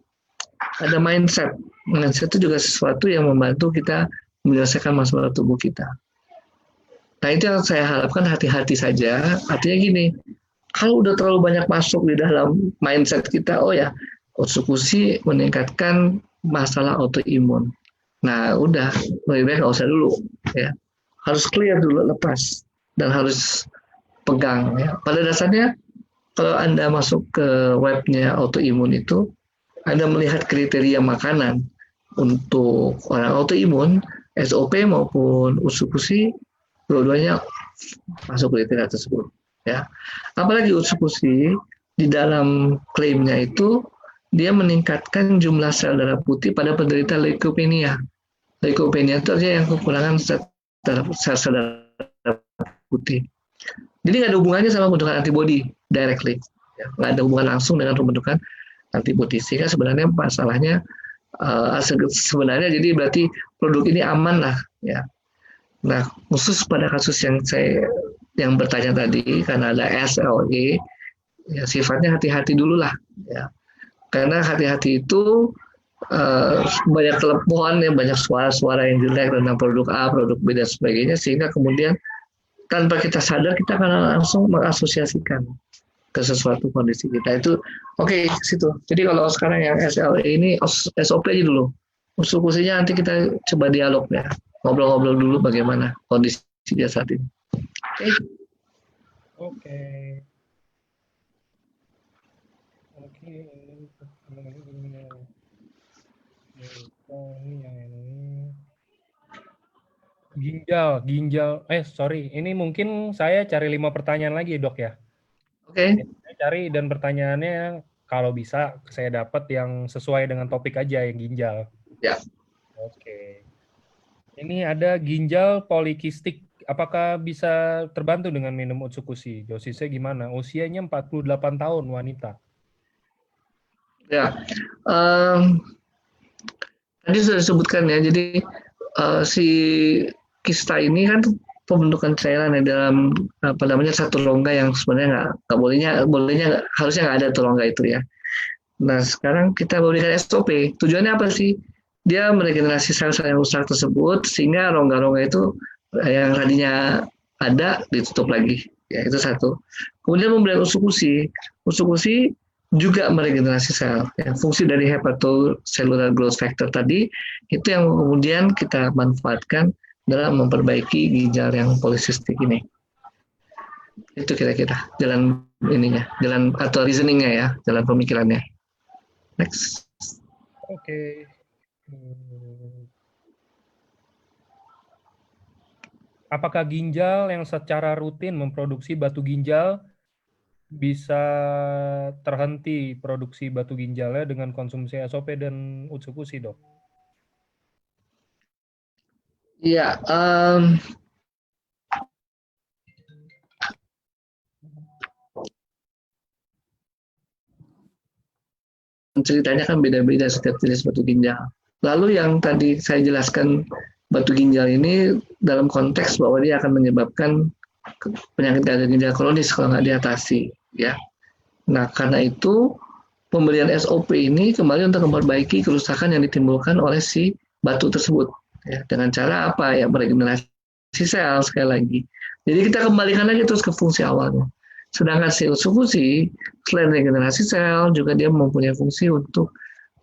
ada mindset. Mindset itu juga sesuatu yang membantu kita menyelesaikan masalah tubuh kita. Nah itu yang saya harapkan hati-hati saja. Artinya gini, kalau udah terlalu banyak masuk di dalam mindset kita, oh ya, otsukutsu meningkatkan masalah autoimun. Nah udah, lebih baik nggak usah dulu. Ya. Harus clear dulu, lepas. Dan harus pegang. Ya. Pada dasarnya, kalau Anda masuk ke webnya autoimun itu, Anda melihat kriteria makanan untuk orang autoimun, SOP maupun usukushi, dua-duanya masuk kriteria tersebut. Ya, apalagi usukushi di dalam klaimnya itu dia meningkatkan jumlah sel darah putih pada penderita leukemia. Leukemia itu artinya yang kekurangan sel darah putih. Jadi nggak ada hubungannya sama pembentukan antibody directly, ya, nggak ada hubungan langsung dengan pembentukan antibody. Sehingga sebenarnya masalahnya sebenarnya jadi berarti produk ini aman lah ya. Nah khusus pada kasus yang bertanya tadi karena ada SLE ya sifatnya hati-hati dulu lah ya. Karena hati-hati itu banyak kelepuhan ya, banyak suara-suara yang jelek tentang produk A, produk B dan sebagainya sehingga kemudian tanpa kita sadar kita akan langsung mengasosiasikan ke sesuatu kondisi kita itu oke, situ. Jadi kalau sekarang yang SLE ini SOP aja dulu. Usul-usulnya nanti kita coba dialog ya. Ngobrol-ngobrol dulu bagaimana kondisi dia saat ini. Oke. Sorry, ini mungkin saya cari 5 pertanyaan lagi, Dok ya. Oke. Saya cari dan pertanyaannya kalau bisa saya dapat yang sesuai dengan topik aja yang ginjal. Ya. Oke. Ini ada ginjal polikistik. Apakah bisa terbantu dengan minum Otsukushi? Dosisnya gimana? Usianya 48 tahun wanita. Ya. Tadi sudah disebutkan ya. Jadi si kista ini kan pembentukan cairan ya dalam apa namanya satu rongga yang sebenarnya nggak bolehnya harusnya nggak ada tuh rongga itu ya. Nah sekarang kita memberikan SOP. Tujuannya apa sih? Dia meregenerasi sel-sel yang rusak tersebut sehingga rongga-rongga itu yang tadinya ada ditutup lagi. Ya itu satu. Kemudian pemberian usukushi. Usukushi juga meregenerasi sel. Ya, fungsi dari hepatocellular growth factor tadi itu yang kemudian kita manfaatkan dalam memperbaiki ginjal yang polisistik ini. Itu kira-kira jalan ininya, jalan atau reasoningnya ya, jalan pemikirannya. Next. Oke. Apakah ginjal yang secara rutin memproduksi batu ginjal bisa terhenti produksi batu ginjalnya dengan konsumsi SOP dan Otsukushi, Dok? Iya, ceritanya kan beda-beda setiap jenis batu ginjal. Lalu yang tadi saya jelaskan batu ginjal ini dalam konteks bahwa dia akan menyebabkan penyakit gagal ginjal kronis kalau nggak diatasi, ya. Nah karena itu pemberian SOP ini kembali untuk memperbaiki kerusakan yang ditimbulkan oleh si batu tersebut, ya. Dengan cara apa ya meregenerasi sel sekali lagi. Jadi kita kembalikan lagi terus ke fungsi awalnya. Sedangkan si Otsukushi selain regenerasi sel juga dia mempunyai fungsi untuk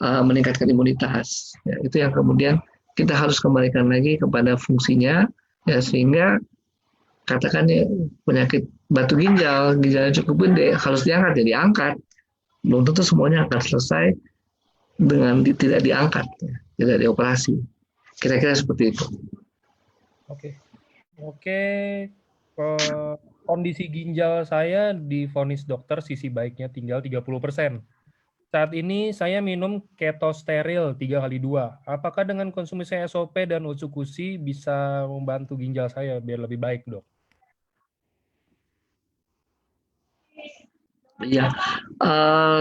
meningkatkan imunitas. Ya, itu yang kemudian kita harus kembalikan lagi kepada fungsinya, ya sehingga katakan ya, penyakit batu ginjalnya cukup gede harus diangkat ya diangkat. Belum tentu semuanya akan selesai dengan tidak diangkat, ya, tidak dioperasi. Kira-kira seperti itu. Oke. Oke. Kondisi ginjal saya divonis dokter sisi baiknya tinggal 30%. Saat ini saya minum ketosteril 3 kali 2. Apakah dengan konsumsi SOP dan Otsukushi bisa membantu ginjal saya biar lebih baik, dok? Iya,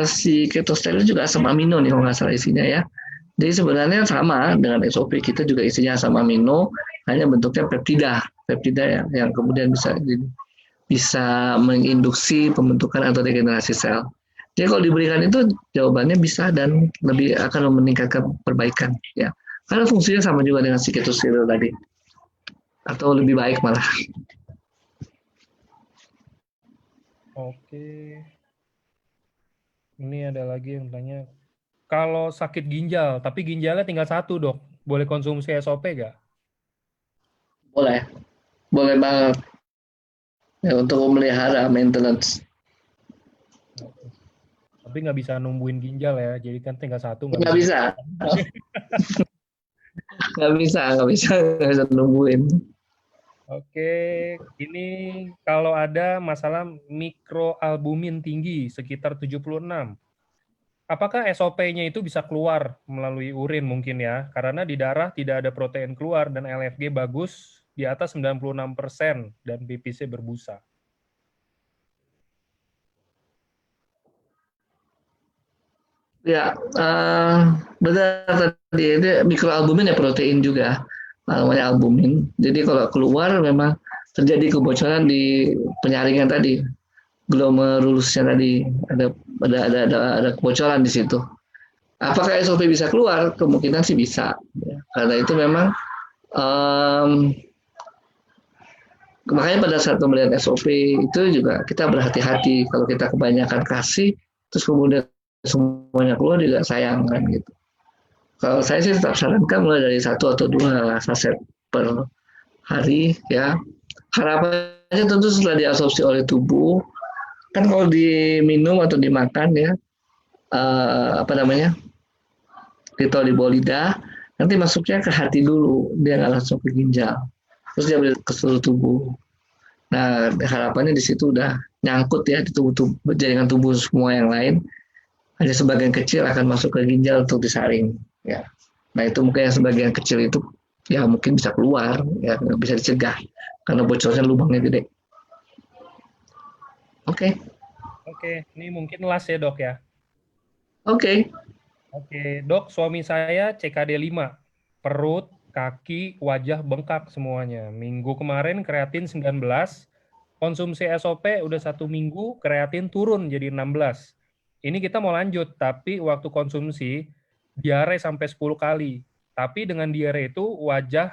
si ketosteril juga asam amino nih kalau nggak salah isinya ya. Jadi sebenarnya sama dengan SOP, kita juga isinya asam amino, hanya bentuknya peptida, peptida yang kemudian bisa menginduksi pembentukan atau regenerasi sel. Jadi kalau diberikan itu jawabannya bisa dan lebih akan meningkatkan perbaikan ya. Karena fungsinya sama juga dengan si ketosteril tadi atau lebih baik malah. Oke. Ini ada lagi yang tanya, kalau sakit ginjal, tapi ginjalnya tinggal satu, dok, boleh konsumsi SOP nggak? Boleh, boleh banget ya, untuk memelihara maintenance. Tapi nggak bisa numbuhin ginjal ya, jadi kan tinggal satu nggak Nggak bisa. bisa, nggak bisa nungguin. Oke, ini kalau ada masalah mikroalbumin tinggi sekitar 76, apakah SOP-nya itu bisa keluar melalui urin mungkin ya? Karena di darah tidak ada protein keluar dan LFG bagus di atas 96% dan BPC berbusa. Ya, benar tadi itu mikroalbumin ya protein juga, namanya albumin. Jadi kalau keluar memang terjadi kebocoran di penyaringan tadi, glomerulusnya tadi ada kebocoran di situ. Apakah SOP bisa keluar? Kemungkinan sih bisa, ya. Karena itu memang um, makanya pada saat pemberian SOP itu juga kita berhati-hati kalau kita kebanyakan kasih terus kemudian semuanya keluar juga sayang kan gitu. Kalau saya sih tetap sarankan mulai dari 1 atau 2 saset per hari ya. Harapannya tentu setelah diabsorpsi oleh tubuh, kan kalau diminum atau dimakan ya, apa namanya, ditaruh di bawah lidah, nanti masuknya ke hati dulu, dia nggak langsung ke ginjal, terus dia ke seluruh tubuh. Nah, harapannya di situ udah nyangkut ya di tubuh, jaringan tubuh semua yang lain, hanya sebagian kecil akan masuk ke ginjal untuk disaring. Ya, nah itu mungkin yang sebagian kecil itu ya mungkin bisa keluar, ya bisa dicegah karena bocornya lubangnya gede. Oke, okay. Oke, ini mungkin last ya dok ya. Oke. Okay. Oke, dok, suami saya CKD 5, perut, kaki, wajah bengkak semuanya. Minggu kemarin kreatin 19, konsumsi SOP udah 1 minggu, kreatin turun jadi 16. Ini kita mau lanjut, tapi waktu konsumsi diare sampai 10 kali. Tapi dengan diare itu wajah,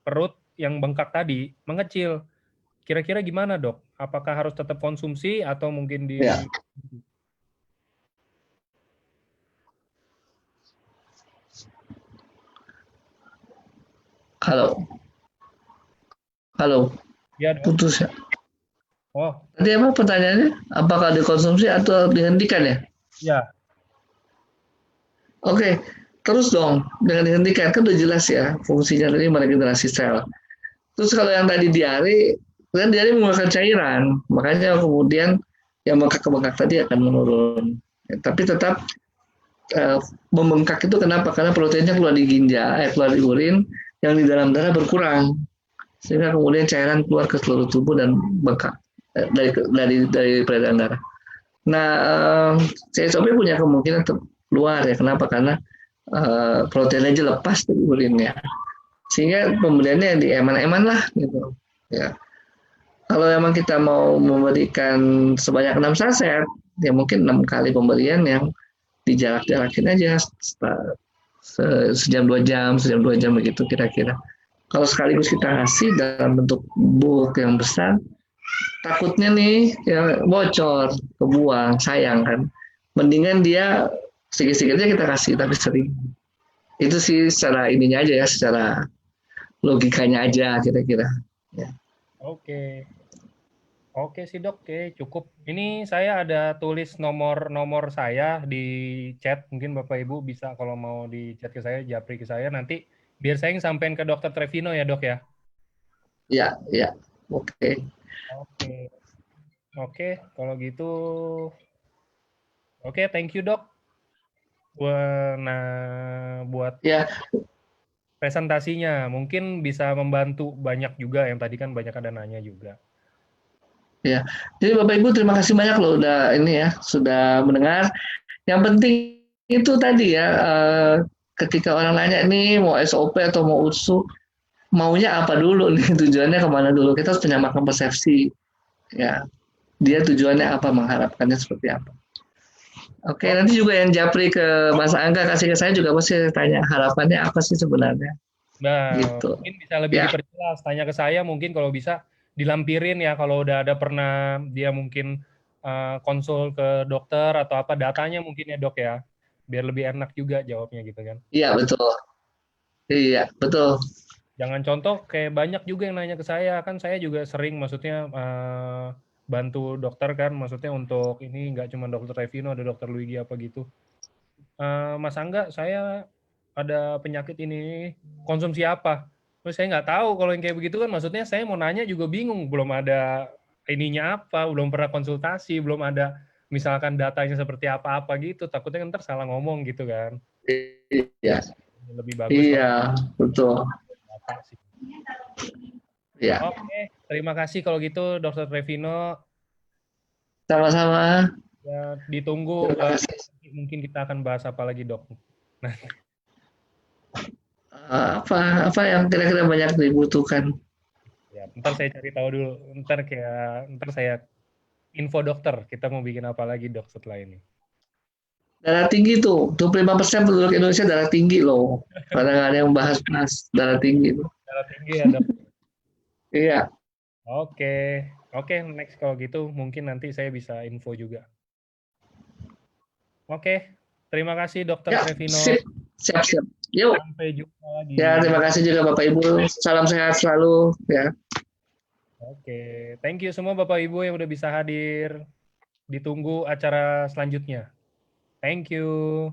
perut yang bengkak tadi mengecil. Kira-kira gimana dok? Apakah harus tetap konsumsi atau mungkin Ya. di... Halo, halo, Ya dok. putus ya. Oh, Tadi apa pertanyaannya? Apakah dikonsumsi atau dihentikan ya? ya. Oke, terus dong dengan dihentikan kan udah jelas ya fungsinya tadi meregenerasi sel. Terus kalau yang tadi diare, kan diare mengeluarkan cairan, makanya kemudian yang bengkak-bengkak tadi akan menurun. Ya, tapi tetap membengkak itu kenapa? Karena proteinnya keluar di ginjal, keluar di urin, yang di dalam darah berkurang, sehingga kemudian cairan keluar ke seluruh tubuh dan bengkak dari peredaran darah. Nah, CSOP punya kemungkinan keluar ya. Kenapa? Karena protein aja lepas dari urinnya, sehingga pemberiannya di eman-eman lah gitu. Ya. Kalau memang kita mau memberikan sebanyak 6 saset, ya mungkin 6 kali pemberian yang dijarak-jarakin aja sejam 2 jam begitu kira-kira. Kalau sekaligus kita kasih dalam bentuk bulk yang besar, takutnya nih ya bocor, kebuang, sayang kan. Mendingan dia sedikit-sedikitnya kita kasih tapi sering. Itu sih secara ininya aja ya, secara logikanya aja kira-kira. Ya. Oke. Oke sih dok, oke cukup. Ini saya ada tulis nomor-nomor saya di chat. Mungkin Bapak Ibu bisa kalau mau di chat ke saya, japri ke saya. Nanti Biar saya yang sampein ke Dokter Trevino ya dok ya. Ya, ya. Oke. Oke, oke. Kalau gitu, oke, thank you dok. Buat Ya, presentasinya, mungkin bisa membantu banyak juga yang tadi kan banyak ada nanya juga. ya. Jadi Bapak Ibu terima kasih banyak loh udah ini ya, sudah mendengar. Yang penting itu tadi ya, ketika orang nanya nih mau SOP atau mau UTSU, maunya apa dulu nih, tujuannya kemana dulu. Kita harus menyamakan persepsi. Ya, dia tujuannya apa, mengharapkannya seperti apa. Oke, Oke, nanti juga yang japri ke Mas Angga kasih ke saya juga pasti tanya harapannya apa sih sebenarnya, nah gitu. mungkin bisa lebih Ya, diperjelas. Tanya ke saya mungkin kalau bisa dilampirin ya kalau udah ada pernah dia mungkin konsul ke dokter atau apa datanya mungkin ya dok ya, biar lebih enak juga jawabnya gitu kan. iya betul. Iya, betul. Jangan contoh kayak banyak juga yang nanya ke saya kan saya juga sering maksudnya bantu dokter kan maksudnya untuk ini nggak cuma dokter Revino ada dokter Luigi apa gitu. Mas Angga saya ada penyakit ini konsumsi apa? Terus saya nggak tahu kalau yang kayak begitu kan maksudnya saya mau nanya juga bingung belum ada ininya apa belum pernah konsultasi belum ada misalkan datanya seperti apa-apa gitu takutnya ntar salah ngomong gitu kan Iya, lebih bagus iya, kalau betul. bapak sih. Iya, Oke, terima kasih kalau gitu Dokter Revino. sama-sama. Ya, ditunggu Terima kasih. mungkin kita akan bahas apa lagi dok. Nah, Apa yang kira-kira banyak dibutuhkan? ya, ntar saya cari tahu dulu. Ntar saya info dokter. Kita mau bikin apa lagi dok setelah ini? Darah tinggi tuh, 25% penduduk Indonesia darah tinggi loh. Kadang ada yang bahas-bahas darah tinggi tuh. Darah tinggi ya dok. Iya, Oke, oke next kalau gitu mungkin nanti saya bisa info juga. Oke, terima kasih Dokter ya, Trevino. sip, siap, siap. Yuk, Sampai jumpa ya lagi. terima kasih juga Bapak Ibu. Salam sehat selalu. Ya. Oke, thank you semua Bapak Ibu yang udah bisa hadir. Ditunggu acara selanjutnya. Thank you.